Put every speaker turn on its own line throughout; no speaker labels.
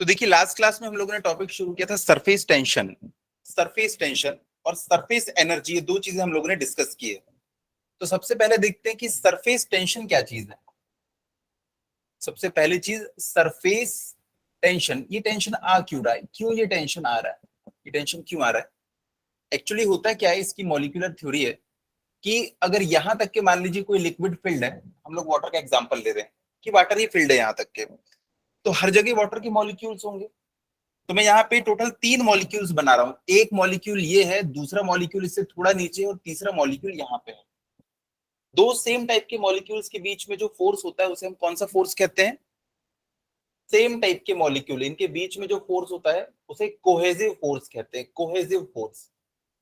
तो देखिए last class में हम लोगों ने टॉपिक शुरू किया था सरफेस टेंशन। सरफेस टेंशन और सरफेस एनर्जी, ये दो चीजें हम लोगों ने डिस्कस की है। तो सबसे पहले देखते हैं कि सरफेस टेंशन क्या चीज है। सबसे पहली चीज सरफेस टेंशन। ये टेंशन आ क्यों रहा है, क्यों ये टेंशन आ रहा है, ये टेंशन क्यों आ रहा है। एक्चुअली होता क्या है, इसकी मॉलिक्यूलर थ्योरी है कि अगर यहां तक के मान लीजिए कोई लिक्विड फील्ड है, हम लोग वाटर का एग्जांपल ले रहे हैं कि वाटर ही फील्ड है यहां तक के, तो हर जगह वाटर के मॉलिक्यूल्स होंगे। तो मैं यहाँ पे टोटल 3 मॉलिक्यूल्स बना रहा हूँ। एक मॉलिक्यूल ये है, दूसरा मॉलिक्यूल इससे थोड़ा नीचे और तीसरा मॉलिक्यूल यहाँ पे है। दो सेम टाइप के मॉलिक्यूल्स के बीच में जो फोर्स होता है उसे हम कौन सा फोर्स कहते हैं। सेम टाइप के मॉलिक्यूल, इनके बीच में जो फोर्स होता है उसे कोहेसिव फोर्स कहते हैं, कोहेसिव फोर्स।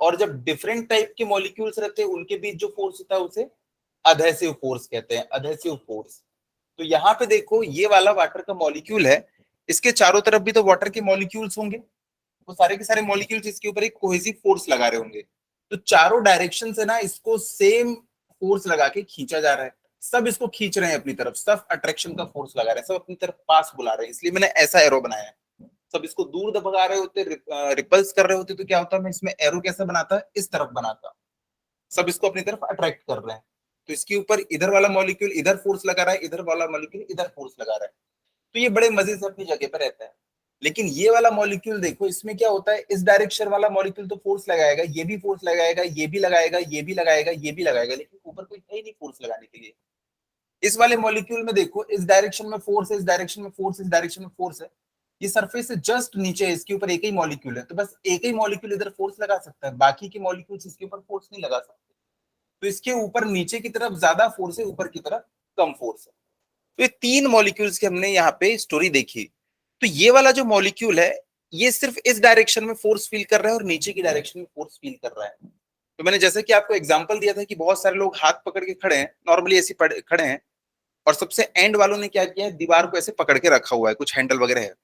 और जब डिफरेंट टाइप के मॉलिक्यूल्स रहते हैं उनके बीच जो फोर्स होता है उसे अधेसिव फोर्स कहते हैं, अधेसिव फोर्स। तो यहाँ पे देखो, ये वाला वाटर का मॉलिक्यूल है, इसके चारों तरफ भी तो वाटर के मॉलिक्यूल्स होंगे। वो सारे के सारे मॉलिक्यूल्स इसके ऊपर एक कोहेसिव फोर्स लगा रहे होंगे। तो चारों डायरेक्शन से ना इसको सेम फोर्स लगा के खींचा जा रहा है। सब इसको खींच रहे हैं अपनी तरफ, सब अट्रैक्शन का फोर्स लगा रहे हैं, सब अपनी तरफ पास बुला रहे हैं, इसलिए मैंने ऐसा एरो बनाया है। सब इसको दूर भगा रहे होते, रिपल्स कर रहे होते, तो क्या होता है, मैं इसमें एरो कैसा बनाता है, इस तरफ बनाता। सब इसको अपनी तरफ अट्रैक्ट कर रहे हैं। तो इसके ऊपर इधर वाला मॉलिक्यूल इधर फोर्स लगा रहा है, इधर वाला मॉलिक्यूल इधर फोर्स लगा रहा है। तो ये बड़े मजे से अपनी जगह पर रहता है। लेकिन ये वाला मॉलिक्यूल देखो, इसमें क्या होता है, इस डायरेक्शन वाला मॉलिक्यूल तो फोर्स लगाएगा, ये भी फोर्स लगाएगा, ये भी लगाएगा, ये भी लगाएगा, ये भी लगाएगा, लेकिन ऊपर कोई है ही नहीं फोर्स लगाने के लिए। इस वाले मॉलिक्यूल में देखो, इस डायरेक्शन में फोर्स है, इस डायरेक्शन में फोर्स, इस डायरेक्शन में फोर्स है। ये सरफेस से जस्ट नीचे है, इसके ऊपर एक ही मॉलिक्यूल है, तो बस एक ही मॉलिक्यूल इधर फोर्स लगा सकता है, बाकी के मॉलिक्यूल्स इसके ऊपर फोर्स नहीं लगा सकते। तो इसके ऊपर नीचे की तरफ ज्यादा फोर्स है, ऊपर की तरफ कम फोर्स है। तो ये 3 मॉलिक्यूल्स की हमने यहाँ पे स्टोरी देखी। तो ये वाला जो मॉलिक्यूल है, ये सिर्फ इस डायरेक्शन में फोर्स फील कर रहा है और नीचे की डायरेक्शन में फोर्स फील कर रहा है। तो मैंने जैसे कि आपको एग्जांपल दिया था कि बहुत सारे लोग हाथ पकड़ के खड़े हैं, नॉर्मली ऐसे खड़े हैं, और सबसे एंड वालों ने क्या किया है, दीवार को ऐसे पकड़ के रखा हुआ है, कुछ हैंडल वगैरह है।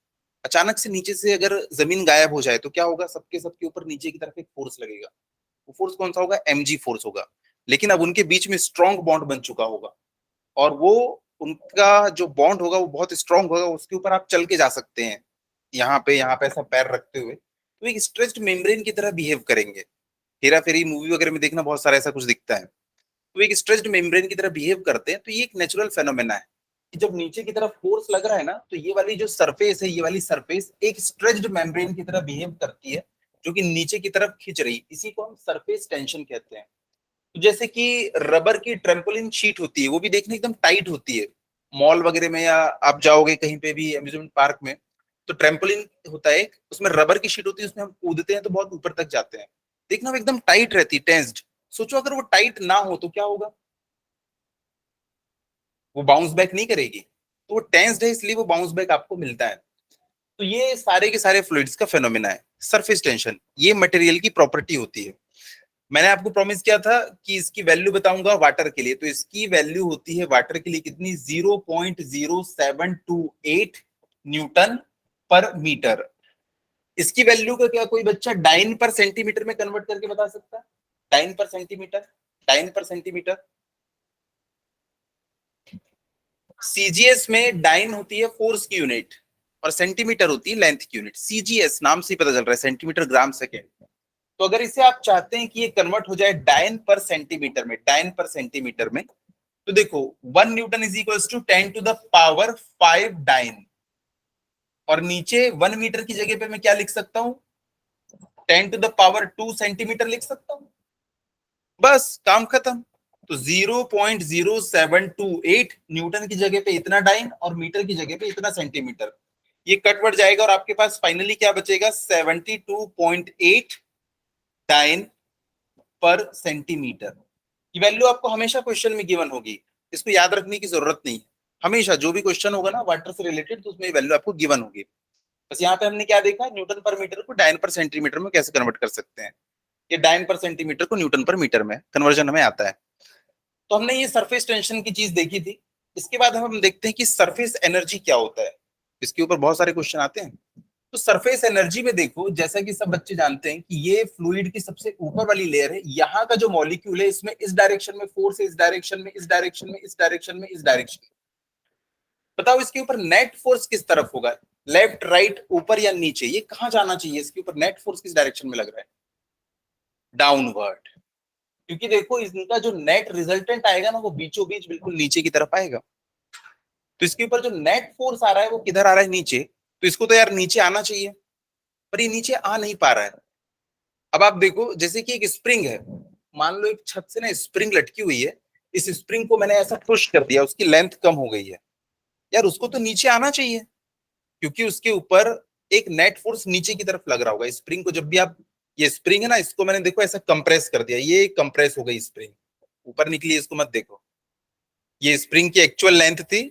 अचानक से नीचे से अगर जमीन गायब हो जाए तो क्या होगा, सबके सबके ऊपर नीचे की तरफ एक फोर्स लगेगा। वो फोर्स कौन सा होगा, mg फोर्स होगा। लेकिन अब उनके बीच में स्ट्रॉन्ग बॉन्ड बन चुका होगा, और वो उनका जो बॉन्ड होगा वो बहुत स्ट्रांग होगा, उसके ऊपर आप चल के जा सकते हैं, यहाँ पे ऐसा पैर रखते हुए। तो एक स्ट्रेच्ड मेम्ब्रेन की तरह बिहेव करेंगे। हेरा फेरी मूवी वगैरह में देखना बहुत सारा ऐसा कुछ दिखता है। तो एक स्ट्रेच्ड मेम्ब्रेन की तरह बिहेव करते हैं। तो ये एक नेचुरल फेनोमेना है कि जब नीचे की तरफ फोर्स लग रहा है ना, तो ये वाली जो सरफेस है, ये वाली सरफेस एक स्ट्रेच्ड मेम्ब्रेन की तरह बिहेव करती है, जो कि नीचे की तरफ खींच रही। इसी को हम सरफेस टेंशन कहते हैं। जैसे कि रबर की ट्रेम्पोलिन शीट होती है, वो भी देखने एकदम टाइट होती है। मॉल वगैरह में या आप जाओगे कहीं पे भी अम्यूजमेंट पार्क में, तो ट्रेम्पोलिन होता है एक, उसमें रबर की शीट होती है, उसमें हम कूदते हैं तो बहुत ऊपर तक जाते हैं। देखना वो एकदम टाइट रहती है, टेंस्ड। सोचो अगर वो टाइट ना हो तो क्या होगा, वो बाउंस बैक नहीं करेगी। तो वो टेंस्ड है, इसलिए वो बाउंस बैक आपको मिलता है। तो ये सारे के सारे फ्लूइड्स का फेनोमेना है सरफेस टेंशन। ये मटेरियल की प्रॉपर्टी होती है। मैंने आपको प्रॉमिस किया था कि इसकी वैल्यू बताऊंगा वाटर के लिए, तो इसकी वैल्यू होती है वाटर के लिए कितनी, 0.0728 न्यूटन पर मीटर। इसकी वैल्यू का क्या कोई बच्चा डाइन पर सेंटीमीटर में कन्वर्ट करके बता सकता है, डाइन पर सेंटीमीटर, डाइन पर सेंटीमीटर। सीजीएस में डाइन होती है फोर्स की यूनिट, और सेंटीमीटर होती है लेंथ की यूनिट। सीजीएस नाम से ही पता चल रहा है, सेंटीमीटर ग्राम सेकेंड। तो अगर इसे आप चाहते हैं कि ये कन्वर्ट हो जाए डाइन पर सेंटीमीटर में, डाइन पर सेंटीमीटर में, तो देखो 1 newton is equal to 10⁵ dyne. और नीचे 1 मीटर की जगह पे मैं क्या लिख सकता हूं, 10⁻² सेंटीमीटर लिख सकता हूं। बस काम खत्म। तो 0.0728 न्यूटन की जगह पे इतना डाइन, और मीटर की जगह पे इतना सेंटीमीटर। ये कटवर्ट जाएगा और आपके पास फाइनली क्या बचेगा, 72.8 डाइन पर सेंटीमीटर। ये वैल्यू आपको हमेशा क्वेश्चन में गिवन होगी, इसको याद रखने की जरूरत नहीं है। हमेशा जो भी क्वेश्चन होगा ना वाटर से रिलेटेड, तो उसमें वैल्यू आपको गिवन होगी। बस यहाँ पे हमने क्या देखा, न्यूटन पर मीटर को डाइन पर सेंटीमीटर में कैसे कन्वर्ट कर सकते हैं। ये डाइन पर सेंटीमीटर को न्यूटन पर मीटर में कन्वर्जन हमें आता है। तो हमने ये सरफेस टेंशन की चीज देखी थी। इसके बाद हम देखते हैं कि सरफेस एनर्जी क्या होता है। इसके ऊपर बहुत सारे क्वेश्चन आते हैं। तो सरफेस एनर्जी में देखो, जैसा कि सब बच्चे जानते हैं कि ये फ्लूइड की सबसे ऊपर वाली लेयर है। यहाँ का जो मॉलिक्यूल है, इसमें इस डायरेक्शन में फोर्स है, इस डायरेक्शन में, इस डायरेक्शन में, इस डायरेक्शन में, इस डायरेक्शन में। बताओ इसके ऊपर नेट फोर्स किस तरफ होगा। लेफ्ट राइट ऊपर या नीचे, ये कहाँ जाना चाहिए, इसके ऊपर नेट फोर्स किस डायरेक्शन में लग रहा है, डाउनवर्ड। क्योंकि देखो इनका जो नेट रिजल्टेंट आएगा ना वो बीचों बीच बिल्कुल नीचे की तरफ आएगा। तो इसके ऊपर जो नेट फोर्स आ रहा है वो किधर आ रहा है, नीचे। तो इसको तो यार नीचे आना चाहिए, पर ये नीचे आ नहीं पा रहा है। अब आप देखो जैसे कि एक स्प्रिंग है, मान लो एक छत से ना स्प्रिंग लटकी हुई है, इस स्प्रिंग को मैंने ऐसा पुश कर दिया, उसकी लेंथ कम हो गई है, यार उसको तो नीचे आना चाहिए, क्योंकि उसके ऊपर एक नेट फोर्स नीचे की तरफ लग रहा होगा। स्प्रिंग को जब भी आप, ये स्प्रिंग है ना, इसको मैंने देखो ऐसा कंप्रेस कर दिया, ये कंप्रेस हो गई स्प्रिंग, ऊपर निकली, इसको मत देखो, ये स्प्रिंग की एक्चुअल लेंथ थी,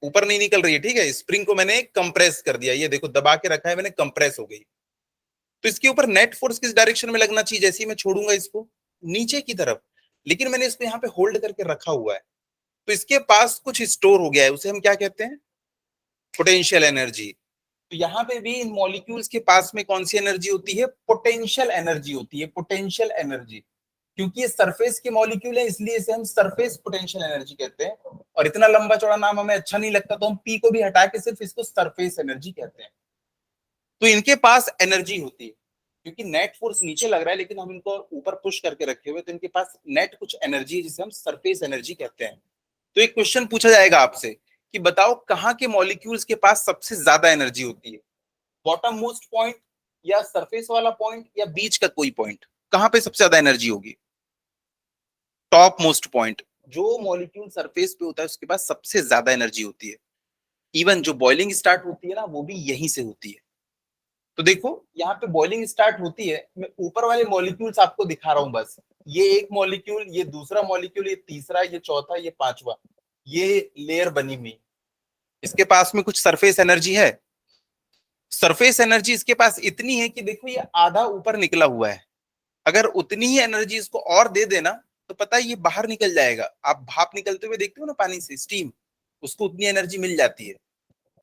ऊपर नहीं निकल रही है, ठीक है। स्प्रिंग को मैंने कंप्रेस कर दिया, ये देखो दबा के रखा है मैंने, कंप्रेस हो गई। तो इसके ऊपर नेट फोर्स किस डायरेक्शन में लगना चाहिए, जैसे ही मैं छोड़ूंगा इसको, नीचे की तरफ। लेकिन मैंने इसको यहाँ पे होल्ड करके रखा हुआ है, तो इसके पास कुछ स्टोर हो गया है, उसे हम क्या कहते हैं, पोटेंशियल एनर्जी। तो यहाँ पे भी इन मॉलिक्यूल्स के पास में कौन सी एनर्जी होती है, पोटेंशियल एनर्जी होती है, पोटेंशियल एनर्जी। क्योंकि ये सरफेस के मॉलिक्यूल है, इसलिए इसे हम सरफेस पोटेंशियल एनर्जी कहते हैं। और इतना लंबा चौड़ा नाम हमें अच्छा नहीं लगता, तो हम पी को भी हटा के सिर्फ इसको सरफेस एनर्जी कहते हैं। तो इनके पास एनर्जी होती है, क्योंकि नेट फोर्स नीचे लग रहा है लेकिन हम इनको ऊपर पुश करके रखे हुए, तो इनके पास नेट कुछ एनर्जी है जिसे हम सरफेस एनर्जी कहते हैं। तो एक क्वेश्चन पूछा जाएगा आपसे कि बताओ कहाँ के मॉलिक्यूल्स के पास सबसे ज्यादा एनर्जी होती है, बॉटम मोस्ट पॉइंट, या सरफेस वाला पॉइंट, या बीच का कोई पॉइंट, कहाँ पे सबसे ज्यादा एनर्जी होगी, टॉप मोस्ट पॉइंट। जो मॉलिक्यूल सरफेस पे होता है उसके पास सबसे ज्यादा एनर्जी होती है। इवन जो बॉइलिंग स्टार्ट होती है ना वो भी यहीं से होती है। तो देखो यहाँ पे बॉइलिंग स्टार्ट होती है, मैं ऊपर वाले मॉलिक्यूल्स आपको दिखा रहा हूं बस, ये एक मॉलिक्यूल, ये दूसरा मॉलिक्यूल, ये तीसरा, ये चौथा, ये पांचवा, ये लेयर बनी हुई, इसके पास में कुछ सरफेस एनर्जी है। सरफेस एनर्जी इसके पास इतनी है कि देखो ये आधा ऊपर निकला हुआ है, अगर उतनी ही एनर्जी इसको और दे देना तो पता है ये बाहर निकल जाएगा। आप भाप निकलते हुए देखते हो ना पानी से, स्टीम, उसको उतनी एनर्जी मिल जाती है।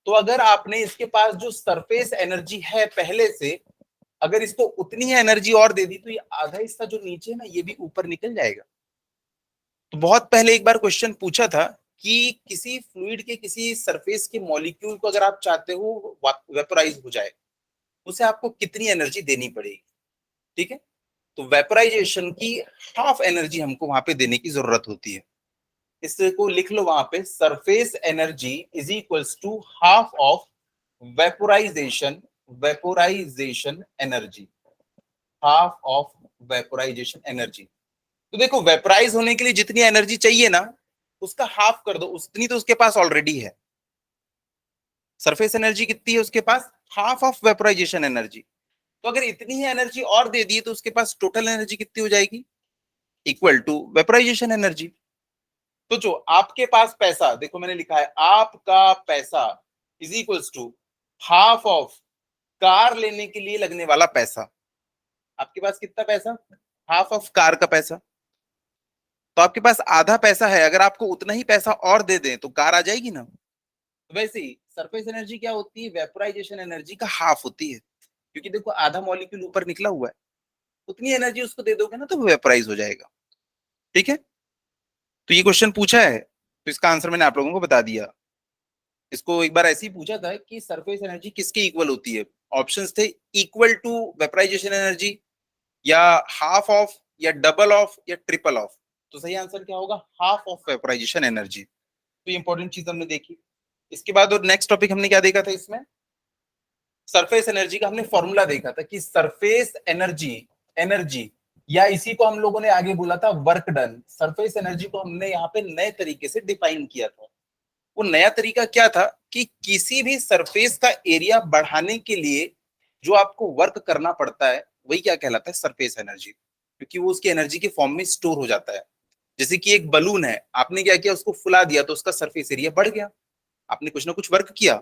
तो अगर आपने इसके पास जो सरफेस एनर्जी है पहले से, अगर इसको उतनी ही एनर्जी और दे दी तो ये आधा हिस्सा जो नीचे है ना ये भी ऊपर निकल जाएगा। तो बहुत पहले एक बार क्वेश्चन पूछा था कि किसी फ्लूइड के किसी सरफेस के मॉलिक्यूल को अगर आप चाहते हो वेपोराइज हो जाए, उसे आपको कितनी एनर्जी देनी पड़ेगी, ठीक है। तो वेपोराइजेशन की हाफ एनर्जी हमको वहां पे देने की जरूरत होती है। इसको लिख लो वहां पे, surface energy is equals to half of vaporization, vaporization energy, half of vaporization energy. तो देखो वेपोराइज होने के लिए जितनी एनर्जी चाहिए ना उसका हाफ कर दो, उतनी तो उसके पास ऑलरेडी है। सरफेस एनर्जी कितनी है उसके पास, हाफ ऑफ वेपोराइजेशन एनर्जी। तो अगर इतनी ही एनर्जी और दे दी तो उसके पास टोटल एनर्जी कितनी हो जाएगी, इक्वल टू वेपोराइजेशन एनर्जी। तो जो आपके पास पैसा, देखो मैंने लिखा है आपका पैसा is equals to half of car लेने के लिए लगने वाला पैसा। आपके पास कितना पैसा, हाफ ऑफ कार का पैसा। तो आपके पास आधा पैसा है, अगर आपको उतना ही पैसा और दे दें तो कार आ जाएगी ना। तो वैसे ही सरफेस एनर्जी क्या होती है, वेपोराइजेशन एनर्जी का हाफ होती है, क्योंकि देखो आधा मॉलिक्यूल ऊपर निकला हुआ है, उतनी एनर्जी उसको दे दोगे ना तो वो वेपोराइज हो जाएगा, ठीक है। तो ये क्वेश्चन पूछा है, तो इसका आंसर मैंने आप लोगों को बता दिया। इसको एक बार ऐसे ही पूछा था कि सरफेस एनर्जी किसके इक्वल होती है, ऑप्शंस थे इक्वल टू वेपोराइजेशन एनर्जी, या हाफ ऑफ, या डबल ऑफ, या ट्रिपल ऑफ। तो सही आंसर क्या होगा, हाफ ऑफ वेपोराइजेशन एनर्जी। तो इंपॉर्टेंट चीज हमने देखी। इसके बाद और नेक्स्ट टॉपिक हमने क्या देखा था इसमें, सरफेस एनर्जी का हमने फॉर्मूला देखा था कि सरफेस एनर्जी, एनर्जी, या इसी को हम लोगों ने आगे बोला था वर्क डन। सरफेस एनर्जी को हमने यहाँ पे नए तरीके से डिफाइन किया था। वो नया तरीका क्या था कि किसी भी सरफेस का एरिया बढ़ाने के लिए जो आपको वर्क करना पड़ता है वही क्या कहलाता है, सरफेस एनर्जी, क्योंकि वो उसकी एनर्जी के फॉर्म में स्टोर हो जाता है। जैसे कि एक बलून है, आपने क्या किया, उसको फुला दिया तो उसका सरफेस एरिया बढ़ गया, आपने कुछ ना कुछ वर्क किया,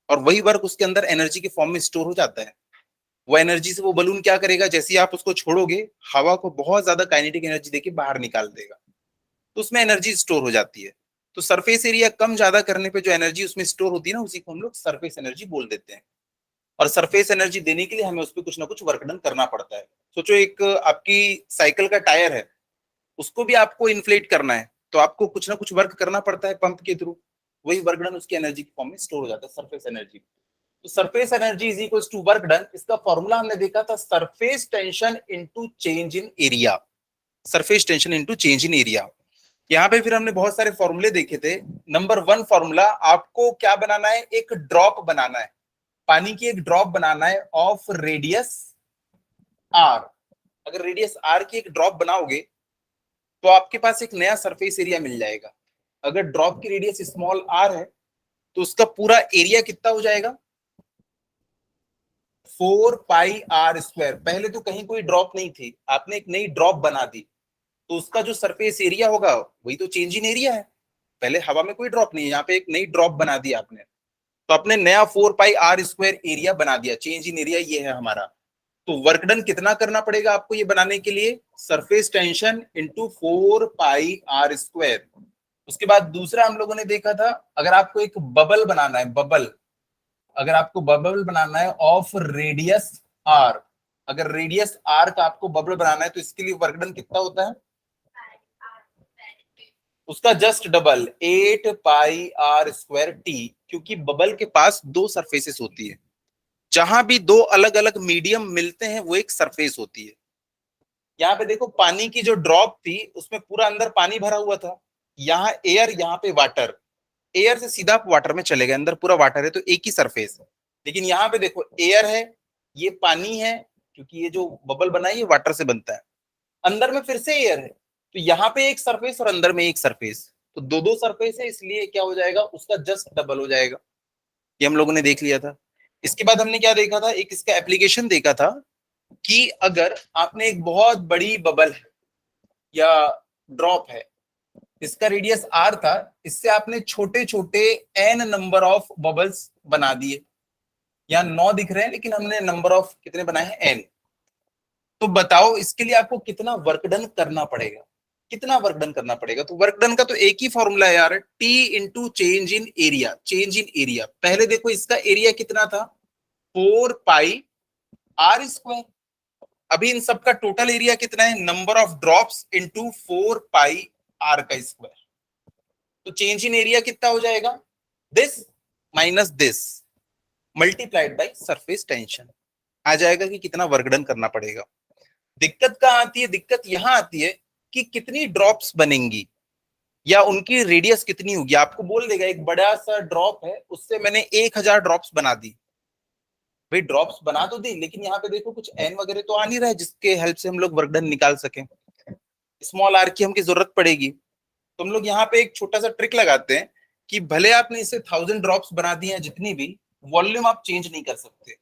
और वही वर्क उसके अंदर एनर्जी के फॉर्म में स्टोर हो जाता है। वो एनर्जी से वो बलून क्या करेगा, जैसे ही आप उसको छोड़ोगे हवा को बहुत ज्यादा काइनेटिक एनर्जी देके बाहर निकाल देगा, तो उसमें एनर्जी स्टोर हो जाती है। तो सरफेस एरिया कम ज्यादा करने पे जो एनर्जी उसमें स्टोर होती है ना उसी को हम लोग सरफेस एनर्जी बोल देते हैं। और सरफेस एनर्जी देने के लिए हमें उस पर कुछ ना कुछ वर्क डन करना पड़ता है। सोचो एक आपकी साइकिल का टायर है, उसको भी आपको इन्फ्लेट करना है, तो आपको कुछ ना कुछ वर्क करना पड़ता है पंप के थ्रू, वही वर्क डन उसकी एनर्जी के फॉर्म में स्टोर हो जाता है, सरफेस एनर्जी। तो surface energy is equal to work done, इसका फॉर्मूला हमने देखा था surface tension into change in area, surface tension into change in area. यहाँ पे फिर हमने बहुत सारे फॉर्मूले देखे थे। नंबर 1 फॉर्मूला, आपको क्या बनाना है, एक ड्रॉप बनाना है, पानी की एक ड्रॉप बनाना है ऑफ रेडियस आर। अगर रेडियस आर की एक ड्रॉप बनाओगे तो आपके पास एक नया सरफेस एरिया मिल जाएगा। अगर ड्रॉप की रेडियस स्मॉल आर है तो उसका पूरा एरिया कितना हो जाएगा, 4πr²। पहले तो कहीं कोई ड्रॉप नहीं थी, आपने एक नई ड्रॉप बना दी, तो उसका जो सरफेस एरिया होगा वही तो चेंज इन एरिया है। पहले हवा में कोई ड्रॉप नहीं है, यहाँ पे एक नई ड्रॉप बना दी आपने, तो आपने नया 4πr² एरिया बना दिया, चेंज इन एरिया ये है हमारा। तो वर्क डन कितना करना पड़ेगा आपको ये बनाने के लिए, सरफेस टेंशन इंटू 4πr²। उसके बाद दूसरा हम लोगों ने देखा था, अगर आपको एक बबल बनाना है, बबल, अगर आपको बबल बनाना है ऑफ रेडियस आर, अगर रेडियस आर का आपको बबल बनाना है तो इसके लिए वर्क डन कितना होता है, उसका जस्ट डबल 8πr²t, क्योंकि बबल के पास दो सरफेसेस होती है, जहां भी दो अलग अलग मीडियम मिलते हैं वो एक सरफेस होती है। यहाँ पे देखो पानी की जो ड्रॉप थी उसमें पूरा अंदर पानी भरा हुआ था, यहाँ एयर, यहाँ पे वाटर, एयर से सीधा वाटर में चले गए, अंदर पूरा वाटर है तो एक ही सरफेस है। लेकिन यहाँ पे देखो एयर है, ये पानी है, क्योंकि ये जो बबल बना है ये वाटर से बनता है, अंदर में फिर से एयर है, तो यहाँ पे एक सरफेस और अंदर में एक सरफेस, तो दो दो सरफेस है, इसलिए क्या हो जाएगा, उसका जस्ट डबल हो जाएगा। ये हम लोगों ने देख लिया था। इसके बाद हमने क्या देखा था, एक इसका एप्लीकेशन देखा था कि अगर आपने एक बहुत बड़ी बबल है या ड्रॉप है, इसका रेडियस आर था, इससे आपने छोटे छोटे एन नंबर ऑफ बबल्स बना दिए, यहाँ 9 दिख रहे हैं लेकिन हमने नंबर ऑफ कितने बनाए हैं, एन। तो बताओ इसके लिए आपको कितना वर्क डन करना पड़ेगा, कितना वर्क डन करना पड़ेगा। तो वर्क डन का तो एक ही फॉर्मूला है यार, T into change in area, change in area. पहले देखो इसका एरिया कितना था, 4πr²। अभी इन सबका टोटल एरिया कितना है, number of drops into 4πr²। तो चेंज इन एरिया कितना हो जाएगा, this minus this multiplied by surface tension, आ जाएगा कि कितना वर्क डन करना पड़ेगा। दिक्कत कहाँ आती है, दिक्कत यहां आती है कि कितनी ड्रॉप्स बनेंगी या उनकी रेडियस कितनी होगी। आपको बोल देगा एक बड़ा सा ड्रॉप है, उससे मैंने 1000 ड्रॉप्स बना दी, भाई ड्रॉप्स बना तो दी, लेकिन यहाँ पे देखो कुछ एन वगैरह तो आ नहीं रहा है जिसके हेल्प से हम लोग वर्क डन निकाल सकें, स्मॉल आर की हमकी जरूरत पड़ेगी। तो हम लोग यहाँ पे एक छोटा सा ट्रिक लगाते हैं कि भले आपने इसे 1000 ड्रॉप्स बना दी हैं, जितनी भी, वॉल्यूम आप चेंज नहीं कर सकते।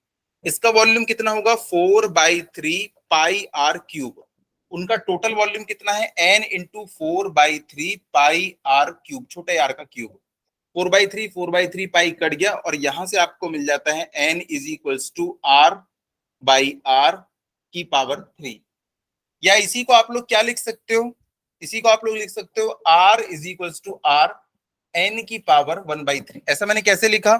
इसका वॉल्यूम कितना होगा, 4/3πr³। उनका टोटल वॉल्यूम कितना है, n इंटू 4/3πr³, छोटे आर का क्यूब। 4/3 पाई कट गया और यहां से आपको मिल जाता है n is equals to r/r⁻3। या इसी को आप लोग क्या लिख सकते हो, इसी को आप लोग लिख सकते हो r is equals to r n⁻⁻⁰। ऐसा मैंने कैसे लिखा,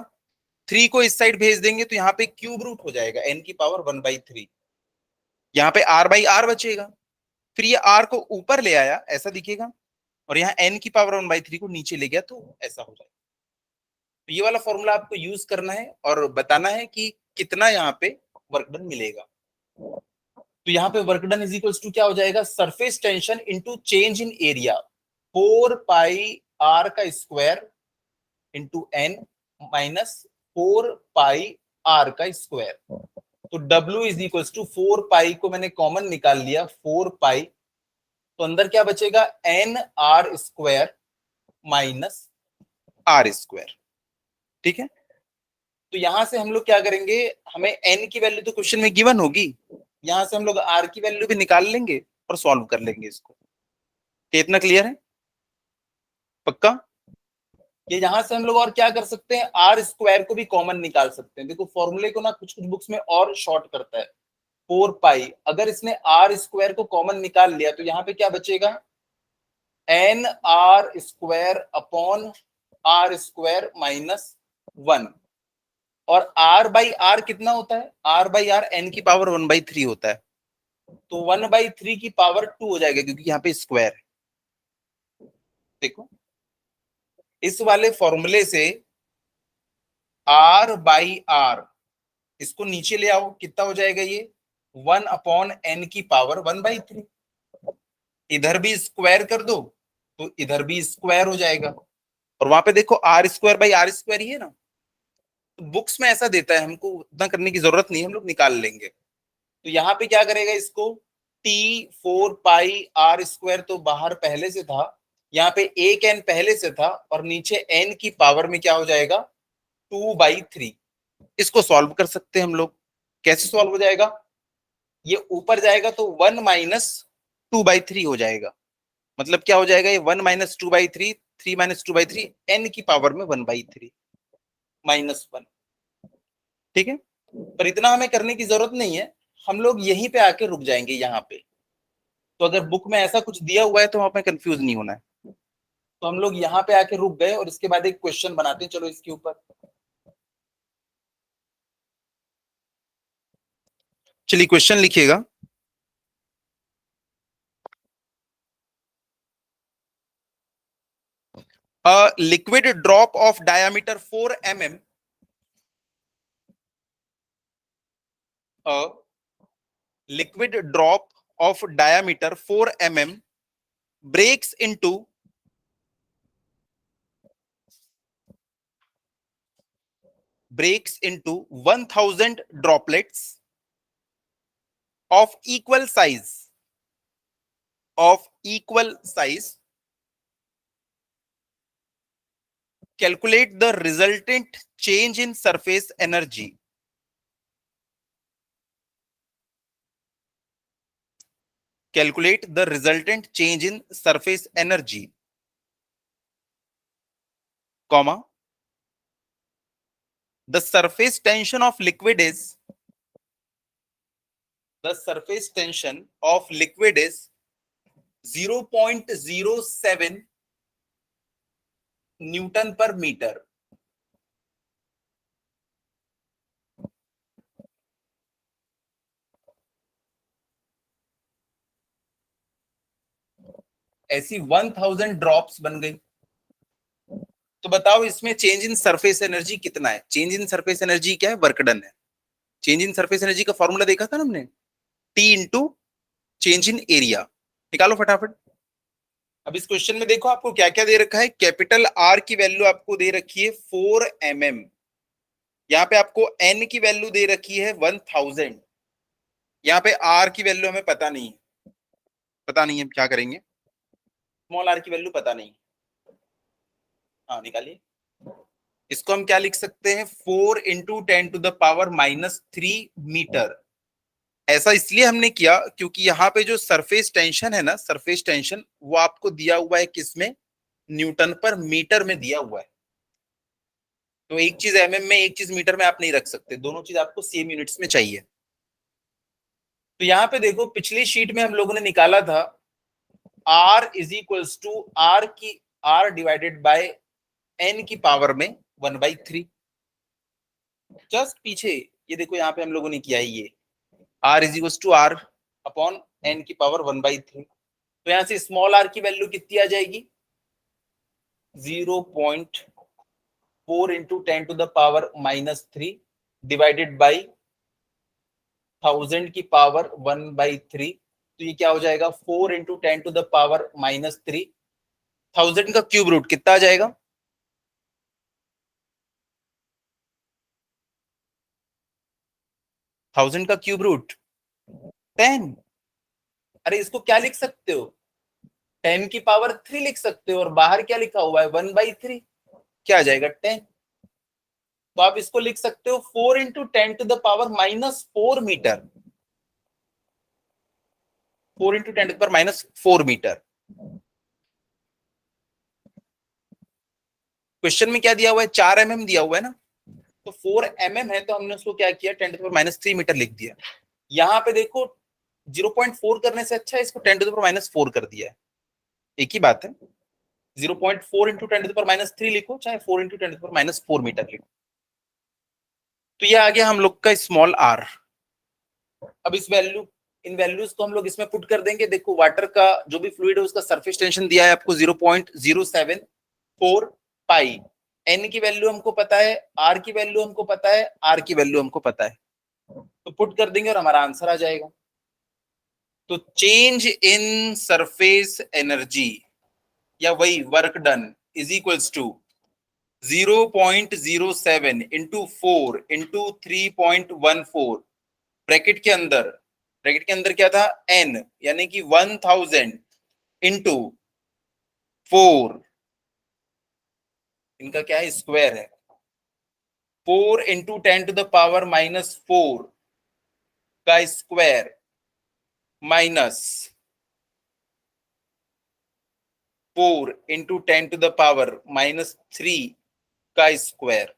3 को इस साइड भेज देंगे तो यहाँ पे क्यूब रूट हो जाएगा, n⁻⁻⁰। यहाँ पे r/r बचेगा, फिर ये r को ऊपर ले आया ऐसा दिखेगा, और यहाँ n⁻⁻⁰ को नीचे ले गया तो ऐसा हो जाएगा। तो ये वाला फॉर्मूला आपको यूज करना है और बताना है कि कितना यहाँ पे वर्क डन मिलेगा। तो यहाँ पे work done is equals to क्या हो जाएगा, surface tension into change in area, 4πr² into n minus 4πr²। तो W इज इक्वल्स टू 4π को मैंने कॉमन निकाल लिया, 4π, तो अंदर क्या बचेगा, nr² माइनस r²। ठीक है, तो यहां से हम लोग क्या करेंगे, हमें n की वैल्यू तो क्वेश्चन में गिवन होगी, यहां से हम लोग r की वैल्यू भी निकाल लेंगे और सॉल्व कर लेंगे इसको। कितना क्लियर है, पक्का। ये यहां से हम लोग और क्या कर सकते हैं, r² को भी कॉमन निकाल सकते हैं। देखो फॉर्मूले को ना कुछ कुछ बुक्स में और शॉर्ट करता है, 4π, अगर इसने r² को कॉमन निकाल लिया तो यहाँ पे क्या बचेगा, nr² अपॉन r² माइनस 1। और r/r कितना होता है, r/r n⁻⁻⁰ होता है, तो 1/3 की पावर 2 हो जाएगा क्योंकि यहाँ पे स्क्वायर है। देखो इस वाले फॉर्मूले से r/r इसको नीचे ले आओ, कितना हो जाएगा ये 1/n की पावर 1/3। इधर भी स्क्वायर कर दो तो इधर भी स्क्वायर हो जाएगा, और वहां पे देखो r² ही है ना। तो बुक्स में ऐसा देता है, हमको उतना करने की जरूरत नहीं, हम लोग निकाल लेंगे। तो यहाँ पे क्या करेगा इसको, T4πr² तो बाहर पहले से था, यहाँ पे एक n पहले से था, और नीचे n की पावर में क्या हो जाएगा 2/3। इसको सॉल्व कर सकते हैं हम लोग। कैसे सॉल्व हो जाएगा, ये ऊपर जाएगा तो 1 - 2/3 हो जाएगा। मतलब क्या हो जाएगा, ये 1 - 2/3, 3 - 2/3, n की पावर में 1/3 -1। ठीक है, पर इतना हमें करने की जरूरत नहीं है, हम लोग यहीं पे आके रुक जाएंगे यहाँ पे। तो अगर बुक में ऐसा कुछ दिया हुआ है तो हमें कंफ्यूज नहीं होना है। तो हम लोग यहाँ पे आके रुक गए, और इसके बाद एक क्वेश्चन बनाते हैं, चलो इसके ऊपर। चलिए क्वेश्चन लिखिएगा। A liquid drop of diameter 4 mm, a liquid drop of diameter 4 mm breaks into 1000 droplets of equal size, calculate the resultant change in surface energy. Calculate the resultant change in surface energy, comma, the surface tension of liquid is 0.07 Newton पर metre. ऐसी 1000 drops बन गई। तो बताओ इसमें change in surface energy कितना है। Change in surface energy क्या है, वर्क डन है। चेंज इन सरफेस एनर्जी का फॉर्मूला देखा था ना हमने, T into change in area. निकालो फटाफट। अब इस क्वेश्चन में देखो आपको क्या क्या दे रखा है। कैपिटल आर की वैल्यू आपको दे रखी है 4 mm, यहाँ पे आपको एन की वैल्यू दे रखी है 1000, यहाँ पे आर की वैल्यू हमें पता नहीं है, हम क्या करेंगे, स्मॉल आर की वैल्यू पता नहीं। हाँ निकालिए। इसको हम क्या लिख सकते हैं, 4 × 10⁻³ मीटर। ऐसा इसलिए हमने किया क्योंकि यहाँ पे जो सरफेस टेंशन है ना, सरफेस टेंशन वो आपको दिया हुआ है किसमें, न्यूटन पर मीटर में दिया हुआ है। तो एक चीज mm में, एक चीज मीटर में आप नहीं रख सकते, दोनों चीज आपको सेम यूनिट्स में चाहिए। तो यहाँ पे देखो पिछली शीट में हम लोगों ने निकाला था R = R divided by n की पावर में 1/3। जस्ट पीछे ये देखो यहाँ पे हम लोगों ने किया है ये R = R अपॉन n की पावर 1/3। तो यहाँ से स्मॉल r की वैल्यू कितनी आ जाएगी, 0.4 × 10⁻³ डिवाइडेड बाई 1000 की पावर 1/3। तो ये क्या हो जाएगा, 4 × 10⁻³ 1000 का क्यूब रूट कितना आ जाएगा, 1000 का क्यूब रूट 10। अरे इसको क्या लिख सकते हो, 10 की पावर 3 लिख सकते हो, और बाहर क्या लिखा हुआ है 1/3, क्या आ जाएगा 10। तो आप इसको लिख सकते हो 4 × 10⁻⁻4 मीटर, 4 × 10⁻⁻4 मीटर। क्वेश्चन में क्या दिया हुआ है, 4 mm दिया हुआ है ना, तो 4 mm है, तो हमने उसको क्या किया 10⁻³ मीटर लिख दिया। यहाँ पे देखो 0.4 करने से अच्छा है इसको 10⁻⁴ कर दिया है, एक ही बात है। 0.4 × 10⁻³ लिखो, चाहे 4 × 10⁻⁴ मीटर लिखो। तो ये आ गया हम लोग का स्मॉल r। अब इन वैल्यूज को हम लोग इसमें पुट कर देंगे। देखो वाटर का जो भी फ्लूइड है उसका सरफेस टेंशन दिया है आपको 0.074 पाई, n की वैल्यू हमको पता है, r की वैल्यू हमको पता है, r की वैल्यू हमको पता है। तो पुट कर देंगे और हमारा आंसर आ जाएगा। तो चेंज इन सरफेस एनर्जी या वही work done is equals to 0.07 into 4 into 3.14 bracket के अंदर क्या था, n, यानी कि 1000 इंटू 4, इनका क्या है, स्क्वायर है, 4 इंटू 10⁻⁻⁴ का स्क्वायर माइनस 4 इंटू 10⁻⁻³ का स्क्वायर।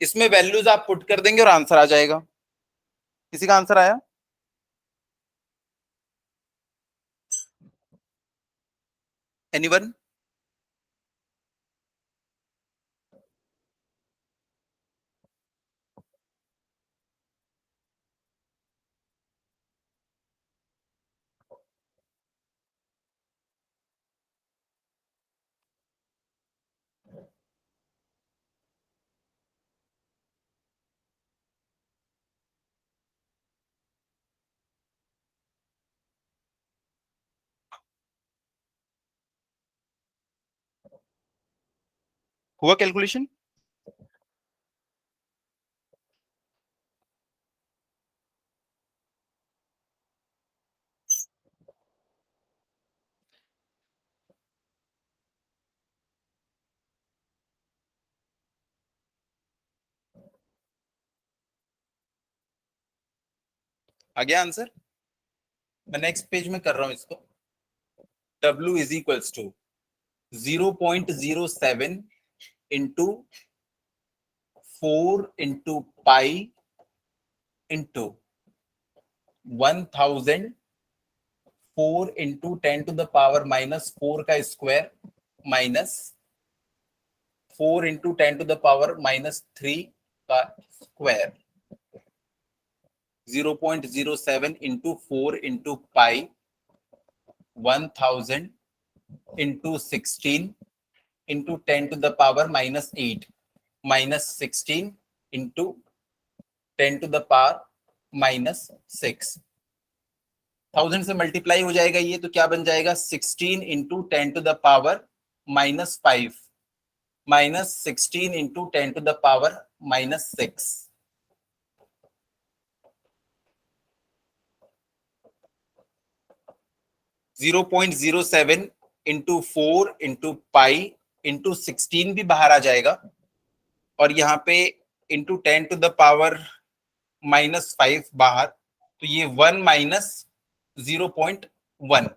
इसमें वैल्यूज आप पुट कर देंगे और आंसर आ जाएगा। किसी का आंसर आया? एनीवन? हुआ कैलकुलेशन? आ गया आंसर? मैं नेक्स्ट पेज में कर रहा हूं इसको। W is equals to 0.07 into 4 into pi into 1000, 4 into 10⁻⁻⁴ का स्क्वायर माइनस 4 इंटू 10⁻⁻³ का square, 0.07 into 4 into pi 1000 into 16 into 10⁻⁻8 minus 16 into 10⁻⁻6। 1000 से मल्टीप्लाई हो जाएगा ये, तो क्या बन जाएगा, 16 into 10⁻⁻5 minus 16 into 10⁻⁻6। 0.07 into 4 into pi into 16 भी बाहर आ जाएगा, और यहाँ पे इंटू 10⁻⁻5 बाहर, तो ये 1 माइनस 0.1।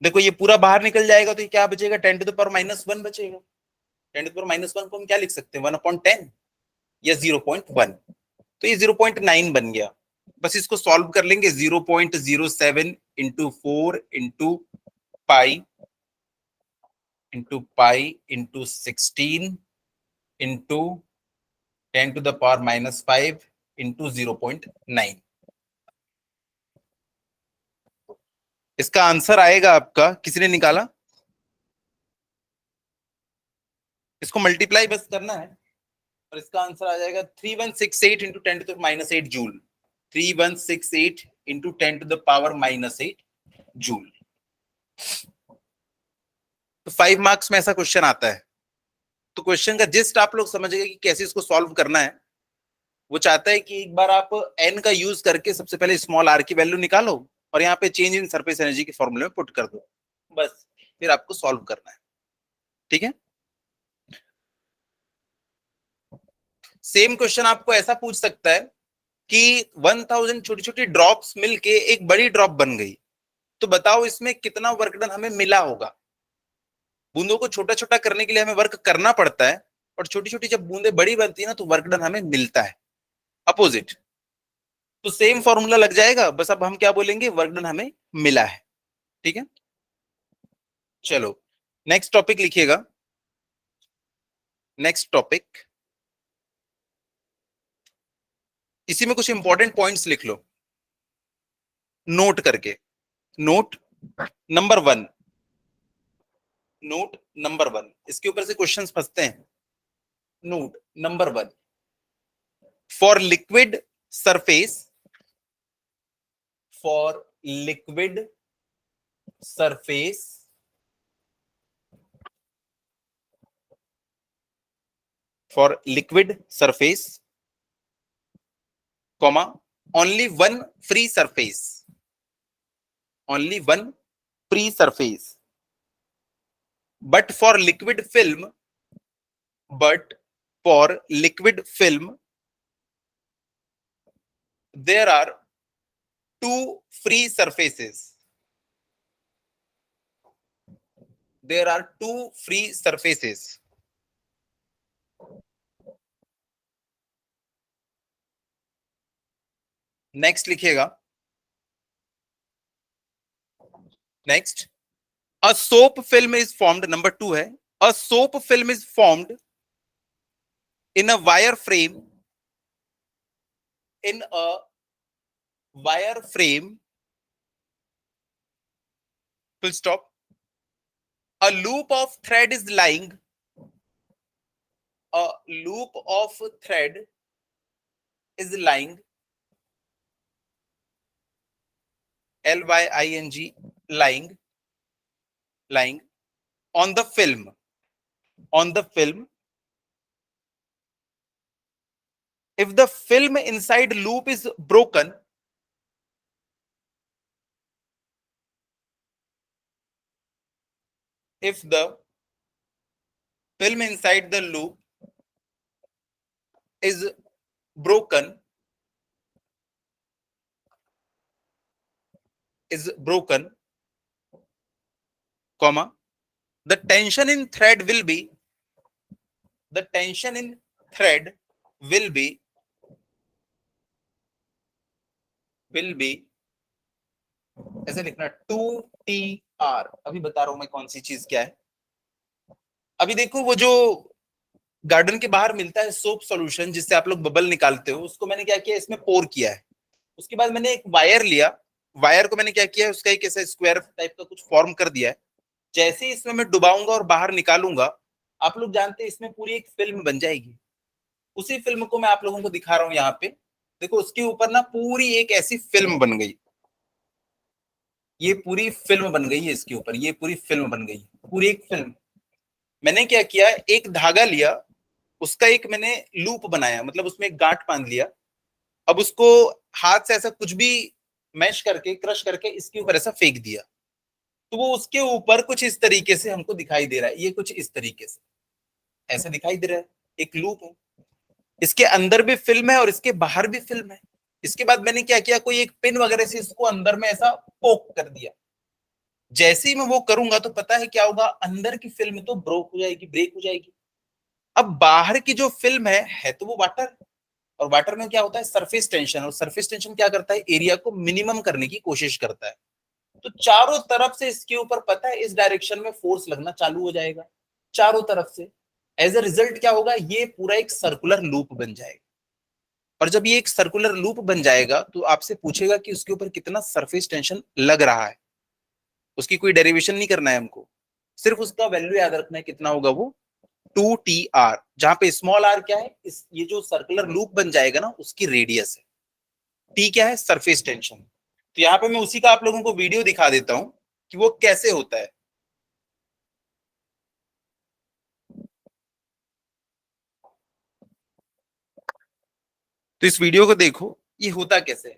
देखो ये पूरा बाहर निकल जाएगा, तो ये क्या बचेगा, 10⁻⁻1 बचेगा। 10⁻⁻1 को हम क्या लिख सकते हैं, 1/10 या 0.1, तो ये 0.9 बन गया। बस इसको सॉल्व कर लेंगे। 0.07 into 4 pi into 16 into 10⁻⁻5 into 0.9। इसका आंसर आएगा आपका, किसने निकाला, इसको मल्टीप्लाई बस करना है और इसका आंसर आ जाएगा 3168 इंटू 10⁻⁻8 जूल। 3168 into 10⁻⁻8 joule. तो 5 मार्क्स में ऐसा क्वेश्चन आता है। तो क्वेश्चन का जिस्ट आप लोग समझ गए कि कैसे इसको सॉल्व करना है। वो चाहता है कि एक बार आप n का यूज करके सबसे पहले स्मॉल r की वैल्यू निकालो और यहाँ पे चेंज इन सरफेस एनर्जी के फॉर्मूले में पुट कर दो, बस फिर आपको सॉल्व करना है। ठीक है, सेम क्वेश्चन आपको ऐसा पूछ सकता है कि 1000 छोटी छोटी ड्रॉप्स मिलके एक बड़ी ड्रॉप बन गई, तो बताओ इसमें कितना वर्क डन हमें मिला होगा। बूंदों को छोटा छोटा करने के लिए हमें वर्क करना पड़ता है, और छोटी छोटी जब बूंदे बड़ी बनती है ना, तो वर्क डन हमें मिलता है अपोजिट। तो सेम फॉर्मूला लग जाएगा, बस अब हम क्या बोलेंगे, वर्क डन हमें मिला है। ठीक है, चलो नेक्स्ट टॉपिक लिखिएगा। नेक्स्ट टॉपिक, इसी में कुछ इंपॉर्टेंट पॉइंट्स लिख लो नोट करके। नोट नंबर 1, नोट नंबर 1, इसके ऊपर से क्वेश्चंस फंसते हैं। Note number 1, for liquid surface, for liquid surface, for liquid surface, comma, only one free surface, only one free surface, but for liquid film, but for liquid film there are two free surfaces, there are two free surfaces. Next लिखिएगा, next, a soap film is formed, number 2 है, a soap film is formed in a wire frame, in a wire frame, full stop, a loop of thread is lying, a loop of thread is lying, lying, lying, lying on the film, on the film. If the film inside loop is broken, if the film inside the loop is broken, is broken, comma, the tension in thread will be, the tension in thread will be, will be, ऐसे लिखना 2TR, अभी बता रहा हूं मैं कौन सी चीज क्या है। अभी देखो वो जो गार्डन के बाहर मिलता है सोप सॉल्यूशन जिससे आप लोग बबल निकालते हो, उसको मैंने क्या किया, इसमें पोर किया है। उसके बाद मैंने एक वायर लिया, वायर को मैंने क्या किया, उसका एक ऐसा स्क्वायर टाइप का कुछ फॉर्म कर दिया है। जैसे ही इसमें मैं डुबाऊंगा और बाहर निकालूंगा, आप लोग जानते हैं इसमें पूरी एक फिल्म बन जाएगी। उसी फिल्म को मैं आप लोगों को दिखा रहा हूं यहाँ पे, देखो उसके ऊपर ना पूरी एक ऐसी फिल्म बन गई, ये पूरी फिल्म बन गई है इसके ऊपर, ये पूरी फिल्म बन गई, पूरी एक फिल्म। मैंने क्या किया, एक धागा लिया, उसका एक मैंने लूप बनाया, मतलब उसमें एक गांठ बांध लिया। अब उसको हाथ से ऐसा कुछ भी मैश करके, क्रश करके इसके ऊपर ऐसा फेंक दिया, तो वो उसके ऊपर कुछ इस तरीके से हमको दिखाई दे रहा है, ये कुछ इस तरीके से ऐसा दिखाई दे रहा है, एक लूप है। इसके अंदर भी फिल्म है और इसके बाहर भी फिल्म है। इसके बाद मैंने क्या किया, कोई एक पिन वगैरह से इसको अंदर में ऐसा पोक कर दिया। जैसे ही मैं वो करूंगा तो पता है क्या होगा, अंदर की फिल्म तो ब्रोक हो जाएगी, ब्रेक हो जाएगी। अब बाहर की जो फिल्म है तो वो वाटर, और वाटर में क्या होता है, सरफेस टेंशन, और सरफेस टेंशन क्या करता है, एरिया को मिनिमम करने की कोशिश करता है। तो चारों तरफ से इसके ऊपर पता है इस डायरेक्शन में फोर्स लगना चालू हो जाएगा, चारों तरफ से। एज अ रिजल्ट क्या होगा, ये पूरा एक सर्कुलर लूप बन जाएगा। और जब ये एक सर्कुलर लूप बन जाएगा तो आपसे पूछेगा कि उसके ऊपर कितना सरफेस टेंशन लग रहा है। उसकी कोई डेरिवेशन नहीं करना है हमको, सिर्फ उसका वैल्यू याद रखना है, कितना होगा वो 2TR, जहां पे स्मॉल r क्या है, ये जो सर्कुलर लूप बन जाएगा ना उसकी रेडियस है, T क्या है, सरफेस टेंशन। तो यहाँ पे मैं उसी का आप लोगों को वीडियो दिखा देता हूं कि वो कैसे होता है। तो इस वीडियो को देखो, ये होता कैसे है।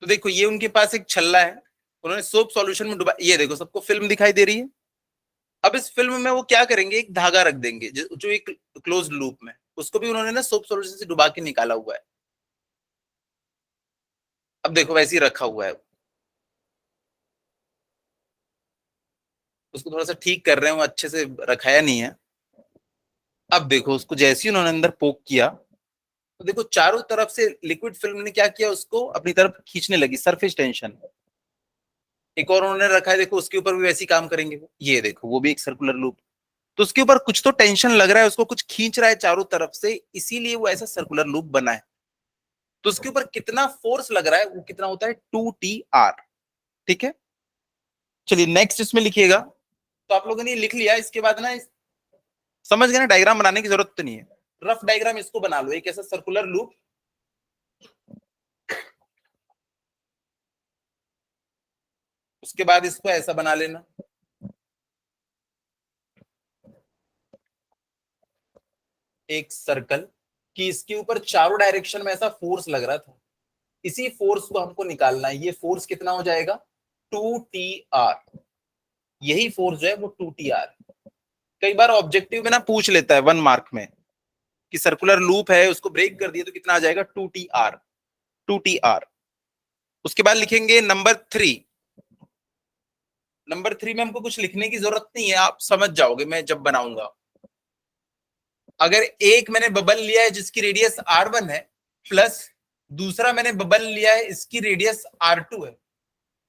तो देखो ये उनके पास एक छल्ला है, उन्होंने सोप सॉल्यूशन में डुबा, ये देखो सबको फिल्म दिखाई दे रही है। अब इस फिल्म में वो क्या करेंगे, एक धागा रख देंगे जो एक क्लोज लूप में, उसको भी उन्होंने ना सोप सॉल्यूशन से डुबा के निकाला हुआ है। अब देखो वैसे ही रखा हुआ है, उसको थोड़ा सा ठीक कर रहे हैं, वो अच्छे से रखाया नहीं है। अब देखो उसको जैसे ही उन्होंने अंदर पोक किया, तो देखो चारों तरफ से लिक्विड फिल्म ने क्या किया, उसको अपनी तरफ खींचने लगी, सरफेस टेंशन। एक और उन्होंने रखा है, देखो उसके ऊपर भी वैसे ही काम करेंगे वो, ये देखो वो भी एक सर्कुलर लूप। तो उसके ऊपर कुछ तो टेंशन लग रहा है, उसको कुछ खींच रहा है चारों तरफ से, इसीलिए वो ऐसा सर्कुलर लूप बना है। तो उसके ऊपर कितना फोर्स लग रहा है, वो कितना होता है 2TR, ठीक है। चलिए नेक्स्ट इसमें लिखिएगा। तो आप लोगों ने ये लिख लिया, इसके बाद ना समझ गए ना, डायग्राम बनाने की जरूरत तो नहीं है, रफ डायग्राम इसको बना लो, एक ऐसा सर्कुलर लूप, उसके बाद इसको ऐसा बना लेना, एक सर्कल, कि इसके ऊपर चारों डायरेक्शन में ऐसा फोर्स लग रहा था, इसी फोर्स को हमको निकालना है। ये फोर्स कितना हो जाएगा, 2Tr। यही फोर्स जो है वो 2Tr। कई बार ऑब्जेक्टिव में ना पूछ लेता है 1 मार्क में कि सर्कुलर लूप है, उसको ब्रेक कर दिए तो कितना आ जाएगा, 2Tr। 2Tr। उसके बाद लिखेंगे नंबर 3। नंबर 3 में हमको कुछ लिखने की जरूरत नहीं है, आप समझ जाओगे मैं जब बनाऊंगा। अगर एक मैंने बबल लिया है जिसकी रेडियस R1 है, प्लस दूसरा मैंने बबल लिया है इसकी रेडियस R2 है,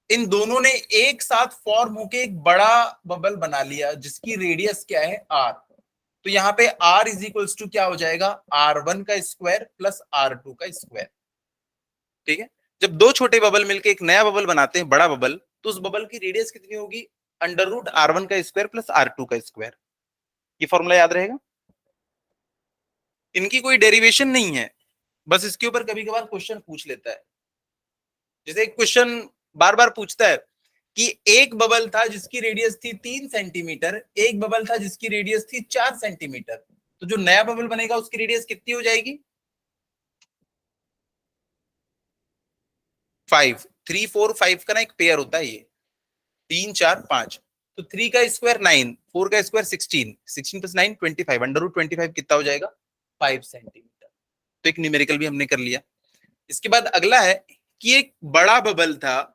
इन दोनों ने एक साथ फॉर्म होके एक बड़ा बबल बना लिया जिसकी रेडियस क्या है, R। तो यहाँ पे R इज इक्वल्स टू क्या हो जाएगा, R1 का स्क्वायर प्लस R2 का स्क्वायर। ठीक है। जब दो छोटे बबल मिलके एक नया बबल बनाते हैं, बड़ा बबल, तो उस बबल की रेडियस कितनी होगी, √R1 का स्क्वायर प्लस R2 का स्क्वायर। ये फॉर्मूला याद रहेगा। इनकी कोई डेरिवेशन नहीं है, बस इसके ऊपर कभी कभार क्वेश्चन पूछ लेता है। जैसे एक क्वेश्चन बार बार पूछता है कि एक बबल था जिसकी रेडियस थी 3 सेंटीमीटर, एक बबल था जिसकी रेडियस थी 4 सेंटीमीटर, तो जो नया बबल बनेगा उसकी रेडियस कितनी हो जाएगी, 5। 3 4 5 का ना एक पेयर होता है, ये 3 4 5। तो 3 का स्क्वायर 9, 4 का स्क्वायर 16, 16 + 9 = 25, √25 कितना हो जाएगा, 5 सेंटीमीटर। तो एक न्यूमेरिकल भी हमने कर लिया। इसके बाद अगला है कि एक बड़ा बबल था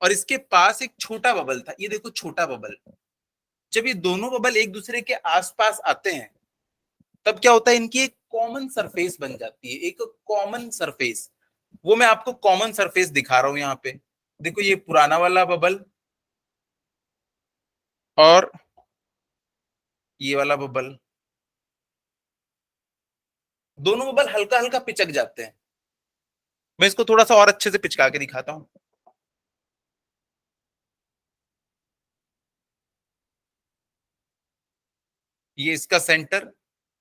और इसके पास एक छोटा बबल था। ये देखो छोटा बबल, जब ये दोनों बबल एक दूसरे के आसपास आते हैं तब क्या होता है, इनकी एक कॉमन सरफेस बन जाती है, एक कॉमन सरफेस। वो मैं आपको कॉमन सरफेस दिखा रहा हूं यहाँ पे। देखो ये पुराना वाला बबल और ये वाला बबल, दोनों बबल हल्का हल्का पिचक जाते हैं। मैं इसको थोड़ा सा और अच्छे से पिचका के दिखाता हूँ। ये इसका सेंटर,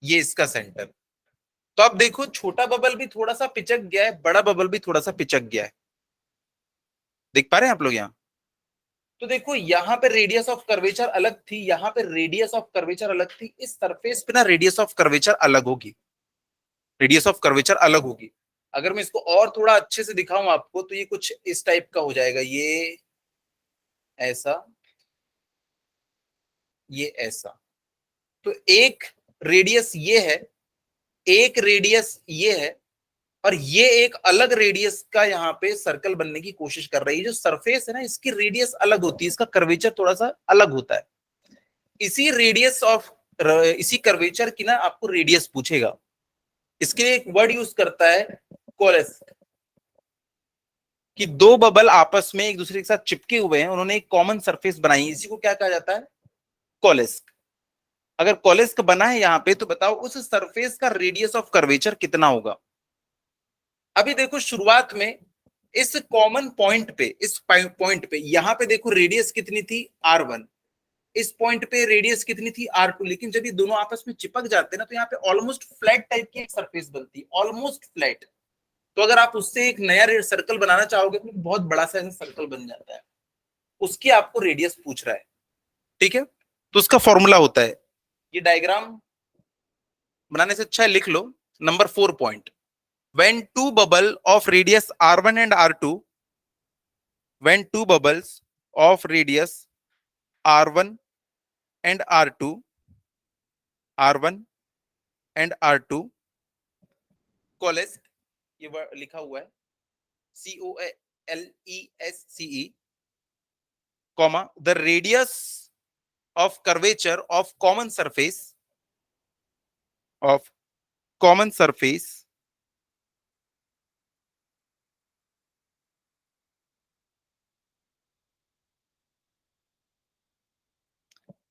ये इसका सेंटर। तो अब देखो छोटा बबल भी थोड़ा सा पिचक गया है, बड़ा बबल भी थोड़ा सा पिचक गया है। देख पा रहे हैं आप लोग यहाँ। तो देखो यहाँ पे रेडियस ऑफ कर्वेचर अलग थी, यहाँ पे रेडियस ऑफ कर्वेचर अलग थी, इस सरफेस पे ना रेडियस ऑफ कर्वेचर अलग होगी, रेडियस ऑफ कर्वेचर अलग होगी। अगर मैं इसको और थोड़ा अच्छे से दिखाऊं आपको तो ये कुछ इस टाइप का हो जाएगा, ये ऐसा, ये ऐसा। तो एक रेडियस ये है, एक रेडियस ये है, और ये एक अलग रेडियस का यहाँ पे सर्कल बनने की कोशिश कर रही है। जो सरफेस है ना इसकी रेडियस अलग होती है, इसका कर्वेचर थोड़ा सा अलग होता है। इसी रेडियस ऑफ, इसी कर्वेचर की ना आपको रेडियस पूछेगा, इसके लिए एक वर्ड यूज करता है कोलेस, कि दो बबल आपस में एक दूसरे के साथ चिपके हुए हैं, उन्होंने एक कॉमन सरफेस बनाई है, इसी को क्या कहा जाता है, कोलेस्क। अगर कोलेस्क बना है यहाँ पे तो बताओ उस सरफेस का रेडियस ऑफ कर्वेचर कितना होगा। अभी देखो शुरुआत में इस कॉमन पॉइंट पे, इस पॉइंट पे यहां पे देखो रेडियस कितनी थी, R1। इस पॉइंट पे रेडियस कितनी थी, R2। लेकिन जब ये दोनों आपस में चिपक जाते हैं ना तो यहाँ पे ऑलमोस्ट फ्लैट टाइप की एक सरफेस बनती है, ऑलमोस्ट फ्लैट। तो अगर आप उससे एक नया सर्कल बनाना चाहोगे तो बहुत बड़ा सा ऐसा सर्कल बन जाता है, उसकी आपको रेडियस पूछ रहा है। ठीक है। तो उसका फॉर्मूला होता है, ये डायग्राम बनाने से अच्छा है लिख लो, number 4 point. when two bubble of radius R1 and R2, when two bubbles of radius R1 and R2, R1 and R2 coalesce, ये लिखा हुआ है COLESCE, comma the radius of curvature of common surface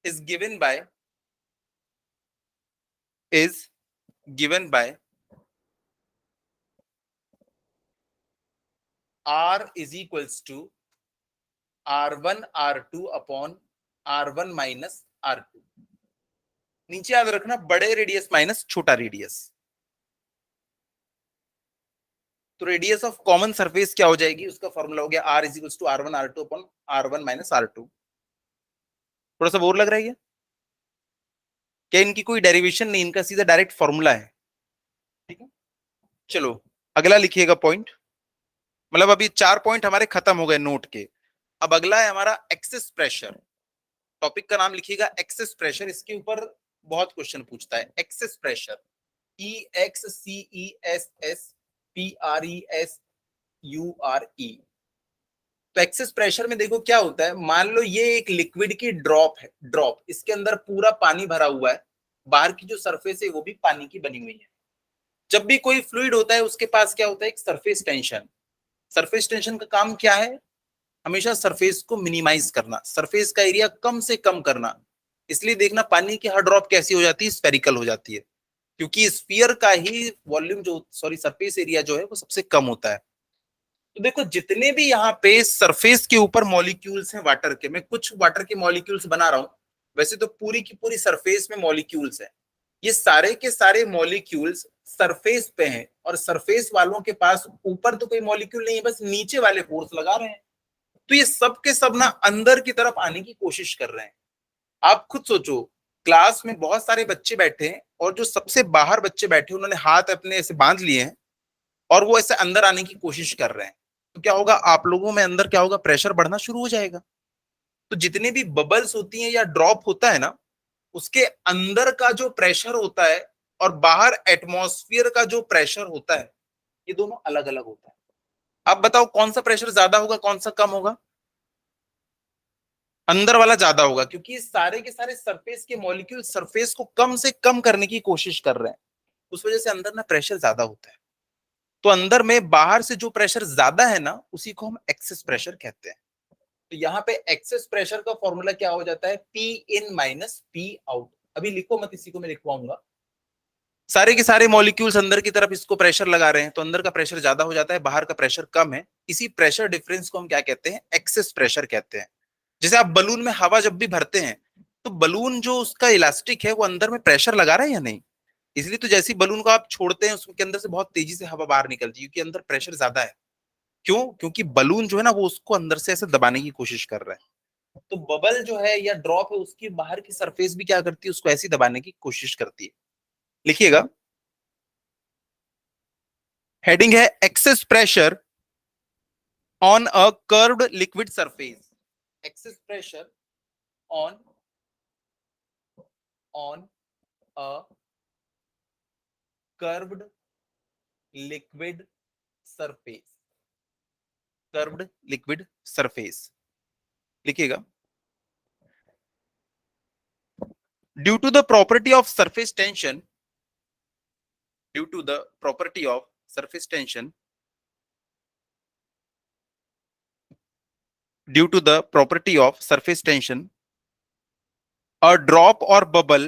is given by R is equals to R1 R2 upon R1 minus R2। नीचे याद रखना बड़े radius minus छोटा radius. तो रेडियस ऑफ कॉमन सरफेस क्या हो जाएगी, उसका फॉर्मूला हो गया R is equal to R1 R2 upon R1 minus R2। थोड़ा सा बोर लग रहा है क्या? इनकी कोई डेरिवेशन नहीं, इनका सीधा डायरेक्ट फॉर्मूला है। ठीक है, चलो अगला लिखिएगा पॉइंट। मतलब अभी 4 पॉइंट हमारे खत्म हो गए नोट के। अब अगला है हमारा एक्सेस प्रेशर। टॉपिक का नाम लिखिएगा एक्सेस प्रेशर। इसके ऊपर बहुत क्वेश्चन पूछता है। Excess pressure, EXCESSPRESURE। तो एक्सेस प्रेशर में देखो क्या होता है। मान लो ये एक लिक्विड की ड्रॉप है, ड्रॉप, इसके अंदर पूरा पानी भरा हुआ है, बाहर की जो सरफेस है वो भी पानी की बनी हुई है। जब भी कोई फ्लूइड होता है उसके पास क्या होता है, एक सरफेस टेंशन। सरफेस टेंशन का काम क्या है, हमेशा सरफेस को मिनिमाइज करना, सरफेस का एरिया कम से कम करना। इसलिए देखना पानी की हर ड्रॉप कैसी हो जाती है, स्फेरिकल हो जाती है, क्योंकि स्फीयर का ही वॉल्यूम जो सॉरी सरफेस एरिया जो है वो सबसे कम होता है। तो देखो जितने भी यहाँ पे सरफेस के ऊपर मॉलिक्यूल्स हैं वाटर के, मैं कुछ वाटर के मॉलिक्यूल्स बना रहा हूं, वैसे तो पूरी की पूरी सरफेस में मॉलिक्यूल्स हैं। ये सारे के सारे मॉलिक्यूल्स सरफेस पे हैं, और सरफेस वालों के पास ऊपर तो कोई मॉलिक्यूल नहीं है, बस नीचे वाले फोर्स लगा रहे हैं। तो ये सब के सब ना अंदर की तरफ आने की कोशिश कर रहे हैं। आप खुद सोचो, क्लास में बहुत सारे बच्चे बैठे हैं, और जो सबसे बाहर बच्चे बैठे हैं उन्होंने हाथ अपने ऐसे बांध लिए हैं, और वो ऐसे अंदर आने की कोशिश कर रहे हैं। तो क्या होगा, आप लोगों में अंदर क्या होगा, प्रेशर बढ़ना शुरू हो जाएगा। तो जितने भी बबल्स होती हैं या ड्रॉप होता है ना, उसके अंदर का जो प्रेशर होता है और बाहर एटमॉस्फेयर का जो प्रेशर होता है, ये दोनों अलग अलग होता है। आप बताओ कौन सा प्रेशर ज्यादा होगा, कौन सा कम होगा? अंदर वाला ज्यादा होगा, क्योंकि सारे के सारे सरफेस के मॉलिक्यूल सरफेस को कम से कम करने की कोशिश कर रहे हैं। उस वजह से अंदर ना प्रेशर ज्यादा होता है। तो अंदर में बाहर से जो प्रेशर ज्यादा है ना, उसी को हम एक्सेस प्रेशर कहते हैं। तो यहाँ पे एक्सेस प्रेशर का फॉर्मूला क्या हो जाता है, P in minus P out. अभी लिखो मत, इसी को मैं लिखवाऊंगा। सारे के सारे मॉलिक्यूल्स अंदर की तरफ इसको प्रेशर लगा रहे हैं, तो अंदर का प्रेशर ज्यादा हो जाता है, बाहर का प्रेशर कम है। इसी प्रेशर डिफरेंस को हम क्या कहते हैं, एक्सेस प्रेशर कहते हैं। जैसे आप बलून में हवा जब भी भरते हैं, तो बलून जो उसका इलास्टिक है वो अंदर में प्रेशर लगा रहा है या नहीं? इसलिए तो जैसी बलून को आप छोड़ते हैं उसके अंदर से बहुत तेजी से हवा बाहर निकलती है, क्योंकि अंदर प्रेशर ज्यादा है। क्यों? क्योंकि बलून जो है ना वो उसको अंदर से ऐसे दबाने की कोशिश कर रहा है। तो बबल जो है या ड्रॉप है, उसकी बाहर की सरफेस भी क्या करती है, उसको ऐसी दबाने की कोशिश करती है। लिखिएगा, हेडिंग है excess pressure on a curved liquid surface. Excess pressure on on a curved liquid surface. Curved liquid surface लिखिएगा, due to the property of surface tension, due to the property of surface tension, due to the property of surface tension, a drop or bubble,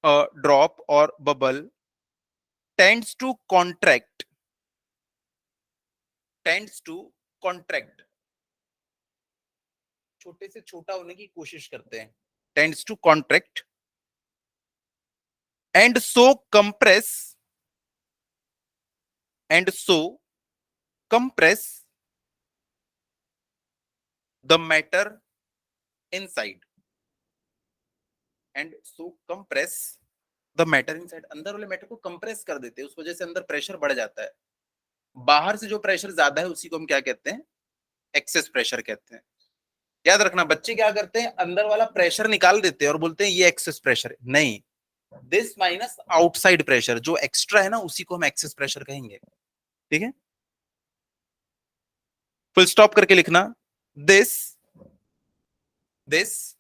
a drop or bubble tends to contract, tends to contract, छोटे से छोटा होने की कोशिश करते हैं, tends to contract and so compress, and so compress the matter inside, and so compress the matter inside, अंदर वाले मैटर को कंप्रेस कर देते हैं, उस वजह से अंदर प्रेशर बढ़ जाता है। बाहर से जो प्रेशर ज्यादा है उसी को हम क्या कहते हैं, एक्सेस प्रेशर कहते हैं। याद रखना, बच्चे क्या करते हैं, अंदर वाला प्रेशर निकाल देते हैं और बोलते हैं ये एक्सेस प्रेशर है। नहीं, दिस माइनस आउटसाइड प्रेशर, जो एक्स्ट्रा है ना उसी को हम एक्सेस प्रेशर कहेंगे। ठीक है, फुल स्टॉप करके लिखना, दिस दिस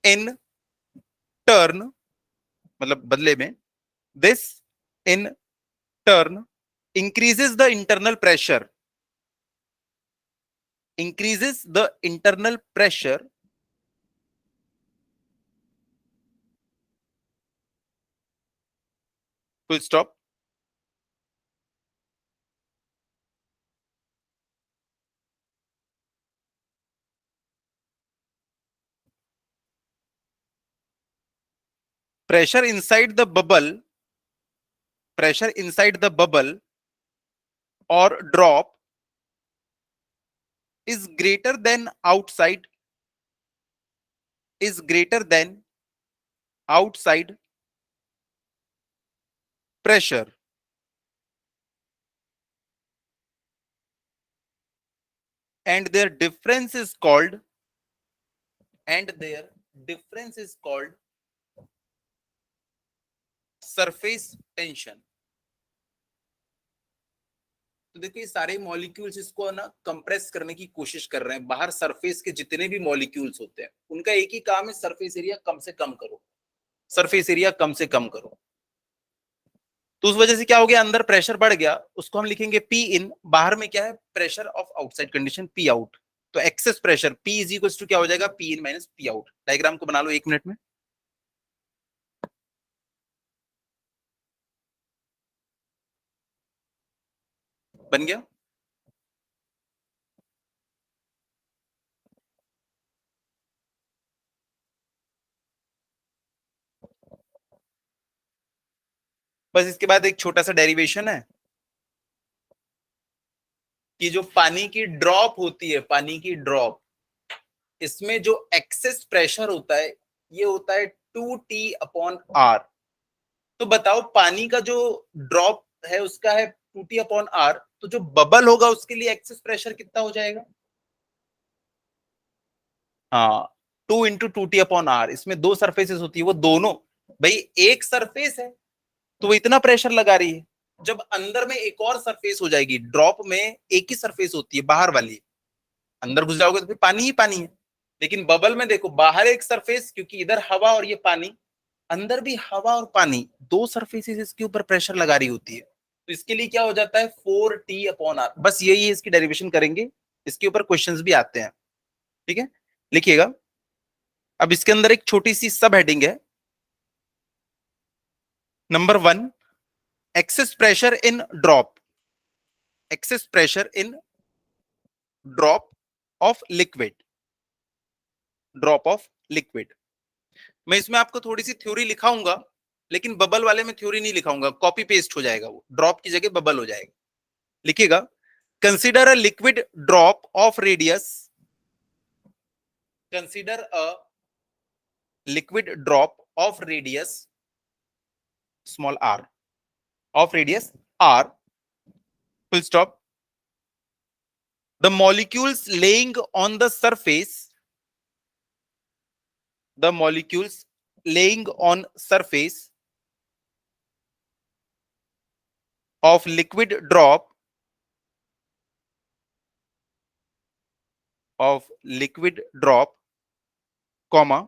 इन टर्न, मतलब बदले में, this in turn increases the internal pressure, increases the internal pressure full stop, pressure inside the bubble, pressure inside the bubble or drop is greater than outside, is greater than outside pressure, and their difference is called, and their difference is called surface tension. तो देखिए सारे molecules इसको ना compress करने की कोशिश कर रहे हैं, बाहर सरफेस के जितने भी मॉलिक्यूल्स होते हैं उनका एक ही काम है, सरफेस एरिया कम से कम करो, सरफेस एरिया कम से कम करो। तो उस वजह से क्या हो गया, अंदर प्रेशर बढ़ गया, उसको हम लिखेंगे पी इन, बाहर में क्या है, pressure of outside condition P out. तो excess pressure P is equal to क्या हो जाएगा, P in minus P out. Diagram को बना लो 1 मिनट में। बन गया? बस इसके बाद एक छोटा सा डेरिवेशन है कि जो पानी की ड्रॉप होती है, पानी की ड्रॉप, इसमें जो एक्सेस प्रेशर होता है ये होता है 2T अपॉन R। तो बताओ पानी का जो ड्रॉप है उसका है 2T अपॉन R, तो जो बबल होगा उसके लिए एक्सेस प्रेशर कितना हो जाएगा? हाँ, 2 × 2T अपॉन R। इसमें दो सरफेसेस होती है, वो दोनों, भाई एक सरफेस है तो वो इतना प्रेशर लगा रही है, जब अंदर में एक और सरफेस हो जाएगी, ड्रॉप में एक ही सरफेस होती है बाहर वाली, अंदर घुस जाओगे तो फिर पानी ही पानी है। लेकिन बबल में देखो बाहर एक सरफेस, क्योंकि इधर हवा और ये पानी, अंदर भी हवा और पानी, दो सरफेसेस इसके ऊपर प्रेशर लगा रही होती है। तो इसके लिए क्या हो जाता है 4T अपॉन R। बस यही है, इसकी डेरिवेशन करेंगे, इसके ऊपर क्वेश्चंस भी आते हैं, ठीक है, लिखिएगा। अब इसके अंदर एक छोटी सी सब हेडिंग है, number 1, excess pressure in drop, excess pressure in drop of liquid, drop of liquid. मैं इसमें आपको थोड़ी सी थ्योरी लिखाऊंगा, लेकिन बबल वाले में थ्योरी नहीं लिखाऊंगा, कॉपी पेस्ट हो जाएगा, वो ड्रॉप की जगह बबल हो जाएगा। लिखिएगा, consider a liquid drop of radius, consider a liquid drop of radius small r, of radius r, full stop. The molecules laying on the surface, the molecules laying on surface of liquid drop, of liquid drop, comma,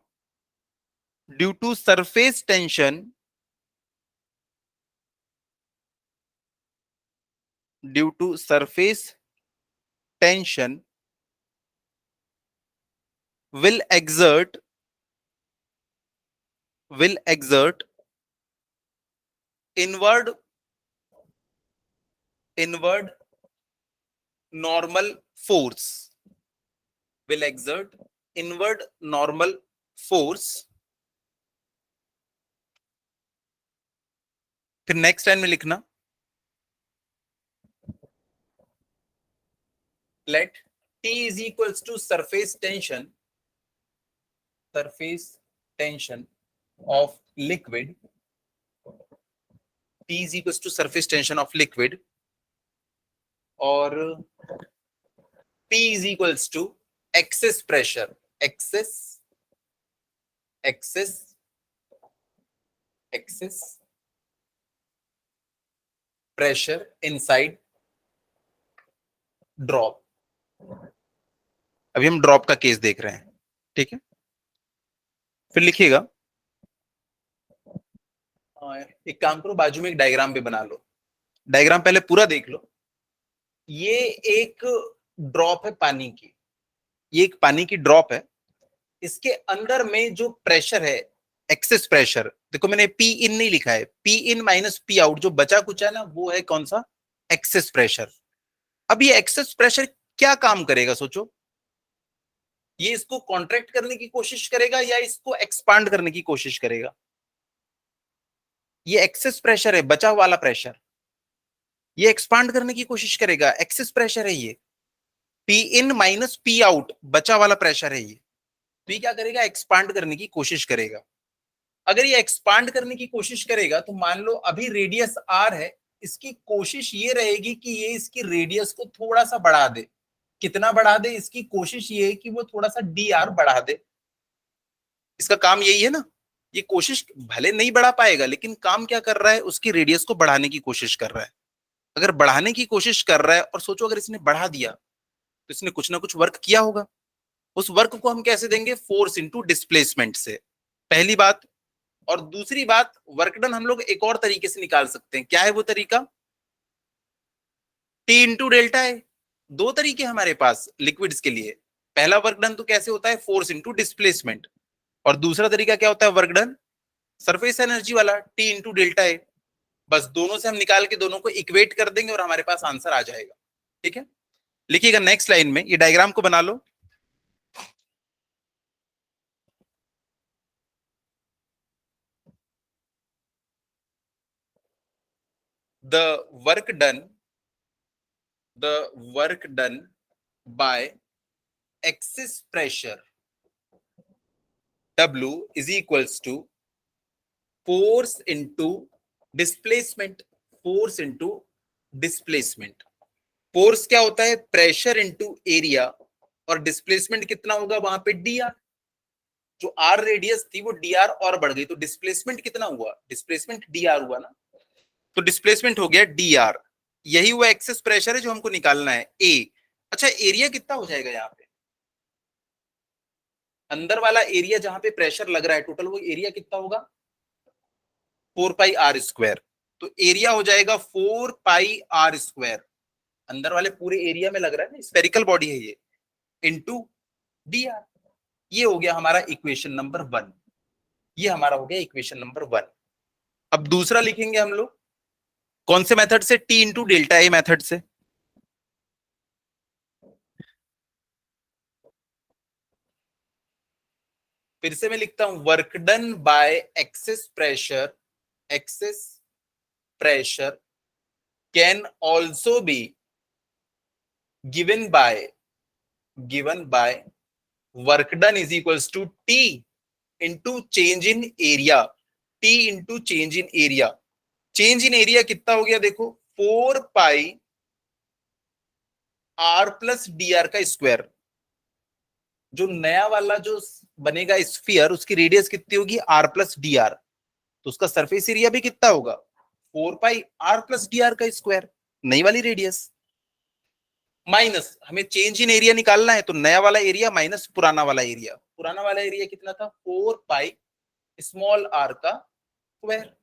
due to surface tension, due to surface tension, will exert inward normal force, will exert inward normal force। फिर next line में लिखना, let T is equals to surface tension of liquid, T is equals to surface tension of liquid, और P is equals to excess pressure, excess pressure inside drop. अभी हम drop का case देख रहे हैं, ठीक है। फिर लिखिएगा, एक काम करो, बाजू में एक डायग्राम भी बना लो, डायग्राम पहले पूरा देख लो। ये एक ड्रॉप है पानी की, ये एक पानी की ड्रॉप है, इसके अंदर में जो प्रेशर है एक्सेस प्रेशर, देखो मैंने पी इन नहीं लिखा है, P in minus P out, जो बचा कुछ है ना वो है कौन सा, एक्सेस प्रेशर। अब ये एक्सेस प्रेशर क्या काम करेगा सोचो, ये इसको कॉन्ट्रैक्ट करने की कोशिश करेगा या इसको एक्सपांड करने की कोशिश करेगा? ये एक्सेस प्रेशर है, बचा हुआ वाला प्रेशर, ये एक्सपांड करने की कोशिश करेगा, एक्सेस प्रेशर है ये। P in minus P out, बचा वाला प्रेशर है ये। तो ये क्या करेगा, एक्सपांड करने की कोशिश करेगा। अगर ये एक्सपांड करने की कोशिश करेगा तो मान लो अभी रेडियस आर है, इसकी कोशिश ये रहेगी कि ये इसकी रेडियस को थोड़ा सा बढ़ा दे। कितना बढ़ा दे, इसकी कोशिश ये है कि वो थोड़ा सा डी आर बढ़ा दे। इसका काम यही है ना, ये कोशिश भले नहीं बढ़ा पाएगा लेकिन काम क्या कर रहा है, उसकी रेडियस को बढ़ाने की कोशिश कर रहा है। अगर बढ़ाने की कोशिश कर रहा है, और सोचो अगर इसने बढ़ा दिया तो इसने कुछ ना कुछ वर्क किया होगा। उस वर्क को हम कैसे देंगे, फोर्स इंटू डिस्प्लेसमेंट से, पहली बात। और दूसरी बात, वर्क डन हम लोग एक और तरीके से निकाल सकते हैं। क्या है वो तरीका, टी इंटू डेल्टा है। दो तरीके हमारे पास लिक्विड्स के लिए। पहला वर्क डन तो कैसे होता है, फोर्स इंटू डिस्प्लेसमेंट। और दूसरा तरीका क्या होता है वर्क डन, सरफेस एनर्जी वाला, टी इंटू डेल्टा है। बस दोनों से हम निकाल के दोनों को इक्वेट कर देंगे और हमारे पास आंसर आ जाएगा। ठीक है, लिखिएगा नेक्स्ट लाइन में, ये डायग्राम को बना लो। the work done the work done by excess pressure W is equals to force into displacement, force into displacement। Force क्या होता है, प्रेशर इंटू एरिया, और डिस्प्लेसमेंट कितना होगा वहां पे, डी आर। जो आर रेडियस थी वो डी आर और बढ़ गई, तो डिस्प्लेसमेंट कितना हुआ, डिस्प्लेसमेंट डी आर हुआ ना। तो डिस्प्लेसमेंट हो गया डी आर। यही हुआ एक्सेस प्रेशर है जो हमको निकालना है, ए। अच्छा, एरिया कितना हो जाएगा यहाँ पे, अंदर वाला एरिया जहां पे प्रेशर लग रहा है टोटल, वो एरिया कितना होगा, 4 पाई r स्क्वायर। तो एरिया हो जाएगा 4 पाई r स्क्वायर, अंदर वाले पूरे एरिया में लग रहा है ना, स्पेरिकल बॉडी है ये, इंटू डी आर। ये हो गया हमारा इक्वेशन नंबर 1। ये हमारा हो गया इक्वेशन नंबर 1। अब दूसरा लिखेंगे हम लोग, कौन से मेथड से, T into delta A method से। फिर से मैं लिखता हूं, work done by excess pressure, excess pressure can also be given by work done is equals to T into change in area, T into change in area। Change in area कितना हो गया देखो, 4 पाई r+dr का square. जो नया वाला जो बनेगा स्फीयर, उसकी रेडियस कितनी होगी, r+dr। तो उसका सरफेस एरिया भी कितना होगा, 4 पाई r+dr का स्क्वायर, नई वाली रेडियस। माइनस, हमें चेंज इन एरिया निकालना है, तो नया वाला एरिया माइनस पुराना वाला एरिया। पुराना वाला एरिया कितना था, 4 पाई r का स्क्वायर।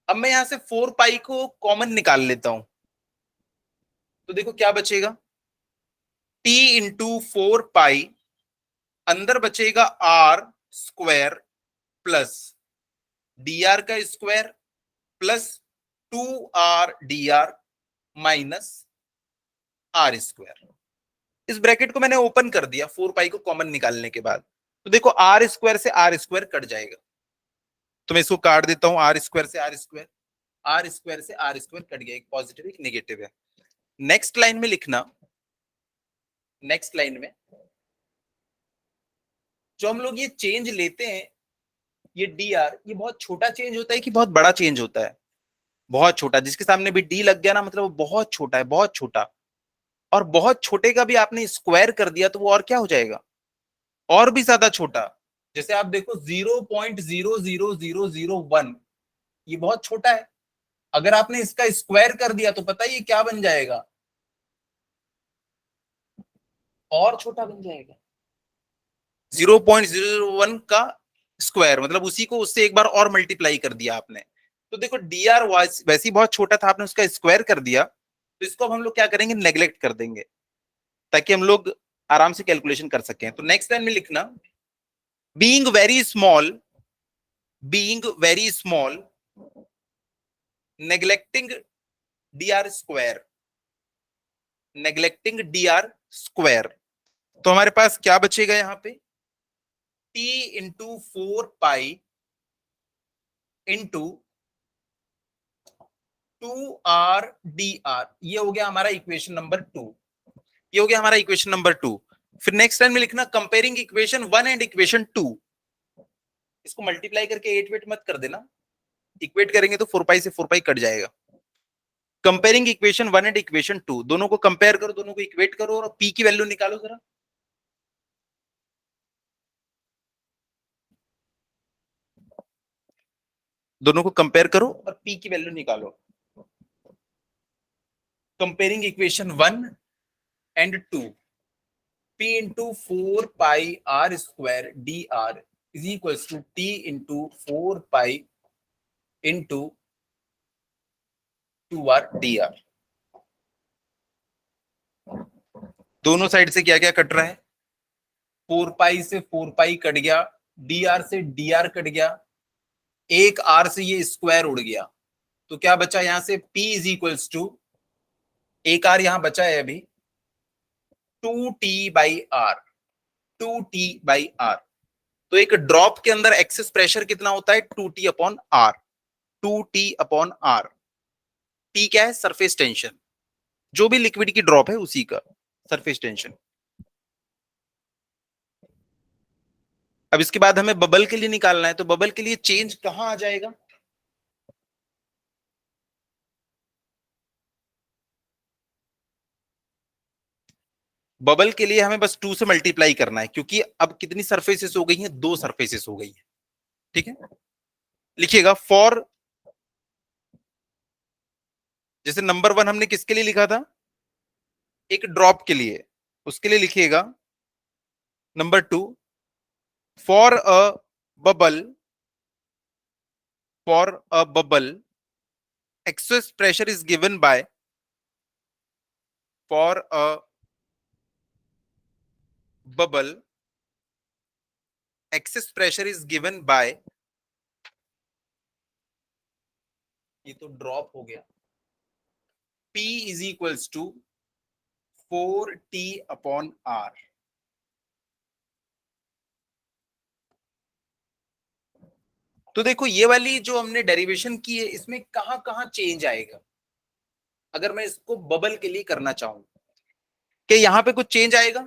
अब मैं यहां से 4 पाई को कॉमन निकाल लेता हूं, तो देखो क्या बचेगा, t इंटू 4 पाई, अंदर बचेगा r² प्लस dr का square plus 2r dr minus r²। इस ब्रैकेट को मैंने ओपन कर दिया 4 पाई को कॉमन निकालने के बाद, तो देखो r² से r² कट जाएगा। तो मैं इसको काट देता हूं, r² से r² से r² कट गया, एक पॉजिटिव एक नेगेटिव है। नेक्स्ट लाइन में लिखना, नेक्स्ट लाइन में जो हम लोग ये चेंज लेते हैं, ये डी आर, ये बहुत छोटा चेंज होता है कि बहुत बड़ा चेंज होता है, बहुत छोटा। जिसके सामने भी डी लग गया ना, मतलब वो बहुत छोटा है, बहुत छोटा। और बहुत छोटे का भी आपने स्क्वायर कर दिया तो वो और क्या हो जाएगा, और भी ज्यादा छोटा। जैसे आप देखो 0.00001, ये बहुत छोटा है। अगर आपने इसका स्क्वायर कर दिया तो पता है ये क्या बन जाएगा, और छोटा बन जाएगा। 0.001 का स्क्वायर मतलब उसी को उससे एक बार और मल्टीप्लाई कर दिया आपने। तो देखो डी आर वैसे ही बहुत छोटा था, आपने उसका स्क्वायर कर दिया, तो इसको अब हम लोग क्या करेंगे, नेग्लेक्ट कर देंगे, ताकि हम लोग आराम से कैलकुलेशन कर सकें। तो नेक्स्ट लाइन में लिखना, being very small, being very small, neglecting D R square, neglecting D R square. तो हमारे पास क्या बचेगा यहाँ पे, t into 4 pi into 2r dr, ये हो गया हमारा इक्वेशन नंबर 2। ये हो गया हमारा इक्वेशन नंबर 2। फिर नेक्स्ट लाइन में लिखना कंपेयरिंग इक्वेशन 1 एंड इक्वेशन 2। इसको मल्टीप्लाई करके 8 वेट मत कर देना, इक्वेट करेंगे तो 4 पाई से 4 पाई कट जाएगा। कंपेयरिंग इक्वेशन 1 एंड इक्वेशन 2, दोनों को कंपेयर करो, दोनों को इक्वेट करो और पी की वैल्यू निकालो जरा। दोनों को कंपेयर करो और पी की वैल्यू निकालो। Comparing equation 1 and 2, p into 4 pi R square D R is equals to t into 4 pi into 2r dr। दोनों साइड से क्या क्या कट रहा है? 4 पाई से 4 पाई कट गया, dr से dr कट गया, एक r से ये स्क्वायर उड़ गया, तो क्या बचा यहां से p इज इक्वल्स टू, एक r यहां बचा है अभी, 2t by are, 2t by are. तो एक ड्रॉप के अंदर एक्सेस प्रेशर कितना होता है? 2t upon R, 2t upon R. T क्या है? सरफेस टेंशन, जो भी लिक्विड की ड्रॉप है उसी का सरफेस टेंशन। अब इसके बाद हमें बबल के लिए निकालना है, तो बबल के लिए चेंज कहां आ जाएगा? बबल के लिए हमें बस 2 से मल्टीप्लाई करना है, क्योंकि अब कितनी सरफेसेस हो गई हैं? 2 सरफेसेस हो गई हैं। ठीक है, लिखिएगा फॉर, जैसे नंबर 1 हमने किसके लिए लिखा था? एक ड्रॉप के लिए, उसके लिए लिखिएगा number 2, for a bubble, for a bubble excess pressure is given by, for a bubble excess pressure is given by, ये तो ड्रॉप हो गया, P is equals to 4t upon r। तो देखो ये वाली जो हमने डेरिवेशन की है, इसमें कहां कहां चेंज आएगा अगर मैं इसको बबल के लिए करना चाहूं? कि यहां पे कुछ चेंज आएगा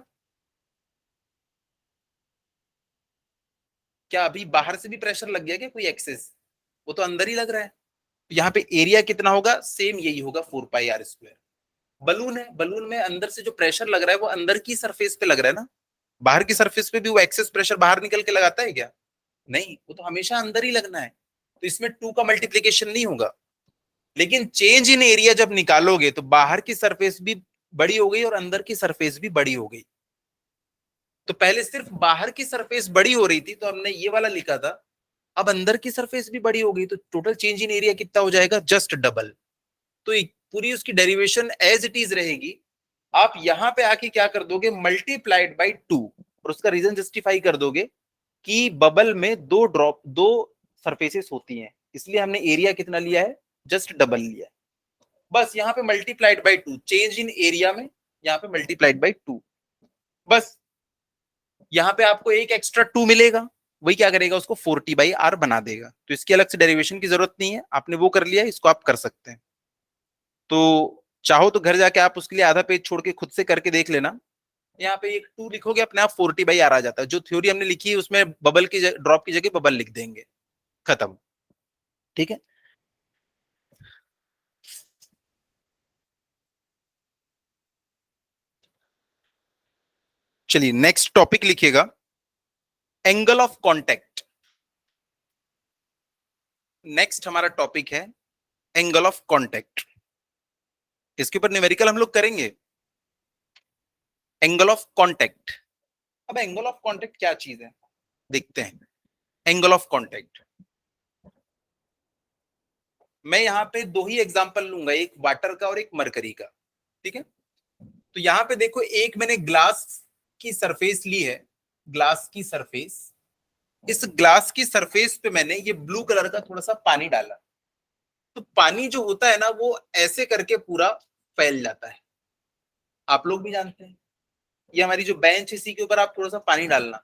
क्या? अभी बाहर से भी प्रेशर लग गया क्या कोई एक्सेस? वो तो अंदर ही लग रहा है। यहाँ पे एरिया कितना होगा? सेम यही होगा, 4 पाई आर स्क्वायर। बलून है, बलून में अंदर से जो प्रेशर लग रहा है वो अंदर की सरफेस पे लग रहा है ना, बाहर की सरफेस पे भी वो एक्सेस प्रेशर बाहर निकल के लगाता है क्या? नहीं, वो तो हमेशा अंदर ही लगना है, तो इसमें 2 का मल्टीप्लीकेशन नहीं होगा। लेकिन चेंज इन एरिया जब निकालोगे तो बाहर की सरफेस भी बड़ी हो गई और अंदर की सरफेस भी बड़ी हो गई। तो पहले सिर्फ बाहर की सरफेस बड़ी हो रही थी तो हमने ये वाला लिखा था, अब अंदर की सरफेस भी बड़ी हो गई, तो टोटल चेंज इन एरिया कितना हो जाएगा? Just double. तो पूरी उसकी डेरिवेशन एज इट इज रहेगी। आप यहां पे आके क्या कर दोगे? मल्टीप्लाइड बाई 2, और उसका रीजन जस्टिफाई कर दोगे कि बबल में दो सरफेसेस होती हैं, इसलिए हमने एरिया कितना लिया है? जस्ट डबल लिया है। बस यहाँ पे multiplied by 2, change in area में यहाँ पे मल्टीप्लाइड बाई 2। बस यहाँ पे आपको एक एक्स्ट्रा 2 मिलेगा, वही क्या करेगा? उसको 4t बाई आर बना देगा। तो इसकी अलग से डेरिवेशन की जरूरत नहीं है, आपने वो कर लिया, इसको आप कर सकते हैं। तो चाहो तो घर जाके आप उसके लिए आधा पेज छोड़ के खुद से करके देख लेना। यहाँ पे एक 2 लिखोगे, अपने आप 4t बाई आर आ जाता है। जो थ्योरी हमने लिखी है उसमें बबल की ड्रॉप की जगह बबल लिख देंगे, खत्म। ठीक है, चलिए नेक्स्ट टॉपिक लिखिएगा, एंगल ऑफ कांटेक्ट। नेक्स्ट हमारा टॉपिक है एंगल ऑफ कांटेक्ट। इसके ऊपर न्यूमेरिकल हम लोग करेंगे, एंगल ऑफ कांटेक्ट। अब एंगल ऑफ कांटेक्ट क्या चीज है देखते हैं। एंगल ऑफ कांटेक्ट, मैं यहाँ पे दो ही एग्जांपल लूंगा, एक वाटर का और एक मरकरी का। ठीक है, तो यहाँ पे देखो, एक मैंने ग्लास की सरफेस ली है, ग्लास की सरफेस, इस ग्लास की सरफेस पे मैंने ये ब्लू कलर का थोड़ा सा पानी डाला, तो पानी जो होता है ना वो ऐसे करके पूरा फैल जाता है। आप लोग भी जानते हैं, ये हमारी जो बेंच है इसी के ऊपर आप थोड़ा सा पानी डालना,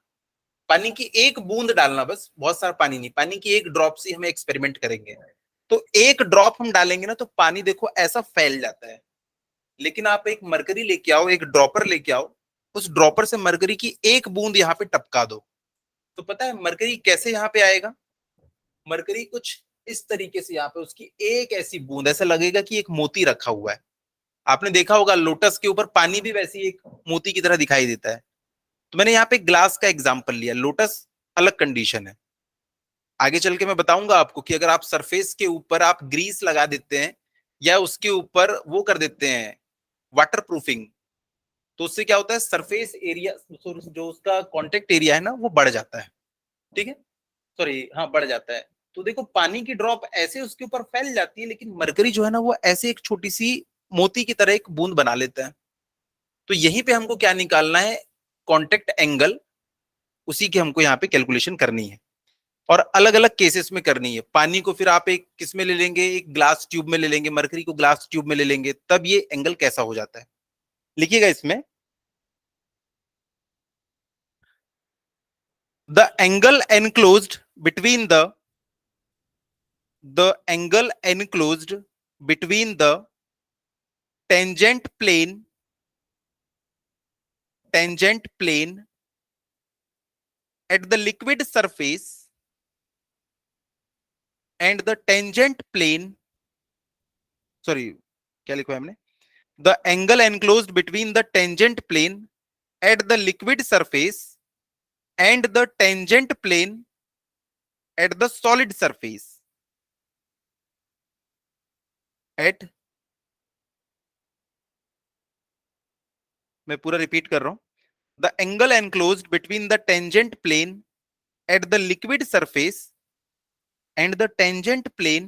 पानी की एक बूंद डालना, बस बहुत सारा पानी नहीं, पानी की एक ड्रॉप से हमें एक्सपेरिमेंट करेंगे। तो एक ड्रॉप हम डालेंगे ना तो पानी देखो ऐसा फैल जाता है। लेकिन आप एक मरकरी लेके आओ, एक ड्रॉपर लेके आओ, उस ड्रॉपर से मरकरी की एक बूंद यहाँ पे टपका दो, तो पता है मरकरी कैसे यहाँ पे आएगा? मरकरी कुछ इस तरीके से, यहाँ पे उसकी एक ऐसी बूंद, ऐसा लगेगा कि एक मोती रखा हुआ है। आपने देखा होगा लोटस के ऊपर पानी भी वैसे ही एक मोती की तरह दिखाई देता है। तो मैंने यहाँ पे ग्लास का एग्जाम्पल लिया, लोटस अलग कंडीशन है। आगे चल के मैं बताऊंगा आपको कि अगर आप सरफेस के ऊपर आप ग्रीस लगा देते हैं या उसके ऊपर वो कर देते हैं वाटर प्रूफिंग, तो उससे क्या होता है, सरफेस एरिया, जो उसका कॉन्टेक्ट एरिया है ना, वो बढ़ जाता है। ठीक है, सॉरी, हाँ बढ़ जाता है। तो देखो पानी की ड्रॉप ऐसे उसके ऊपर फैल जाती है, लेकिन मरकरी जो है ना वो ऐसे एक छोटी सी मोती की तरह एक बूंद बना लेता है। तो यहीं पे हमको क्या निकालना है, कॉन्टेक्ट एंगल, उसी की हमको यहाँ पे कैलकुलेशन करनी है। और अलग अलग केसेस में करनी है। पानी को फिर आप एक किस में ले लेंगे, एक ग्लास ट्यूब में ले लेंगे, मरकरी को ग्लास ट्यूब में ले लेंगे, तब ये एंगल कैसा हो जाता है। लिखिएगा इसमें, the angle enclosed between the angle enclosed between the tangent plane at the liquid surface and the tangent plane, sorry, क्या लिखा है हमने, the angle enclosed between the tangent plane at the liquid surface and the tangent plane at the solid surface at, मैं पूरा repeat कर रहा हूं, the angle enclosed between the tangent plane at the liquid surface and the tangent plane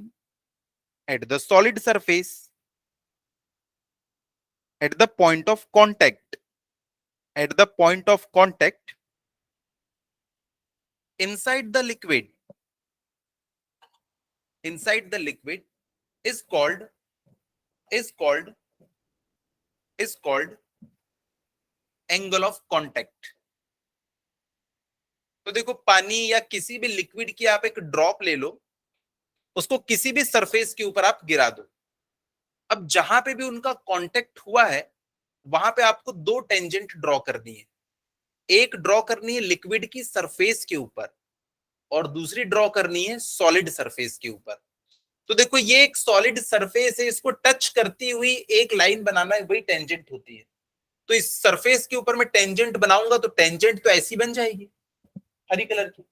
at the solid surface at the point of contact, at the point of contact inside the liquid, inside the liquid is called, is called, is called angle of contact। तो देखो पानी या किसी भी liquid की आप एक drop ले लो, उसको किसी भी सरफेस के ऊपर आप गिरा दो, अब जहां पे भी उनका कांटेक्ट हुआ है वहां पे आपको दो टेंजेंट ड्रॉ करनी है। एक ड्रॉ करनी है लिक्विड की सरफेस के ऊपर और दूसरी ड्रॉ करनी है सॉलिड सरफेस के ऊपर। तो देखो ये एक सॉलिड सरफेस है, इसको टच करती हुई एक लाइन बनाना है, वही टेंजेंट होती है। तो इस सरफेस के ऊपर मैं टेंजेंट बनाऊंगा तो टेंजेंट तो ऐसी बन जाएगी हरी कलर की।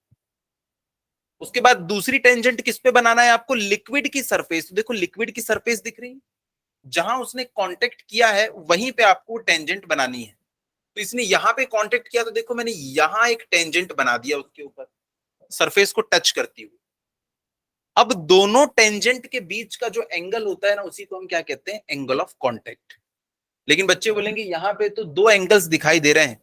उसके बाद दूसरी टेंजेंट किस पे बनाना है आपको, लिक्विड की सरफेस। तो देखो लिक्विड की सरफेस दिख रही है, जहां उसने कांटेक्ट किया है वहीं पे आपको टेंजेंट बनानी है। तो इसने यहां पे कांटेक्ट किया तो देखो मैंने यहां एक टेंजेंट बना दिया उसके ऊपर सरफेस को टच करती हुई। अब दोनों टेंजेंट के बीच का जो एंगल होता है ना, उसी को हम क्या कहते हैं, एंगल ऑफ कांटेक्ट। लेकिन बच्चे बोलेंगे यहाँ पे तो दो एंगल्स दिखाई दे रहे हैं,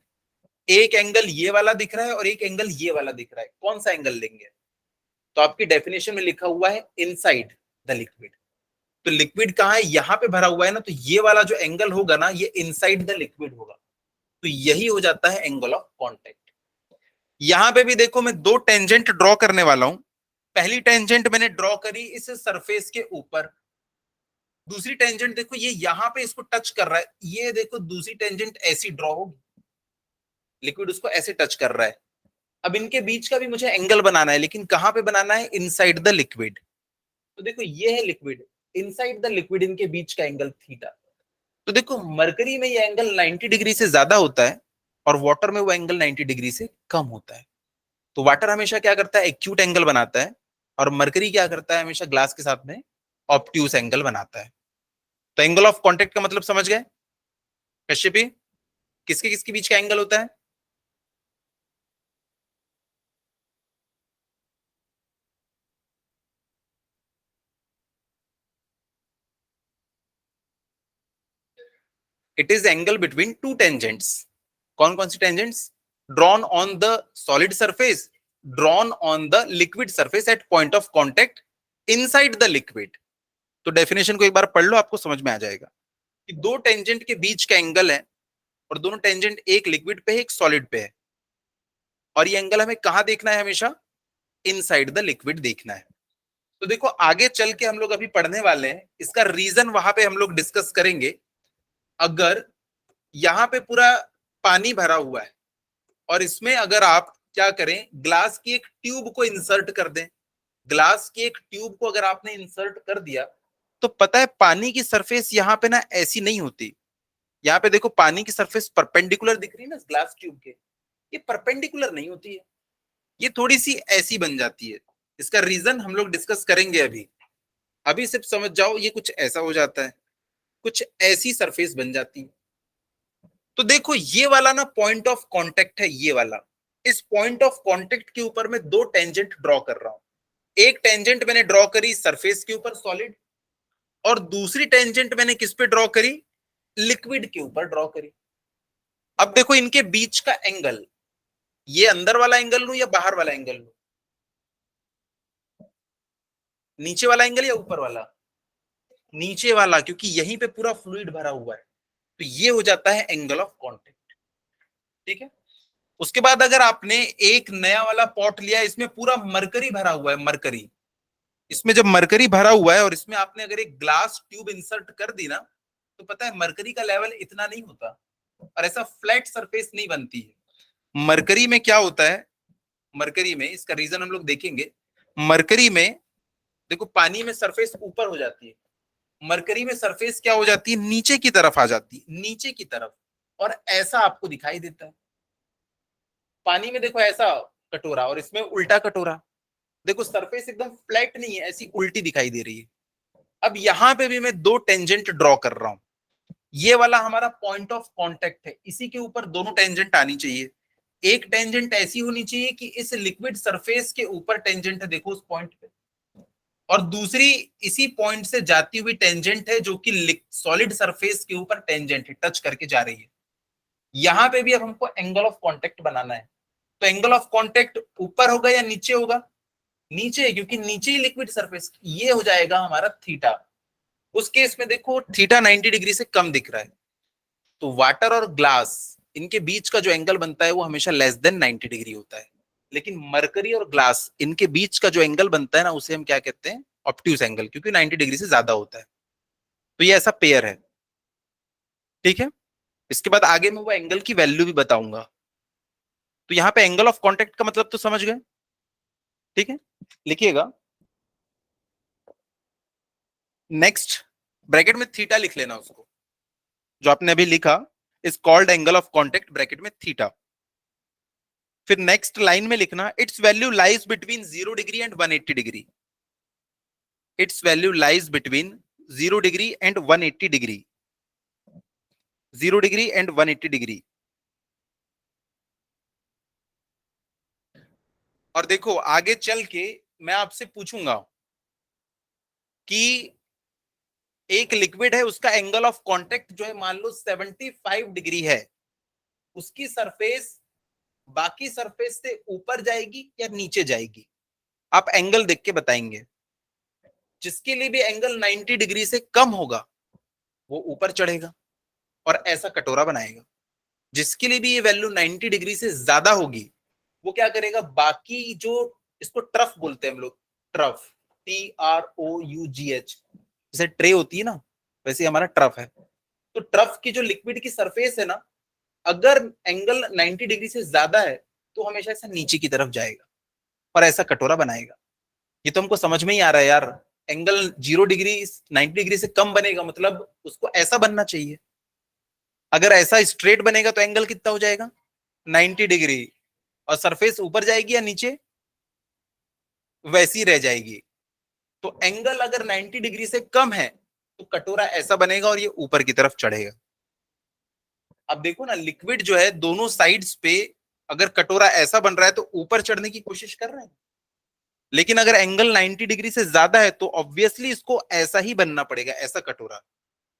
एक एंगल ये वाला दिख रहा है और एक एंगल ये वाला दिख रहा है, कौन सा एंगल लेंगे? तो आपकी डेफिनेशन में लिखा हुआ है इनसाइड द लिक्विड। तो लिक्विड कहाँ है, यहाँ पे भरा हुआ है ना, तो ये वाला जो एंगल होगा ना, ये इनसाइड द लिक्विड होगा। तो यही हो जाता है एंगल ऑफ कांटेक्ट। यहां पे भी देखो मैं दो टेंजेंट ड्रॉ करने वाला हूं। पहली टेंजेंट मैंने ड्रॉ करी इस सरफेस के ऊपर, दूसरी टेंजेंट देखो ये यहां पे इसको टच कर रहा है, ये देखो दूसरी टेंजेंट ऐसी ड्रॉ होगी, लिक्विड उसको ऐसे टच कर रहा है। अब इनके बीच का भी मुझे एंगल बनाना है, लेकिन कहां पे बनाना है, इनसाइड द लिक्विड। तो देखो ये है लिक्विड, इनसाइड द लिक्विड इनके बीच का एंगल थीटा। तो देखो मरकरी में ये एंगल 90 डिग्री से ज्यादा होता है और वाटर में वो एंगल 90 डिग्री से कम होता है। तो वाटर हमेशा क्या करता है, एक्यूट एंगल बनाता है, और मरकरी क्या करता है, हमेशा ग्लास के साथ में ऑब्ट्यूस एंगल बनाता है। तो एंगल ऑफ कांटेक्ट का मतलब समझ गए कश्यपी, किसके किसके बीच का एंगल होता है? It is angle between two tangents. कौन कौन सी tangents? Drawn on the solid surface, drawn on the liquid surface at point of contact inside the liquid. तो डेफिनेशन को एक बार पढ़ लो, आपको समझ में आ जाएगा कि दो टेंजेंट के बीच का एंगल है, और दोनों टेंजेंट एक लिक्विड पे है एक सॉलिड पे है। और ये एंगल हमें कहाँ देखना है, हमेशा इनसाइड द लिक्विड देखना है। तो देखो आगे चल के हम लोग अभी पढ़ने वाले हैं, इसका रीजन वहां पे हम लोग डिस्कस करेंगे। अगर यहाँ पे पूरा पानी भरा हुआ है और इसमें अगर आप क्या करें, ग्लास की एक ट्यूब को इंसर्ट कर दें, ग्लास की एक ट्यूब को अगर आपने इंसर्ट कर दिया, तो पता है पानी की सरफेस यहाँ पे ना ऐसी नहीं होती। यहाँ पे देखो पानी की सरफेस परपेंडिकुलर दिख रही है ना ग्लास ट्यूब के, ये परपेंडिकुलर नहीं होती है, ये थोड़ी सी ऐसी बन जाती है। इसका रीजन हम लोग डिस्कस करेंगे अभी। अभी सिर्फ समझ जाओ ये कुछ ऐसा हो जाता है, कुछ ऐसी सरफेस बन जाती है। तो देखो ये वाला ना पॉइंट ऑफ कांटेक्ट है, ये वाला। इस पॉइंट ऑफ कांटेक्ट के ऊपर मैं दो टेंजेंट ड्रॉ कर रहा हूं। एक टेंजेंट मैंने ड्रॉ करी सरफेस के ऊपर सॉलिड, और दूसरी टेंजेंट मैंने किस पे ड्रॉ करी, लिक्विड के ऊपर ड्रॉ करी। अब देखो इनके बीच का एंगल, ये अंदर वाला एंगल लूं या बाहर वाला एंगल लूं, नीचे वाला एंगल या ऊपर वाला, नीचे वाला, क्योंकि यहीं पे पूरा फ्लूइड भरा हुआ है, तो ये हो जाता है एंगल ऑफ कांटेक्ट। ठीक है। उसके बाद अगर आपने एक नया वाला पॉट लिया, इसमें पूरा मरकरी भरा हुआ है, मरकरी, इसमें जब मरकरी भरा हुआ है और इसमें आपने अगर एक ग्लास ट्यूब इंसर्ट कर दी ना, तो पता है मरकरी का लेवल इतना नहीं होता और ऐसा फ्लैट सरफेस नहीं बनती है। मरकरी में क्या होता है, मरकरी में इसका रीजन हम लोग देखेंगे। मरकरी में देखो पानी में सरफेस ऊपर हो जाती है, मरकरी में सरफेस क्या हो जाती है, नीचे की तरफ आ जाती है, नीचे की तरफ, और ऐसा आपको दिखाई देता है। पानी में देखो ऐसा कटोरा और इसमें उल्टा कटोरा, देखो सरफेस एकदम फ्लैट नहीं है, ऐसी उल्टी दिखाई दे रही है। अब यहां पे भी मैं दो टेंजेंट ड्रॉ कर रहा हूं, ये वाला हमारा पॉइंट ऑफ कांटेक्ट है, इसी के ऊपर दोनों टेंजेंट आनी चाहिए। एक टेंजेंट ऐसी होनी चाहिए कि इस लिक्विड सरफेस के ऊपर टेंजेंट है, देखो उस पॉइंट पे, और दूसरी इसी पॉइंट से जाती हुई टेंजेंट है जो कि सॉलिड सरफेस के ऊपर टेंजेंट है, टच करके जा रही है। यहां पे भी अब हमको एंगल ऑफ कांटेक्ट बनाना है, तो एंगल ऑफ कांटेक्ट ऊपर होगा या नीचे होगा, नीचे, क्योंकि नीचे ही लिक्विड सरफेस, ये हो जाएगा हमारा थीटा। उस केस में देखो थीटा 90 डिग्री से कम दिख रहा है, तो वाटर और ग्लास इनके बीच का जो एंगल बनता है वो हमेशा लेस देन 90 डिग्री होता है। लेकिन मरकरी और ग्लास इनके बीच का जो एंगल बनता है ना, उसे हम क्या कहते हैं, ऑब्ट्यूज एंगल, क्योंकि 90 डिग्री से ज्यादा होता है। तो ये ऐसा पेयर है। ठीक है। इसके बाद आगे मैं वो एंगल की वैल्यू भी बताऊंगा। तो यहाँ पे एंगल ऑफ कांटेक्ट का मतलब तो समझ गए। ठीक है, लिखिएगा। नेक्स्ट ब्रैकेट में थीटा लिख लेना, उसको जो आपने अभी लिखा is called angle of contact, bracket में थीटा। फिर नेक्स्ट लाइन में लिखना it's value lies between 0 degree and 180 degree, it's value lies between 0 degree and 180 degree, 0 degree and 180 degree. और देखो आगे चल के मैं आपसे पूछूंगा कि एक लिक्विड है, उसका एंगल ऑफ कांटेक्ट जो है मान लो 75 डिग्री है, उसकी सरफेस बाकी सरफेस से ऊपर जाएगी या नीचे जाएगी, आप एंगल देख के बताएंगे। जिसके लिए भी एंगल 90 डिग्री से कम होगा वो ऊपर चढ़ेगा और ऐसा कटोरा बनाएगा। जिसके लिए भी ये वैल्यू 90 डिग्री से ज्यादा होगी वो क्या करेगा, बाकी जो, इसको ट्रफ बोलते हैं हम लोग, ट्रफ, TROUGH, जैसे ट्रे होती है ना, वैसे हमारा ट्रफ है। तो ट्रफ की जो लिक्विड की सरफेस है ना, अगर एंगल 90 डिग्री से ज्यादा है तो हमेशा ऐसा नीचे की तरफ जाएगा और ऐसा कटोरा बनाएगा। ये तो हमको समझ में ही आ रहा है यार, एंगल 0 डिग्री 90 डिग्री से कम बनेगा, मतलब उसको ऐसा बनना चाहिए। अगर ऐसा स्ट्रेट बनेगा तो एंगल कितना हो जाएगा, 90 डिग्री, और सरफेस ऊपर जाएगी या नीचे, वैसी रह जाएगी। तो एंगल अगर 90 डिग्री से कम है तो कटोरा ऐसा बनेगा और ये ऊपर की तरफ चढ़ेगा। अब देखो ना लिक्विड जो है दोनों साइड्स पे, अगर कटोरा ऐसा बन रहा है तो ऊपर चढ़ने की कोशिश कर रहा है, लेकिन अगर एंगल 90 डिग्री से ज्यादा है तो ऑब्वियसली इसको ऐसा ही बनना पड़ेगा, ऐसा कटोरा।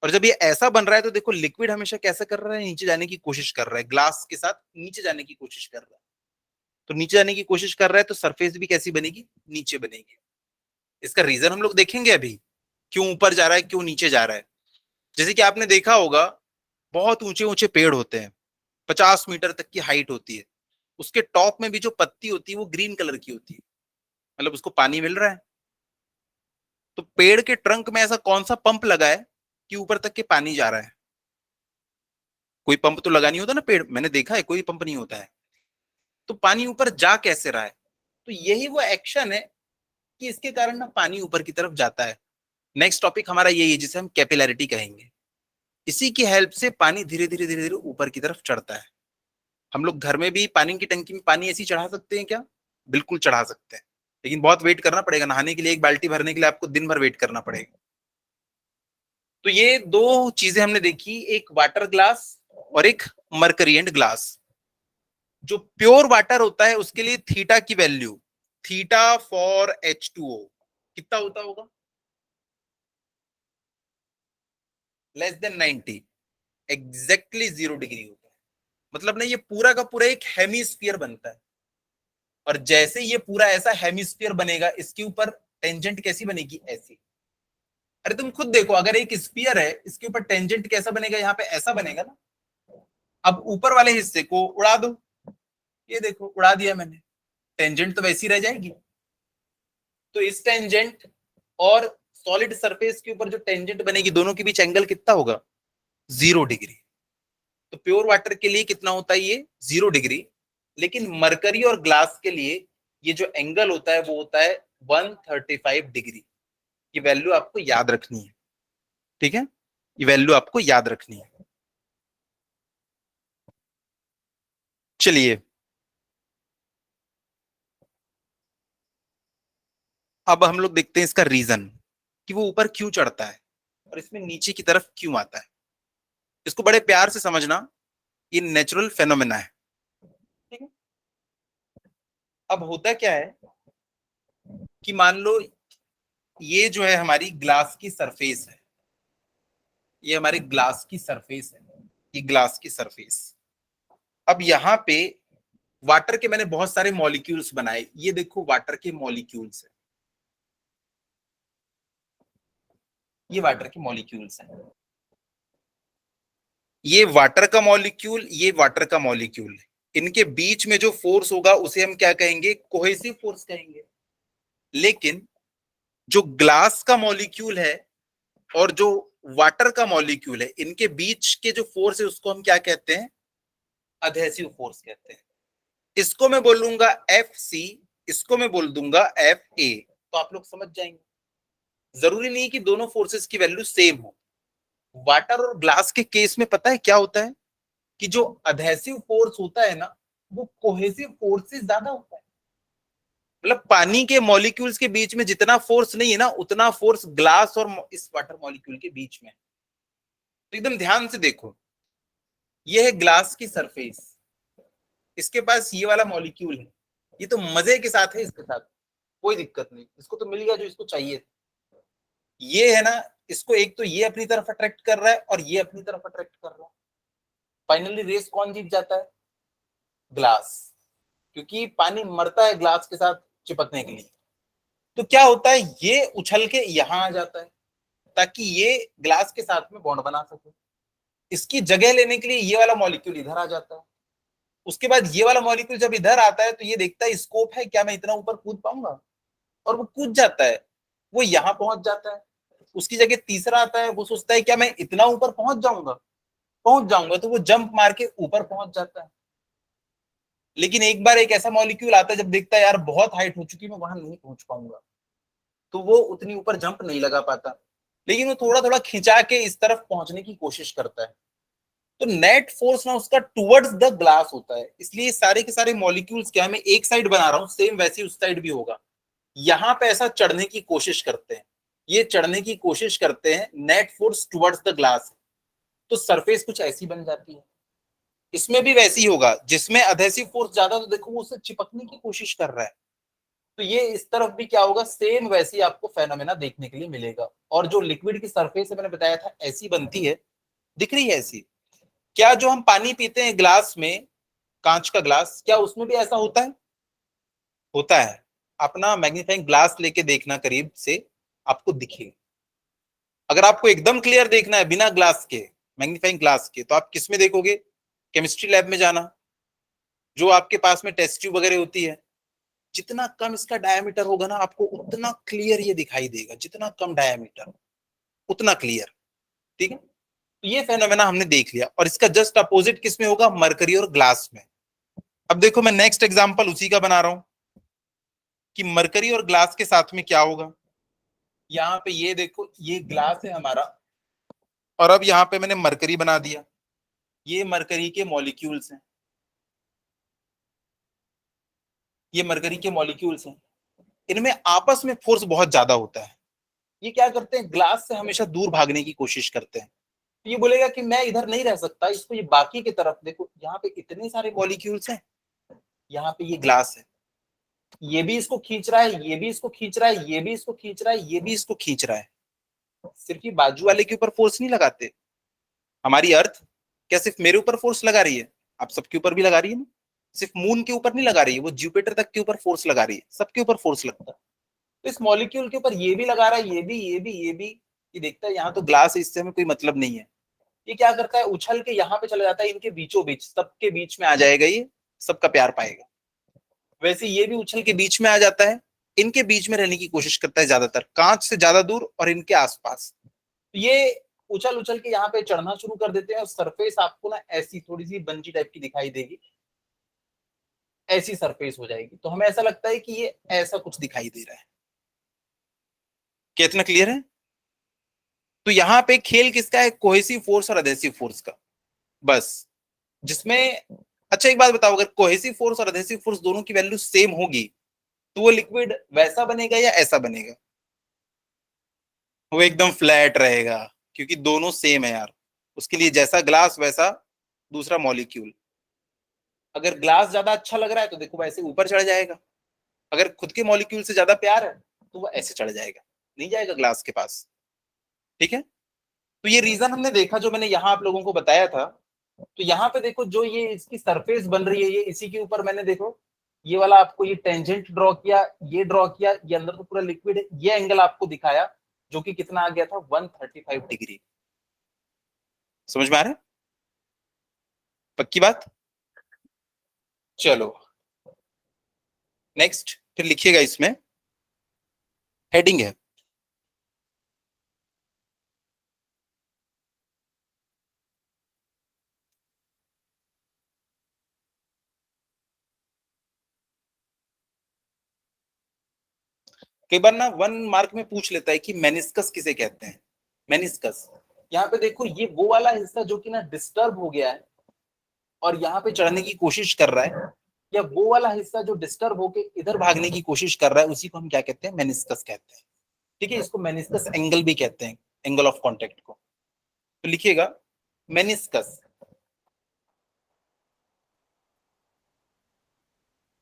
और जब ये ऐसा बन रहा है तो देखो लिक्विड हमेशा कैसा कर रहा है, नीचे जाने की कोशिश कर रहा है, ग्लास के साथ नीचे जाने की कोशिश कर रहा है। तो नीचे जाने की कोशिश कर रहा है तो सरफेस भी कैसी बनेगी, नीचे बनेगी। इसका रीजन हम लोग देखेंगे अभी, क्यों ऊपर जा रहा है, क्यों नीचे जा रहा है। जैसे कि आपने देखा होगा बहुत ऊंचे ऊंचे पेड़ होते हैं, 50 मीटर तक की हाइट होती है, उसके टॉप में भी जो पत्ती होती है वो ग्रीन कलर की होती है, मतलब उसको पानी मिल रहा है। तो पेड़ के ट्रंक में ऐसा कौन सा पंप लगा है कि ऊपर तक के पानी जा रहा है? कोई पंप तो लगा नहीं होता ना पेड़, मैंने देखा है कोई पंप नहीं होता है। तो पानी ऊपर जा कैसे रहा है? तो यही वो एक्शन है कि इसके कारण ना पानी ऊपर की तरफ जाता है। नेक्स्ट टॉपिक हमारा यही है जिसे हम कैपिलैरिटी कहेंगे। इसी की हेल्प से पानी धीरे धीरे धीरे धीरे ऊपर की तरफ चढ़ता है। हम लोग घर में भी पानी की टंकी में पानी ऐसे ही चढ़ा सकते हैं क्या? बिल्कुल चढ़ा सकते हैं, लेकिन बहुत वेट करना पड़ेगा। नहाने के लिए एक बाल्टी भरने के लिए आपको दिन भर वेट करना पड़ेगा। तो ये दो चीजें हमने देखी, एक वाटर ग्लास और एक मर्करिएंट ग्लास। जो प्योर वाटर होता है उसके लिए थीटा की वैल्यू, थीटा फॉर H2O कितना होता होगा? लेस देन 90, एग्जैक्टली 0 डिग्री होता है। मतलब ना ये पूरा का पूरा एक हेमिस्फीयर बनता है। और जैसे ये पूरा ऐसा हेमिस्फीयर बनेगा, इसके ऊपर टेंजेंट कैसी बनेगी? ऐसी। अरे तुम खुद देखो, अगर एक स्फीयर है इसके ऊपर टेंजेंट कैसा बनेगा? यहाँ पे ऐसा बनेगा ना। अब ऊपर वाले हिस्से को उड़ा दो, ये देखो उड़ा दिया मैंने, टेंजेंट तो वैसी रह जाएगी। तो इस टेंजेंट और सॉलिड सरफेस के ऊपर जो टेंजेंट बनेगी, दोनों के बीच एंगल कितना होगा? 0 डिग्री। तो प्योर वाटर के लिए कितना होता है? ये 0 डिग्री। लेकिन मरकरी और ग्लास के लिए ये जो एंगल होता है वो होता है 135 डिग्री। ये वैल्यू आपको याद रखनी है, ठीक है? ये वैल्यू आपको याद रखनी है। चलिए अब हम लोग देखते हैं इसका रीजन, कि वो ऊपर क्यों चढ़ता है और इसमें नीचे की तरफ क्यों आता है। इसको बड़े प्यार से समझना, ये नेचुरल फेनोमेना है, ठीक है? अब होता क्या है कि मान लो ये जो है हमारी ग्लास की सरफेस है, ये हमारी ग्लास की सरफेस है, ये ग्लास की सरफेस। अब यहाँ पे वाटर के मैंने बहुत सारे मॉलिक्यूल्स बनाए, ये देखो वाटर के मॉलिक्यूल्स है, ये वाटर के मॉलिक्यूल्स है। ये वाटर का मॉलिक्यूल, ये वाटर का मॉलिक्यूल है। इनके बीच में जो फोर्स होगा उसे हम क्या कहेंगे? कोहेसिव फोर्स कहेंगे। लेकिन जो ग्लास का मॉलिक्यूल है और जो वाटर का मॉलिक्यूल है, इनके बीच के जो फोर्स है उसको हम क्या कहते हैं? अधेसिव फोर्स कहते हैं। इसको मैं बोलूंगा FC, इसको मैं बोल दूंगा FA। तो आप लोग समझ जाएंगे। जरूरी नहीं कि दोनों फोर्सेस की वैल्यू सेम हो। वाटर और ग्लास के केस में पता है क्या होता है कि जो अधेसिव फोर्स होता है ना, वो कोहेसिव फोर्स से ज्यादा होता है। मतलब पानी के मॉलिक्यूल्स के बीच में जितना फोर्स नहीं है ना, उतना फोर्स ग्लास और इस वाटर मॉलिक्यूल के बीच में। तो एकदम ध्यान से देखो, ये है ग्लास की सरफेस, इसके पास ये वाला मॉलिक्यूल है, ये तो मजे के साथ है, इसके साथ कोई दिक्कत नहीं, इसको तो मिल गया जो इसको चाहिए। ये है ना, इसको एक तो ये अपनी तरफ अट्रैक्ट कर रहा है और ये अपनी तरफ अट्रैक्ट कर रहा है। फाइनली रेस कौन जीत जाता है? ग्लास। क्योंकि पानी मरता है ग्लास के साथ चिपकने के लिए। तो क्या होता है, ये उछल के यहां आ जाता है ताकि ये ग्लास के साथ में बॉन्ड बना सके। इसकी जगह लेने के लिए ये वाला मॉलिक्यूल इधर आ जाता है। उसके बाद ये वाला मॉलिक्यूल जब इधर आता है तो ये देखता है स्कोप है क्या, मैं इतना ऊपर कूद पाऊंगा, और वो कूद जाता है, वो यहां पहुंच जाता है। उसकी जगह तीसरा आता है, वो सोचता है क्या मैं इतना ऊपर पहुंच जाऊंगा, पहुंच जाऊंगा, तो वो जंप मार के ऊपर पहुंच जाता है। लेकिन एक बार एक ऐसा मॉलिक्यूल आता है जब देखता है यार बहुत हाइट हो चुकी, मैं वहां नहीं पहुंच पाऊंगा, तो वो उतनी ऊपर जंप नहीं लगा पाता। लेकिन वो थोड़ा थोड़ा खिंचा के इस तरफ पहुंचने की कोशिश करता है। तो नेट फोर्स ना उसका टुवर्ड्स द ग्लास होता है। इसलिए सारे के सारे मॉलिक्यूल्स क्या है, मैं एक साइड बना रहा हूं, सेम वैसे उस साइड भी होगा। यहां पे ऐसा चढ़ने की कोशिश करते हैं, ये चढ़ने की कोशिश करते हैं, net force towards the glass. तो सरफेस कुछ ऐसी बन जाती है। इसमें भी वैसी ही होगा, जिसमें अधेसिव फोर्स ज्यादा, तो देखो वो उससे चिपकने की कोशिश कर रहा है। तो ये इस तरफ भी क्या होगा, सेम वैसी आपको फेनोमेना देखने के लिए मिलेगा। और जो लिक्विड की सरफेस है मैंने बताया था ऐसी बनती है, दिख रही है ऐसी। क्या जो हम पानी पीते हैं ग्लास में, कांच का ग्लास, क्या उसमें भी ऐसा होता है? होता है। अपना मैग्नीफाइंग ग्लास लेके देखना करीब से, आपको दिखेगा। अगर आपको एकदम क्लियर देखना है बिना ग्लास के, मैग्नीफाइंग ग्लास के, तो आप किस में देखोगे? केमिस्ट्री लैब में जाना, जो आपके पास में टेस्ट ट्यूब वगैरह होती है, जितना कम इसका डायमीटर होगा ना, आपको उतना क्लियर ये दिखाई देगा, जितना कम डायमीटर उतना क्लियर। ठीक है, तो ये फेनोमेना हमने देख लिया। और इसका जस्ट अपोजिट किस में होगा? मरकरी और ग्लास में। अब देखो मैं नेक्स्ट एग्जांपल उसी का बना रहा हूं कि मरकरी और ग्लास के साथ में क्या होगा। यहाँ पे ये देखो, ये ग्लास है हमारा, और अब यहाँ पे मैंने मरकरी बना दिया। ये मरकरी के मॉलिक्यूल्स हैं, ये मरकरी के मॉलिक्यूल्स हैं। इनमें आपस में फोर्स बहुत ज्यादा होता है। ये क्या करते हैं? ग्लास से हमेशा दूर भागने की कोशिश करते हैं। तो ये बोलेगा कि मैं इधर नहीं रह सकता, इसको ये बाकी की तरफ देखो, यहाँ पे इतने सारे मॉलिक्यूल्स हैं, यहाँ पे ये ग्लास है, ये भी इसको खींच रहा है, ये भी इसको खींच रहा है, ये भी इसको खींच रहा है, ये भी इसको खींच रहा है। सिर्फ ये बाजू वाले के ऊपर फोर्स नहीं लगाते। हमारी अर्थ क्या सिर्फ मेरे ऊपर फोर्स लगा रही है? आप सबके ऊपर भी लगा रही है ना। सिर्फ मून के ऊपर नहीं लगा रही है, वो जुपिटर तक के ऊपर फोर्स लगा रही है, सबके ऊपर फोर्स लगता है। तो इस मॉलिक्यूल के ऊपर ये भी लगा रहा है, ये भी, ये भी, ये भी। ये देखता है यहाँ तो ग्लास है, इससे हमें कोई मतलब नहीं है। ये क्या करता है? उछल के यहाँ पे चला जाता है, इनके बीचों बीच, सबके बीच में आ जाएगा, ये सबका प्यार पाएगा। वैसे ये भी उछल के बीच में आ जाता है, इनके बीच में रहने की कोशिश करता है, ज्यादातर कांच से ज्यादा दूर और इनके आसपास। ये उछल उछल के यहाँ पे चढ़ना शुरू कर देते हैं, और सरफेस आपको ना ऐसी थोड़ी सी बंजी टाइप की दिखाई देगी, ऐसी सरफेस हो जाएगी। तो हमें ऐसा लगता है कि ये ऐसा कुछ दिखाई दे रहा है। कितना क्लियर है? तो यहाँ पे खेल किसका है? कोहेसिव फोर्स और अधेसिव फोर्स का, बस। जिसमें, अच्छा एक बात बताओ, अगर कोहेसिव फोर्स और अधेसिव फोर्स दोनों की वैल्यू सेम होगी, तो वो लिक्विड वैसा बनेगा या ऐसा बनेगा? वो एकदम फ्लैट रहेगा, क्योंकि दोनों सेम है यार। उसके लिए जैसा ग्लास वैसा दूसरा मॉलिक्यूल। अगर ग्लास ज्यादा अच्छा लग रहा है तो देखो वैसे ऊपर चढ़ जाएगा, अगर खुद के मॉलिक्यूल से ज्यादा प्यार है तो वो ऐसे चढ़ जाएगा, नहीं जाएगा ग्लास के पास। ठीक है, तो ये रीजन हमने देखा, जो मैंने यहाँ आप लोगों को बताया था। तो यहाँ पे देखो, जो ये इसकी सरफेस बन रही है, ये इसी के ऊपर मैंने देखो ये वाला आपको ये टेंजेंट ड्रॉ किया, ये ड्रॉ किया, ये अंदर तो पूरा लिक्विड है, ये एंगल आपको दिखाया, जो कि कितना आ गया था? 135 डिग्री। समझ में आ रहा है? पक्की बात? चलो नेक्स्ट फिर लिखिएगा, इसमें हेडिंग है कई बार ना 1 मार्क में पूछ लेता है कि मेनिस्कस किसे कहते हैं। मेनिस्कस, यहाँ पे देखो, ये वो वाला हिस्सा जो कि ना डिस्टर्ब हो गया है और यहाँ पे चढ़ने की कोशिश कर रहा है, या वो वाला हिस्सा जो डिस्टर्ब होके इधर भागने की कोशिश कर रहा है, उसी को हम क्या कहते हैं? मेनिस्कस कहते हैं। ठीक है, इसको मेनिस्कस एंगल भी कहते हैं, एंगल ऑफ कांटेक्ट को। तो लिखिएगा meniscus,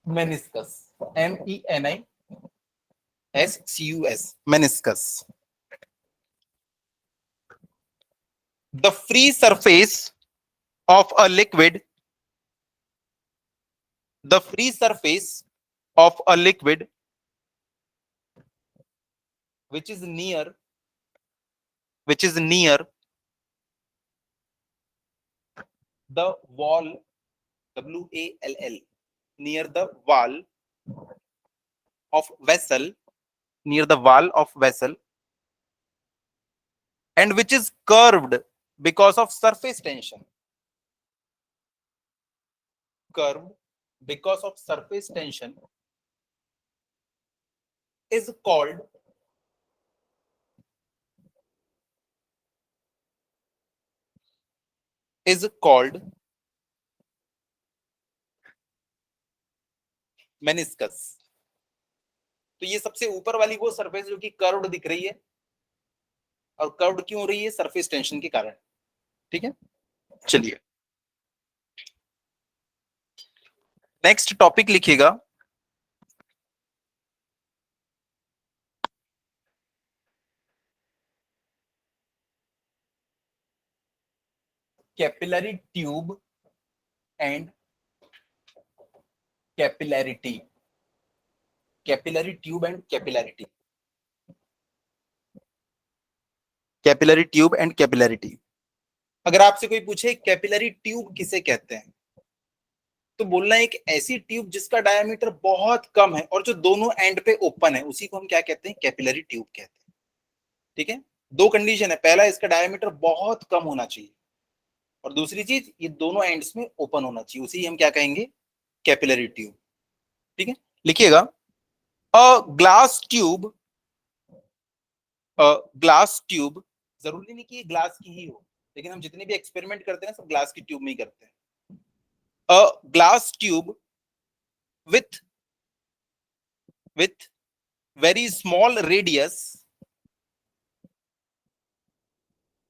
meniscus, MENISCUS, meniscus. The free surface of a liquid, the free surface of a liquid which is near, which is near the wall, WALL, near the wall of vessel, near the wall of vessel, and which is curved because of surface tension, curved because of surface tension, is called, is called meniscus। तो ये सबसे ऊपर वाली वो surface जो कि curved दिख रही है, और कर्व्ड क्यों हो रही है? सरफेस टेंशन के कारण। ठीक है, चलिए नेक्स्ट टॉपिक लिखिएगा, capillary tube and capillarity, capillary tube and capillarity, capillary tube and capillarity. अगर आपसे कोई पूछे कैपिलरी ट्यूब किसे कहते हैं, तो बोलना है एक ऐसी ट्यूब जिसका डायमीटर बहुत कम है और जो दोनों एंड पे ओपन है, उसी को हम क्या कहते हैं? कैपिलरी ट्यूब कहते हैं। ठीक है, दो कंडीशन है, पहला इसका डायमीटर बहुत कम होना चाहिए और दूसरी चीज ये दोनों एंड्स में ओपन होना चाहिए, उसी हम क्या कहेंगे? Capillary tube. ठीक है, लिखिएगा, a glass tube, glass tube, जरूरी नहीं कि ये ग्लास की ही हो, लेकिन हम जितने भी एक्सपेरिमेंट करते हैं सब ग्लास की ट्यूब में ही करते हैं। A glass tube with with very small radius,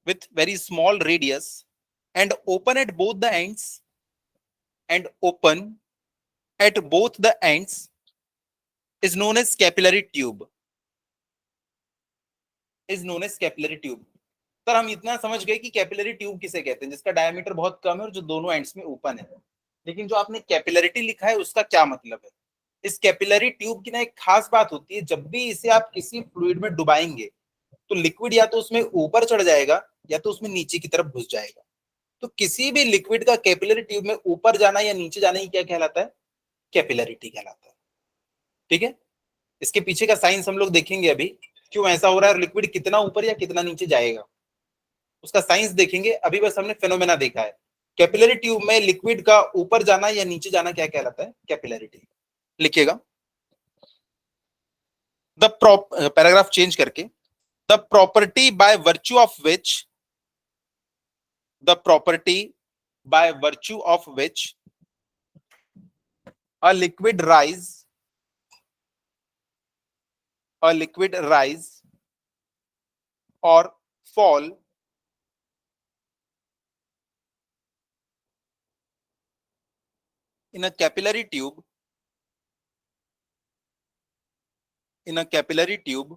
with very small radius and open at both the ends, and open at both the ends is known as capillary tube, is known as capillary tube। Sir हम इतना समझ गए कि capillary tube किसे कहते हैं? जिसका diameter बहुत कम है और जो दोनों एंड्स में ओपन है। लेकिन जो आपने कैपिलरिटी लिखा है उसका क्या मतलब है? इस कैपिलरी ट्यूब की ना एक खास बात होती है, जब भी इसे आप किसी फ्लूइड में डुबाएंगे तो लिक्विड या तो उसमें ऊपर चढ़ जाएगा या तो उसमें नीचे की तरफ घुस जाएगा। तो किसी भी लिक्विड का कैपिलरी ट्यूब में ऊपर जाना या नीचे जाना ही क्या कहलाता है? कैपिलरिटी कहलाता है। ठीक है, इसके पीछे का साइंस हम लोग देखेंगे अभी, क्यों ऐसा हो रहा है और लिक्विड कितना ऊपर या कितना नीचे जाएगा, उसका साइंस देखेंगे। अभी बस हमने फेनोमेना देखा है। कैपिलरी ट्यूब में लिक्विड का ऊपर जाना या नीचे जाना क्या कहलाता है? कैपिलरिटी। लिखिएगा, द पैराग्राफ चेंज करके, the property by virtue of which, the property by virtue of which a liquid rise, a liquid rise or fall in a capillary tube, in a capillary tube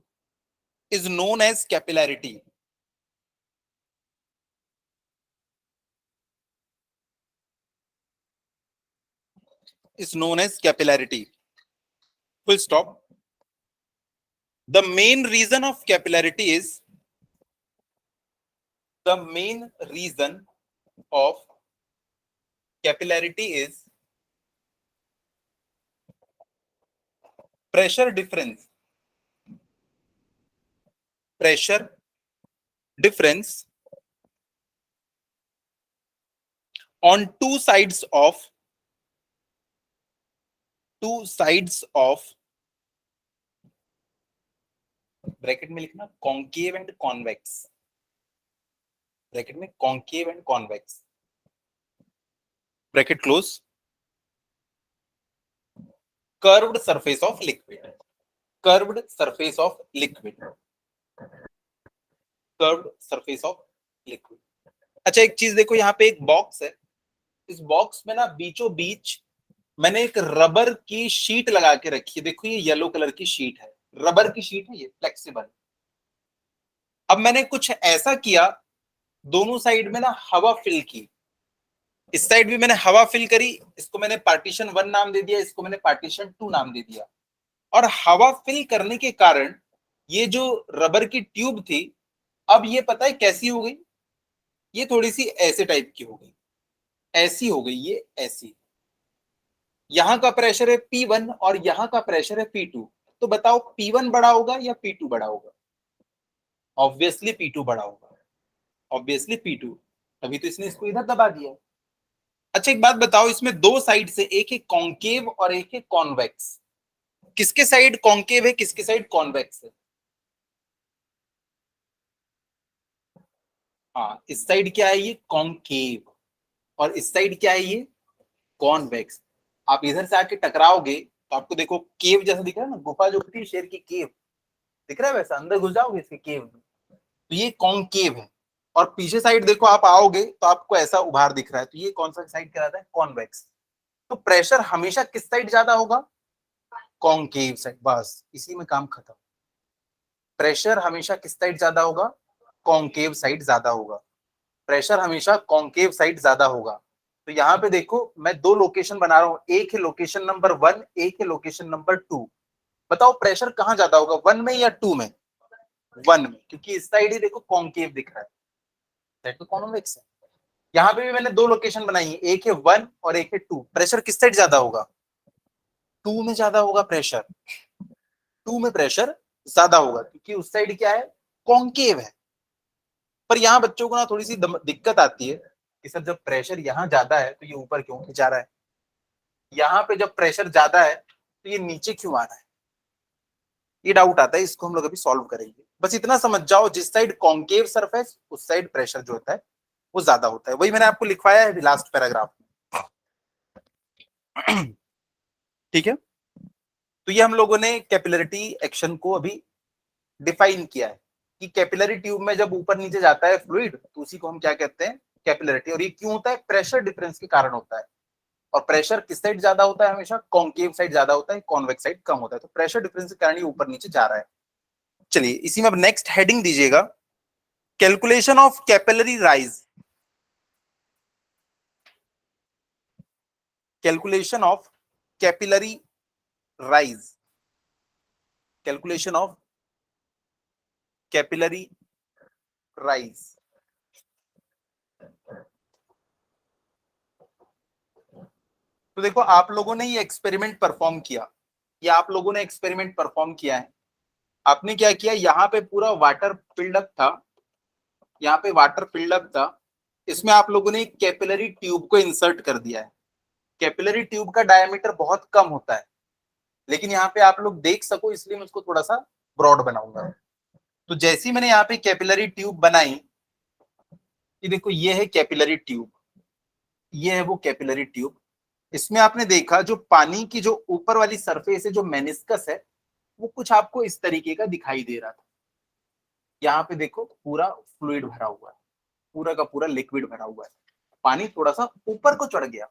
is known as capillarity, is known as capillarity, full stop। The main reason of capillarity is, the main reason of capillarity is pressure difference, pressure difference on two sides of bracket में लिखना concave and convex, bracket में concave and convex, bracket close, curved surface of liquid, curved surface of liquid, curved surface of liquid. अच्छा एक चीज देखो, यहाँ पे एक बॉक्स है, इस बॉक्स में ना बीचों बीच मैंने एक रबर की शीट लगा के रखी है। देखो ये येलो कलर की शीट है, रबर की शीट है, ये फ्लेक्सिबल। अब मैंने कुछ ऐसा किया, दोनों साइड में ना हवा फिल की, इस साइड भी मैंने हवा फिल करी, इसको मैंने पार्टीशन 1 नाम दे दिया, इसको मैंने पार्टीशन 2 नाम दे दिया। और हवा फिल करने के कारण ये जो रबर की ट्यूब थी, अब ये पता है कैसी हो गई? ये थोड़ी सी ऐसे टाइप की हो गई, ऐसी हो गई, ये ऐसी। यहां का प्रेशर है P1 और यहां का प्रेशर है P2। तो बताओ P1 बड़ा होगा या P2 बड़ा होगा? ऑब्वियसली P2 बड़ा होगा, ऑब्वियसली P2, तभी तो इसने इसको इधर दबा दिया। अच्छा एक बात बताओ, इसमें दो साइड से, एक है कॉन्केव और एक है कॉन्वेक्स, किसके साइड कॉन्केव है, किसके साइड कॉन्वेक्स है? हाँ, इस साइड क्या है? ये कॉन्केव, और इस साइड क्या है? ये कॉन्वेक्स। आप इधर से आके टकराओगे तो आपको देखो केव जैसा दिख रहा है ना, गुफा जो होती है शेर की, केव दिख रहा है वैसा, अंदर घुस जाओगे इसके केव में, तो ये कॉन्केव है। और पीछे साइड देखो आप आओगे तो आपको ऐसा उभार दिख रहा है, तो ये कौन सा साइड कहलाता है? कॉन्वेक्स। तो प्रेशर हमेशा किस साइड ज्यादा होगा? कॉन्केव साइड, बस इसी में काम खत्म। प्रेशर हमेशा किस साइड ज्यादा होगा? कॉन्केव साइड ज्यादा होगा, प्रेशर हमेशा कॉन्केव साइड ज्यादा होगा। तो यहाँ पे देखो मैं दो लोकेशन बना रहा हूँ, एक है लोकेशन नंबर 1, एक है लोकेशन नंबर 2। बताओ प्रेशर कहाँ ज्यादा होगा, 1 में या 2 में? 1 में, क्योंकि इस साइड ही देखो कॉन्केव दिख रहा है, साइड तो कॉन्वेक्स है। यहाँ पे भी मैंने दो लोकेशन बनाई है, एक है 1 और एक है 2। प्रेशर किस साइड ज्यादा होगा? 2 में ज्यादा होगा प्रेशर। 2 में प्रेशर ज्यादा होगा क्योंकि उस साइड क्या है, कॉन्केव है। पर यहाँ बच्चों को ना थोड़ी सी दिक्कत आती है कि सर जब प्रेशर यहाँ ज्यादा है तो ये ऊपर क्यों खिंचा रहा है, यहाँ पे जब प्रेशर ज्यादा है तो ये नीचे क्यों आ रहा है। ये डाउट आता है, इसको हम लोग अभी सॉल्व करेंगे। बस इतना समझ जाओ, जिस साइड कॉन्केव सरफेस उस साइड प्रेशर जो होता है वो ज्यादा होता है। वही मैंने आपको लिखवाया है लास्ट पैराग्राफ में। ठीक है, तो ये हम लोगों ने कैपिलरिटी एक्शन को अभी डिफाइन किया है कि कैपिलरी ट्यूब में जब ऊपर नीचे जाता है फ्लूइड तो उसी को हम क्या कहते हैं, कैपिलरिटी। और ये क्यों होता है, प्रेशर डिफरेंस के कारण होता है। और प्रेशर किस साइड ज्यादा होता है, हमेशा कॉन्केव साइड ज्यादा होता है, कॉन्वेक्स साइड कम होता है। तो प्रेशर डिफरेंस के कारण ये ऊपर नीचे जा रहा है। चलिए इसी में अब नेक्स्ट हेडिंग दीजिएगा, calculation of capillary rise. Calculation of capillary rise. Calculation of capillary rise. तो देखो आप लोगों ने ये एक्सपेरिमेंट परफॉर्म किया, ये आप लोगों ने एक्सपेरिमेंट परफॉर्म किया है। आपने क्या किया, यहाँ पे पूरा वाटर फिल्ड अप था, यहाँ पे वाटर फिल्ड अप था, इसमें आप लोगों ने कैपिलरी ट्यूब को इंसर्ट कर दिया है। कैपिलरी ट्यूब का डायमीटर बहुत कम होता है, लेकिन यहाँ पे आप लोग देख सको इसलिए मैं उसको थोड़ा सा ब्रॉड बनाऊंगा। तो जैसे ही मैंने यहाँ पे कैपिलरी ट्यूब बनाई, ये देखो ये है कैपिलरी ट्यूब, ये है वो कैपिलरी ट्यूब। इसमें आपने देखा जो पानी की जो ऊपर वाली सरफेस है, जो मेनिस्कस है, वो कुछ आपको इस तरीके का दिखाई दे रहा था। यहाँ पे देखो पूरा फ्लूइड भरा हुआ है, पूरा का पूरा लिक्विड भरा हुआ है, पानी थोड़ा सा ऊपर को चढ़ गया।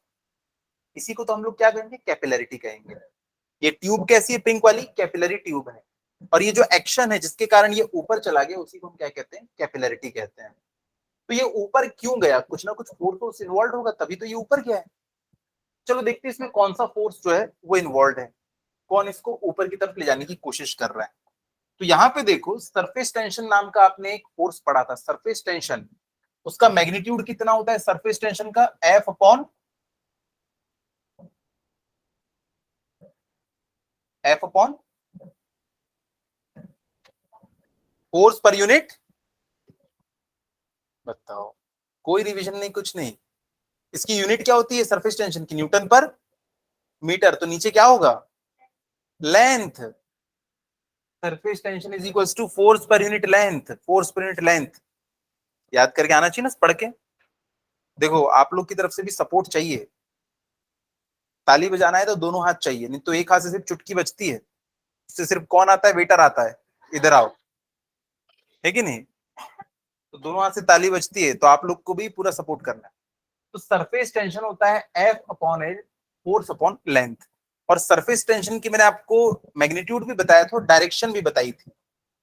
इसी को तो हम लोग क्या कहेंगे, कैपिलरिटी कहेंगे। ये ट्यूब कैसी है, पिंक वाली कैपिलरी ट्यूब है। और ये जो एक्शन है जिसके कारण ये ऊपर चला गया, उसी को हम क्या कहते हैं, कैपिलरिटी कहते हैं। तो ये ऊपर क्यों गया, कुछ ना कुछ फोर्स इन्वॉल्व होगा तभी तो ये ऊपर गया है। चलो देखते हैं इसमें कौन सा फोर्स जो है वो इन्वॉल्व है, कौन इसको ऊपर की तरफ ले जाने की कोशिश कर रहा है। तो यहाँ पे देखो सरफेस टेंशन नाम का आपने एक फोर्स पढ़ा था, सरफेस टेंशन। उसका मैग्नीट्यूड कितना होता है सरफेस टेंशन का, एफ अपॉन फोर्स पर यूनिट। बताओ, कोई रिवीजन नहीं, कुछ नहीं। इसकी यूनिट क्या होती है सरफेस टेंशन की, न्यूटन पर मीटर। तो नीचे क्या होगा, length. Surface tension is equals to force पर यूनिट लेंथ, फोर्स पर यूनिट लेंथ। याद करके आना चाहिए ना पढ़ के। देखो आप लोग की तरफ से भी सपोर्ट चाहिए, ताली बजाना है तो दोनों हाथ चाहिए, नहीं तो एक हाथ से सिर्फ चुटकी बजती है, इससे सिर्फ कौन आता है, वेटर आता है, इधर आओ, है कि नहीं। तो दोनों हाथ से ताली बजती है, तो आप लोग को भी पूरा सपोर्ट करना है। तो सरफेस टेंशन होता है F upon L, force upon length. और सरफेस टेंशन की मैंने आपको मैग्नीट्यूड भी बताया था, डायरेक्शन भी बताई थी।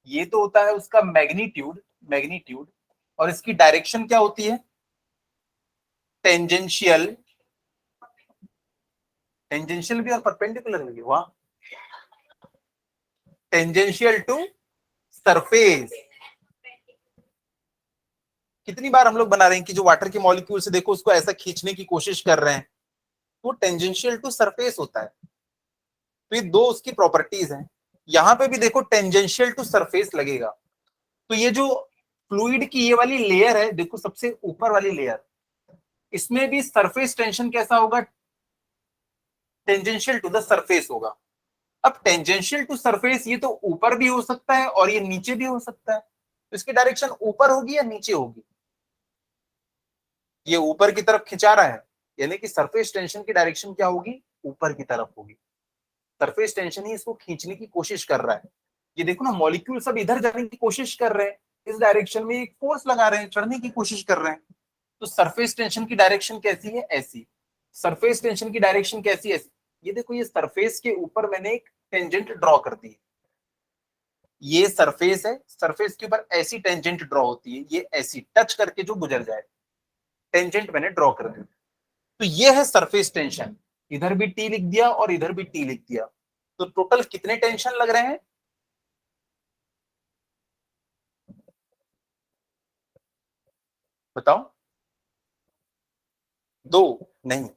ये तो होता है उसका मैग्नीट्यूड, मैग्नीट्यूड। और इसकी डायरेक्शन क्या होती है, टेंजेंशियल। टेंजेंशियल भी और परपेंडिकुलर भी, वाह। Tangential to surface. कितनी बार हम लोग बना रहे हैं कि जो वाटर के मॉलिक्यूल से देखो उसको ऐसा खींचने की कोशिश कर रहे हैं, वो टेंजेंशियल टू सरफेस होता है। तो ये दो उसकी प्रॉपर्टीज हैं। यहां पे भी देखो टेंजेंशियल टू सरफेस लगेगा। तो ये जो फ्लूइड की ये वाली लेयर है, देखो सबसे ऊपर वाली लेयर, इसमें भी सरफेस टेंशन कैसा होगा, टेंजेंशियल टू द सरफेस होगा। अब टेंजेंशियल टू सरफेस ये तो ऊपर भी हो सकता है और ये नीचे भी हो सकता है। तो इसकी डायरेक्शन ऊपर होगी या नीचे होगी, ये ऊपर की तरफ खिंचा रहा है, यानी कि सरफेस टेंशन की डायरेक्शन क्या होगी, ऊपर की तरफ होगी। सरफेस टेंशन ही इसको खींचने की कोशिश कर रहा है। ये देखो ना मॉलिक्यूल सब इधर जाने की कोशिश कर रहे हैं, इस डायरेक्शन में एक फोर्स लगा रहे हैं, चढ़ने की कोशिश कर रहे हैं। तो सरफेस टेंशन की डायरेक्शन कैसी है, ऐसी। सरफेस टेंशन की डायरेक्शन कैसी है, ऐसी। ये देखो ये सरफेस के ऊपर मैंने एक टेंजेंट ड्रॉ कर दी, ये सरफेस है, सरफेस के ऊपर ऐसी टेंजेंट ड्रॉ होती है, ये ऐसी टच करके जो गुजर जाए, टेंजेंट मैंने ड्रॉ कर दी। तो ये है सरफेस टेंशन। इधर भी टी लिख दिया और इधर भी टी लिख दिया। तो टोटल कितने टेंशन लग रहे हैं, बताओ। दो नहीं,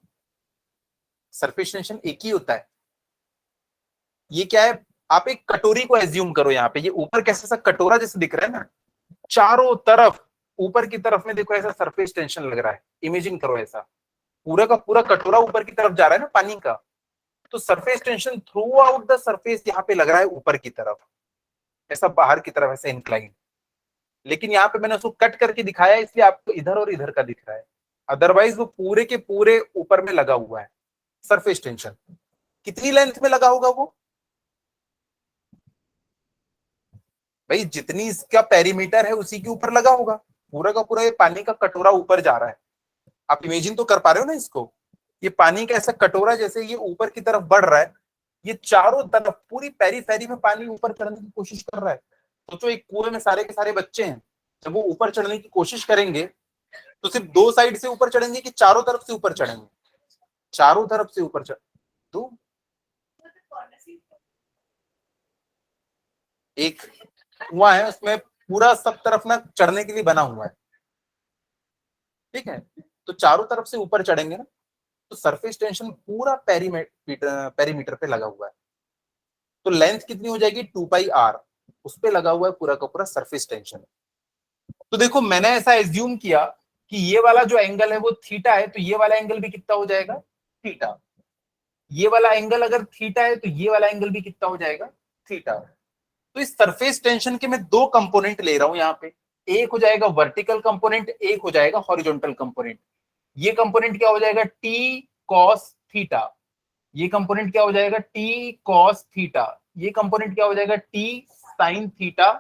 सरफेस टेंशन एक ही होता है। ये क्या है, आप एक कटोरी को एज्यूम करो, यहाँ पे ये ऊपर कैसा सा कटोरा जैसे दिख रहा है ना, चारों तरफ ऊपर की तरफ में देखो ऐसा सरफेस टेंशन लग रहा है, इमेजिन करो ऐसा पूरा का पूरा कटोरा ऊपर की तरफ जा रहा है ना पानी का, तो surface tension through out the surface यहाँ पे लग रहा है ऊपर की तरफ, ऐसा बाहर की तरफ ऐसा इंक्लाइन। लेकिन यहाँ पे मैंने उसको कट करके दिखाया इसलिए आपको इधर और इधर का दिख रहा है, अदरवाइज वो पूरे के पूरे ऊपर में लगा हुआ है सरफेस टेंशन। कितनी लेंथ में लगा होगा वो भाई, जितनी इसका पेरीमीटर है उसी के ऊपर लगा होगा, पूरा का पूरा ये पानी का कटोरा ऊपर जा रहा है। आप इमेजिन तो कर पा रहे हो ना इसको, ये पानी का ऐसा कटोरा जैसे ये ऊपर की तरफ बढ़ रहा है, ये चारों तरफ पूरी पेरी फेरी में पानी ऊपर चढ़ने की कोशिश कर रहा है। सोचो एक कुएं में सारे के सारे बच्चे हैं, जब वो ऊपर चढ़ने की कोशिश करेंगे तो सिर्फ दो साइड से ऊपर चढ़ेंगे कि चारों तरफ से ऊपर चढ़ेंगे? चारों तरफ से ऊपर चढ़, तो एक कुआं है उसमें पूरा सब तरफ ना चढ़ने के लिए बना हुआ है, ठीक है, तो चारों तरफ से ऊपर चढ़ेंगे ना, तो सरफेस टेंशन पूरा पेरीमीटर पे लगा हुआ है, तो लेंथ कितनी हो जाएगी 2πr, उस पे लगा हुआ है पूरा का पूरा सरफेस टेंशन। तो देखो मैंने ऐसा एज्यूम किया कि ये वाला जो एंगल है वो थीटा है, तो ये वाला एंगल भी कितना हो जाएगा थीटा, ये वाला एंगल अगर थीटा है तो ये वाला एंगल भी कितना हो जाएगा थीटा। तो इस सरफेस टेंशन के मैं दो कंपोनेंट ले रहा हूं यहाँ पे, एक हो जाएगा वर्टिकल कंपोनेंट, एक हो जाएगा हॉरिजॉन्टल कंपोनेंट। ये कंपोनेंट क्या हो जाएगा टी कॉस थीटा, ये कंपोनेंट क्या हो जाएगा टी कॉस थीटा, ये कंपोनेंट क्या हो जाएगा T sine theta,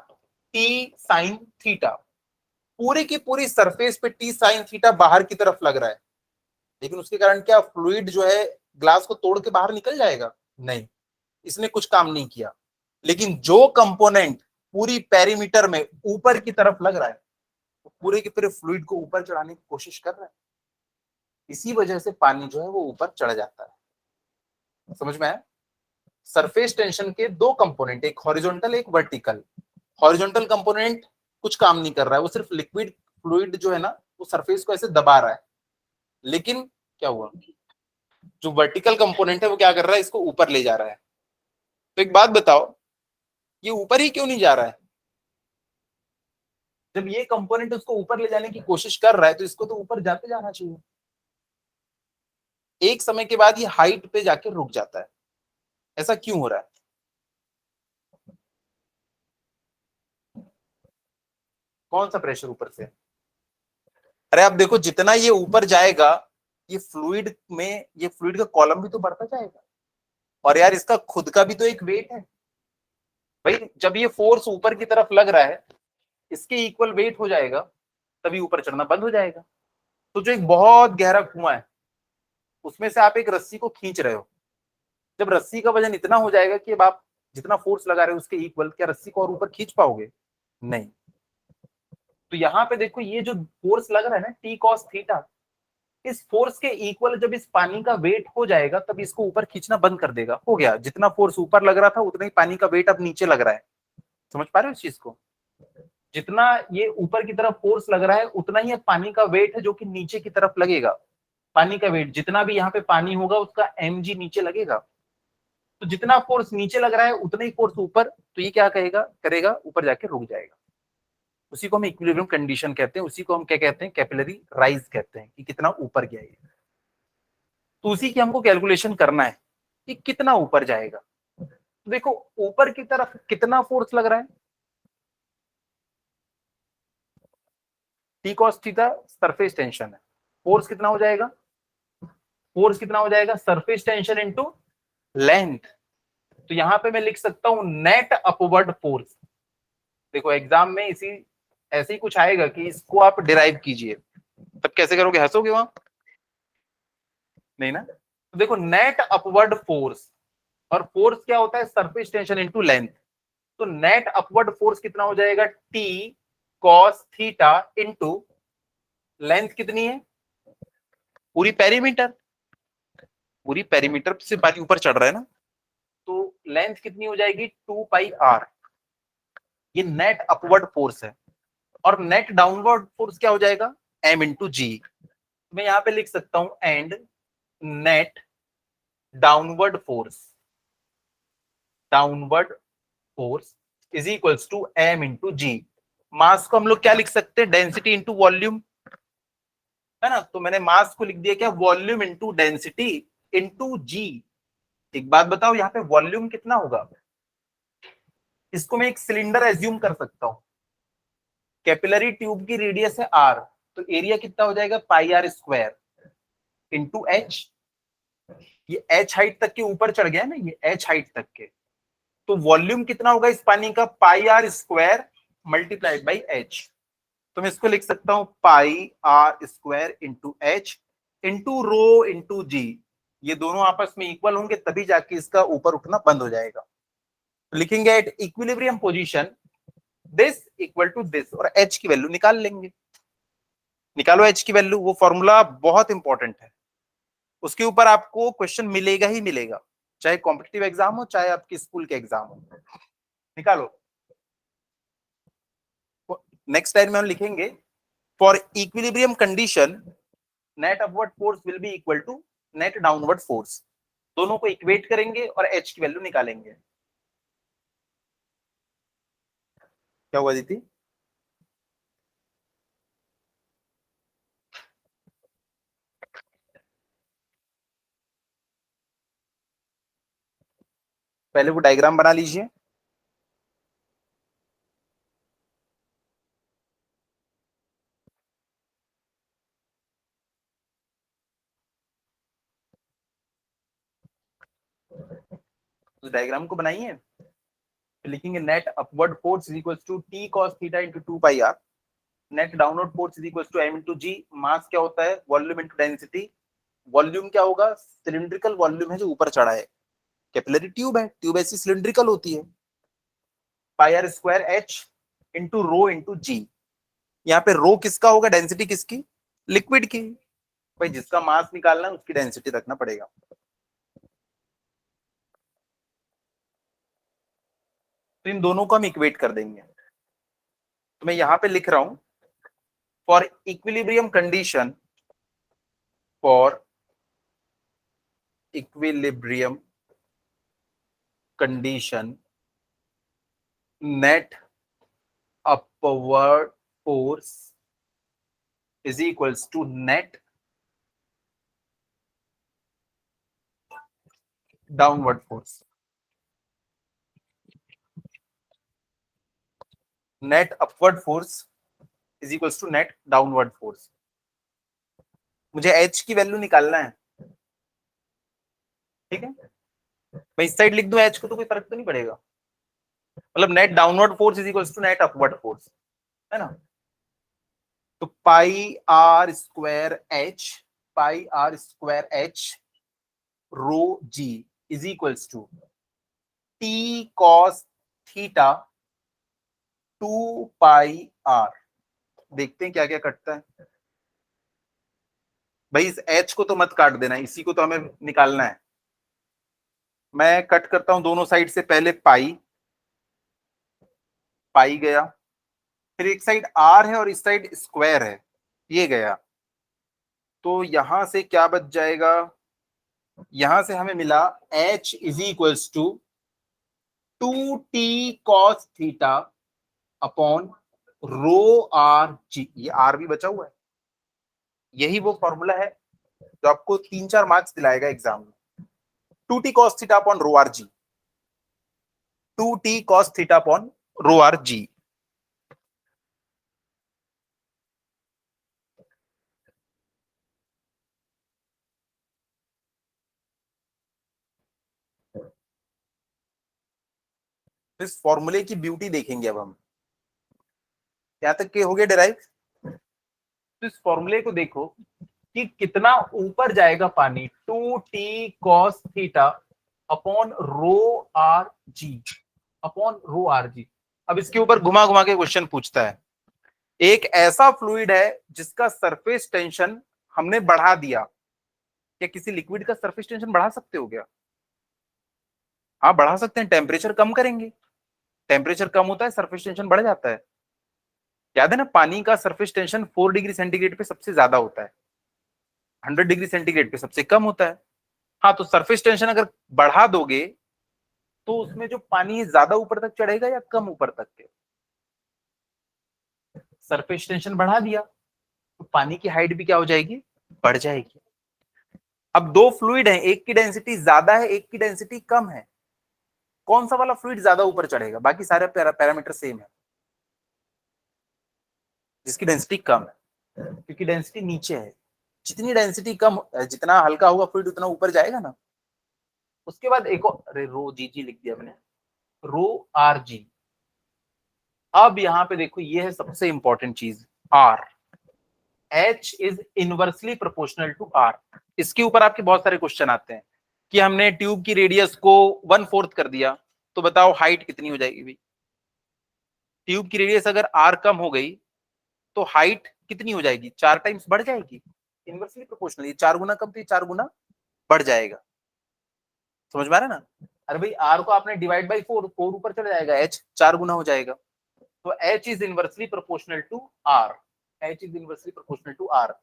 T sine theta. पूरी की पूरी सरफेस पे टी साइन थीटा बाहर की तरफ लग रहा है, लेकिन उसके कारण क्या फ्लूइड जो है ग्लास को तोड़ के बाहर निकल जाएगा? नहीं, इसने कुछ काम नहीं किया। लेकिन जो कंपोनेंट पूरी पेरीमीटर में ऊपर की तरफ लग रहा है, वो पूरे के पूरे फ्लूइड को ऊपर चढ़ाने की कोशिश कर रहा है, इसी वजह से पानी जो है वो ऊपर चढ़ जाता है। समझ में आया? सरफेस टेंशन के दो कंपोनेंट, एक हॉरिजॉन्टल एक वर्टिकल। हॉरिजॉन्टल कंपोनेंट कुछ काम नहीं कर रहा है, वो सिर्फ लिक्विड फ्लूइड जो है ना वो सरफेस को ऐसे दबा रहा है। लेकिन क्या हुआ, जो वर्टिकल कंपोनेंट है वो क्या कर रहा है, इसको ऊपर ले जा रहा है। तो एक बात बताओ, ये ऊपर ही क्यों नहीं जा रहा है? जब ये कंपोनेंट उसको ऊपर ले जाने की कोशिश कर रहा है तो इसको तो ऊपर जाते जाना चाहिए। एक समय के बाद ये हाइट पे जाके रुक जाता है, ऐसा क्यों हो रहा है? कौन सा प्रेशर ऊपर से? अरे आप देखो जितना ये ऊपर जाएगा, ये फ्लूइड में ये फ्लूइड का कॉलम भी तो बढ़ता जाएगा, और यार इसका खुद का भी तो एक वेट है भाई। जब ये फोर्स ऊपर की तरफ लग रहा है, इसके इक्वल वेट हो जाएगा, तभी ऊपर चढ़ना बंद हो जाएगा। तो जो एक बहुत गहरा कुआं है उसमें से आप एक रस्सी को खींच रहे हो, जब रस्सी का वजन इतना हो जाएगा कि अब आप जितना फोर्स लगा रहे हो उसके इक्वल, क्या रस्सी को और ऊपर खींच पाओगे? नहीं। तो यहाँ पे देखो ये जो फोर्स लग रहा है ना टी कॉस थीटा, इस फोर्स के इक्वल जब इस पानी का वेट हो जाएगा तब इसको ऊपर खींचना बंद कर देगा। हो गया, जितना फोर्स ऊपर लग रहा था उतना ही पानी का वेट अब नीचे लग रहा है। समझ पा रहे हो इस चीज को? जितना ये ऊपर की तरफ फोर्स लग रहा है उतना ही अब पानी का वेट है जो कि नीचे की तरफ लगेगा। पानी का वेट जितना भी यहाँ पे पानी होगा उसका mg नीचे लगेगा। तो जितना फोर्स नीचे लग रहा है उतना ही फोर्स ऊपर, तो ये क्या कहेगा करेगा, ऊपर जाके रुक जाएगा। उसी को हम इक्विलिब्रियम कंडीशन कहते हैं, उसी को हम क्या कहते हैं कैपिलरी राइज कहते हैं, कि कितना ऊपर गया ये। तो उसी की हमको कैलकुलेशन करना है कि कितना ऊपर जाएगा। तो देखो ऊपर की तरफ कितना फोर्स लग रहा है, T cos theta surface tension है, फोर्स कितना हो जाएगा, फोर्स कितना हो जाएगा सरफेस टेंशन इनटू लेंथ। तो यहां पे मैं लिख सकता हूं नेट अपवर्ड फोर्स। देखो एग्जाम में इसी ऐसे ही कुछ आएगा कि इसको आप डिराइव कीजिए, तब कैसे करोगे, हंसोगे वहां? नहीं ना। तो देखो नेट अपवर्ड फोर्स, और फोर्स क्या होता है सरफेस टेंशन इनटू लेंथ। तो नेट अपवर्ड फोर्स कितना हो जाएगा T cos theta into length कितनी है, पूरी पेरीमीटर, पूरी पेरीमीटर से पानी ऊपर चढ़ रहा है ना, तो लेंथ कितनी हो जाएगी 2πr। ये नेट अपवर्ड फोर्स है। और नेट डाउनवर्ड फोर्स क्या हो जाएगा m इंटू जी। मैं यहां पे लिख सकता हूं and net downward force is equals to M into G. Mass को हम लोग क्या लिख सकते हैं, डेंसिटी इंटू वॉल्यूम, है ना। तो मैंने मास को लिख दिया क्या, वॉल्यूम इंटू डेंसिटी इंटू जी। एक बात बताओ, यहाँ पे वॉल्यूम कितना होगा, इसको मैं एक सिलेंडर एज्यूम कर सकता हूं, कैपिलरी ट्यूब की रेडियस है आर, तो एरिया कितना हो जाएगा पाई आर स्क्वायर इंटू एच। ये एच हाइट तक के ऊपर चढ़ गया है ना, ये एच हाइट तक के, तो वॉल्यूम कितना होगा इस पानी का, pi R square multiplied by H. तो मैं इसको लिख सकता हूं pi R square into H into rho into G. ये दोनों आपस में इक्वल होंगे तभी जाके इसका ऊपर उठना बंद हो जाएगा। तो लिखेंगे at equilibrium position this equal to this, और एच की वैल्यू निकाल लेंगे। निकालो एच की वैल्यू, वो फॉर्मूला बहुत इंपॉर्टेंट है, उसके ऊपर आपको क्वेश्चन मिलेगा ही मिलेगा, चाहे कॉम्पिटिटिव एग्जाम हो चाहे आपके स्कूल के एग्जाम हो। निकालो। नेक्स्ट लाइन में हम लिखेंगे for equilibrium condition net upward force will be equal to net downward force. दोनों को इक्वेट करेंगे और एच की वैल्यू निकालेंगे। क्या हुआ दीदी? पहले वो डायग्राम बना लीजिए। उस डायग्राम को बनाइए, फिर लिखेंगे net upward force is equal to T cos theta into two pi R, net downward force is equal to M into G. Mass क्या होता है, वॉल्यूम इंटू डेंसिटी। वॉल्यूम क्या होगा, सिलिंड्रिकल वॉल्यूम है जो ऊपर चढ़ा है, कैपिलरी ट्यूब है, ट्यूब ऐसी सिलिंड्रिकल होती है। Pi R square H into rho into G. यहाँ पे रो किसका होगा, डेंसिटी किसकी, लिक्विड की। भाई जिसका मास निकालना है उसकी डेंसिटी रखना पड़ेगा। तो इन दोनों को हम इक्वेट कर देंगे। तो मैं यहां पे लिख रहा हूं for equilibrium condition, for equilibrium condition net upward force is equals to net downward force. Net upward force is equals to net downward force. मुझे एच की वैल्यू निकालना है, ठीक है। मैं इस साइड लिख दूं एच को तो कोई फर्क तो नहीं पड़ेगा, मतलब net downward force is equals to net upward force, है ना। तो pi R square H, pi R square H rho G is equals to T cos theta two pi R. देखते हैं क्या क्या कटता है। भाई इस एच को तो मत काट देना, इसी को तो हमें निकालना है। मैं कट करता हूं दोनों साइड से, पहले पाई, पाई गया, फिर एक साइड आर है और इस साइड स्क्वायर है, ये गया। तो यहां से क्या बच जाएगा, यहां से हमें मिला H is equals to two T cos theta upon rho R G. ये आर भी बचा हुआ है, यही वो फॉर्मूला है जो आपको 3-4 मार्क्स दिलाएगा एग्जाम में। Two T cos theta upon rho R G, two T cos theta upon rho R G. इस फॉर्मूले की ब्यूटी देखेंगे अब हम, यहां तक के हो गए डिराइव। तो इस फॉर्मूले को देखो कि कितना ऊपर जाएगा पानी, two T cos theta upon rho R G, upon rho R G. अब इसके ऊपर घुमा घुमा के क्वेश्चन पूछता है, एक ऐसा फ्लूइड है जिसका सरफेस टेंशन हमने बढ़ा दिया, क्या किसी लिक्विड का सरफेस टेंशन बढ़ा सकते हो क्या? हाँ बढ़ा सकते हैं, टेम्परेचर कम करेंगे, टेम्परेचर कम होता है सरफेस टेंशन बढ़ जाता है। याद है ना, पानी का सरफेस टेंशन 4 डिग्री सेंटीग्रेड पे सबसे ज्यादा होता है, 100 डिग्री सेंटीग्रेड पे सबसे कम होता है। हाँ, तो सरफेस टेंशन अगर बढ़ा दोगे तो उसमें जो पानी है ज्यादा ऊपर तक चढ़ेगा या कम ऊपर तक के? सरफेस टेंशन बढ़ा दिया तो पानी की हाइट भी क्या हो जाएगी, बढ़ जाएगी। अब दो फ्लूइड है, एक की डेंसिटी ज्यादा है, एक की डेंसिटी कम है, कौन सा वाला फ्लूइड ज्यादा ऊपर चढ़ेगा? बाकी सारे पैरामीटर सेम है, जिसकी डेंसिटी कम है, क्योंकि डेंसिटी नीचे है। जितनी डेंसिटी कम, जितना हल्का होगा फ्लूइड उतना ऊपर जाएगा ना। उसके बाद एक और, अरे रो जी जी लिख दिया मैंने, रो आर जी। अब यहां पे देखो, ये है सबसे इंपॉर्टेंट चीज, R. H is inversely proportional to R. इसके ऊपर आपके बहुत सारे क्वेश्चन आते हैं कि हमने ट्यूब की रेडियस को 1/4 कर दिया, तो बताओ हाइट कितनी हो जाएगी भाई? ट्यूब की रेडियस अगर आर कम हो गई तो हाइट कितनी हो जाएगी? 4 टाइम्स बढ़ जाएगी। इनवर्सली प्रोपोर्शनल, ये 4 गुना कम तो ये 4 गुना बढ़ जाएगा। समझ में आ रहा है ना? अरे भाई, आर को आपने डिवाइड बाई 4, 4 ऊपर चला जाएगा, एच 4 गुना हो जाएगा। तो H is inversely proportional to R. H is inversely proportional to R.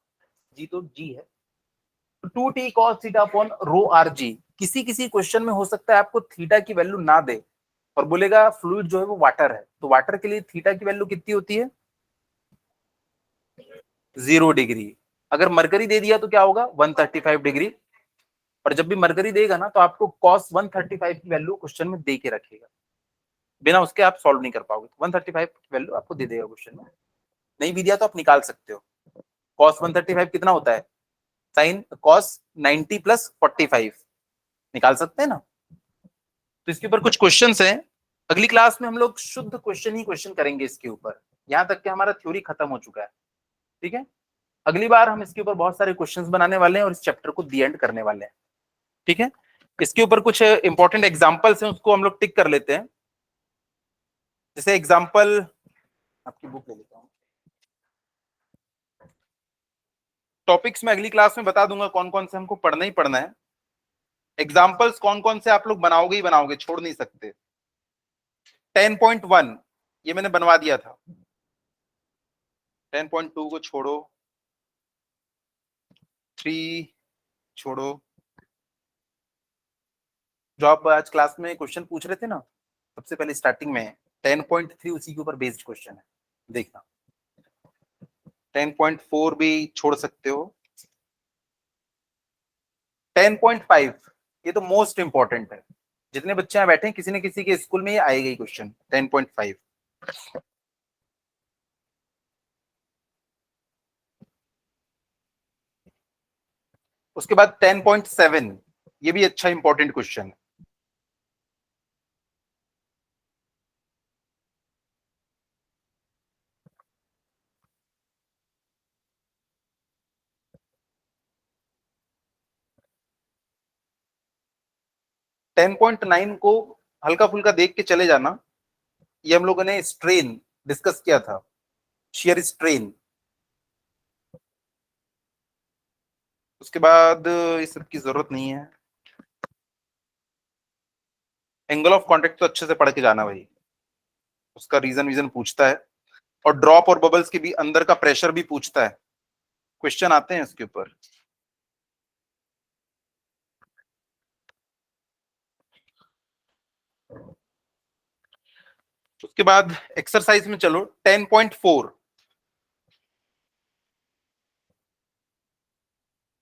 जी तो जी है, 2t cos theta upon rho R G. किसी किसी क्वेश्चन में हो सकता है आपको थीटा की वैल्यू ना दे और बोलेगा फ्लूइड जो है वो वाटर है, तो वाटर के लिए थीटा की वैल्यू कितनी होती है? 0 डिग्री। अगर मरकरी दे दिया तो क्या होगा? 135 डिग्री। और जब भी मरकरी देगा ना तो आपको cos 135 की वैल्यू क्वेश्चन में दे के रखेगा, बिना उसके आप सॉल्व नहीं कर पाओगे। 135 की वैल्यू आपको दे देगा क्वेश्चन में, नहीं भी दिया तो आप निकाल सकते हो। cos 135 कितना होता है? साइन cos 90 प्लस 45, निकाल सकते हैं ना? तो इसके ऊपर कुछ क्वेश्चंस हैं, अगली क्लास में हम लोग शुद्ध क्वेश्चन ही क्वेश्चन करेंगे इसके ऊपर। यहाँ तक कि हमारा थ्योरी खत्म हो चुका है, ठीक है। अगली बार हम इसके ऊपर बहुत सारे क्वेश्चंस बनाने वाले हैं और इस चैप्टर को दी एंड करने वाले हैं, ठीक है। इसके ऊपर कुछ इंपॉर्टेंट एग्जांपल्स हैं, उसको हम लोग टिक कर लेते हैं। जैसे एग्जांपल, आपकी बुक ले लेता हूँ। टॉपिक्स में अगली क्लास में बता दूंगा कौन कौन से हमको पढ़ना ही पढ़ना है। एग्जाम्पल्स कौन कौन से आप लोग बनाओगे ही बनाओगे, छोड़ नहीं सकते। 10.1 ये मैंने बनवा दिया था, 10.2 को छोड़ो, 3 छोड़ो। जो आप आज क्लास में क्वेश्चन पूछ रहे थे ना सबसे पहले स्टार्टिंग में, 10.3 उसी के ऊपर बेस्ड क्वेश्चन है, देखना। 10.4 भी छोड़ सकते हो। 10.5 ये तो मोस्ट इंपॉर्टेंट है, जितने बच्चे यहाँ बैठे हैं किसी न किसी के स्कूल में ये आएगा ही क्वेश्चन, 10.5। उसके बाद 10.7 ये भी अच्छा इंपॉर्टेंट क्वेश्चन है। टेन पॉइंट नाइन को हल्का फुल्का देख के चले जाना, ये हम लोगों ने स्ट्रेन डिस्कस किया था, शेयर स्ट्रेन। उसके बाद इस सब की जरूरत नहीं है। एंगल ऑफ कांटेक्ट तो अच्छे से पढ़ के जाना भाई, उसका रीजन वीजन पूछता है, और ड्रॉप और बबल्स के भी अंदर का प्रेशर भी पूछता है, क्वेश्चन आते हैं इसके ऊपर। उसके बाद एक्सरसाइज में चलो, 10.4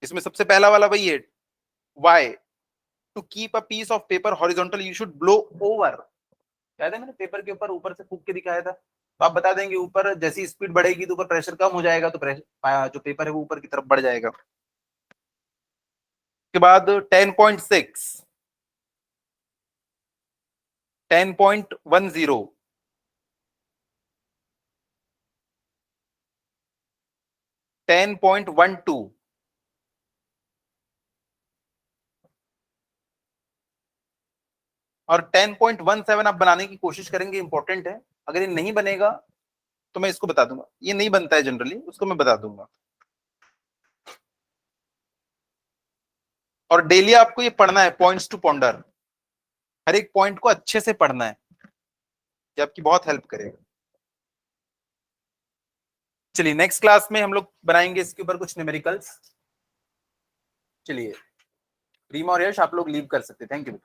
इसमें सबसे पहला वाला वही है, why to keep a piece of paper horizontal you should blow over. याद है मैंने पेपर के ऊपर ऊपर से फूक के दिखाया था, तो आप बता देंगे ऊपर जैसी स्पीड बढ़ेगी तो ऊपर प्रेशर कम हो जाएगा, तो प्रेशर जो पेपर है वो ऊपर की तरफ बढ़ जाएगा। उसके बाद 10.6, 10.10, 10.12, और 10.17 आप बनाने की कोशिश करेंगे, इंपॉर्टेंट है। अगर ये नहीं बनेगा तो मैं इसको बता दूंगा, ये नहीं बनता है जनरली, उसको मैं बता दूंगा। और डेली आपको ये पढ़ना है, पॉइंट्स टू पॉन्डर, हर एक पॉइंट को अच्छे से पढ़ना है, ये आपकी बहुत हेल्प करेगा। चलिए नेक्स्ट क्लास में हम लोग बनाएंगे इसके ऊपर कुछ न्यूमेरिकल्स। चलिए रीमा और यश आप लोग लीव कर सकते, थैंक यू।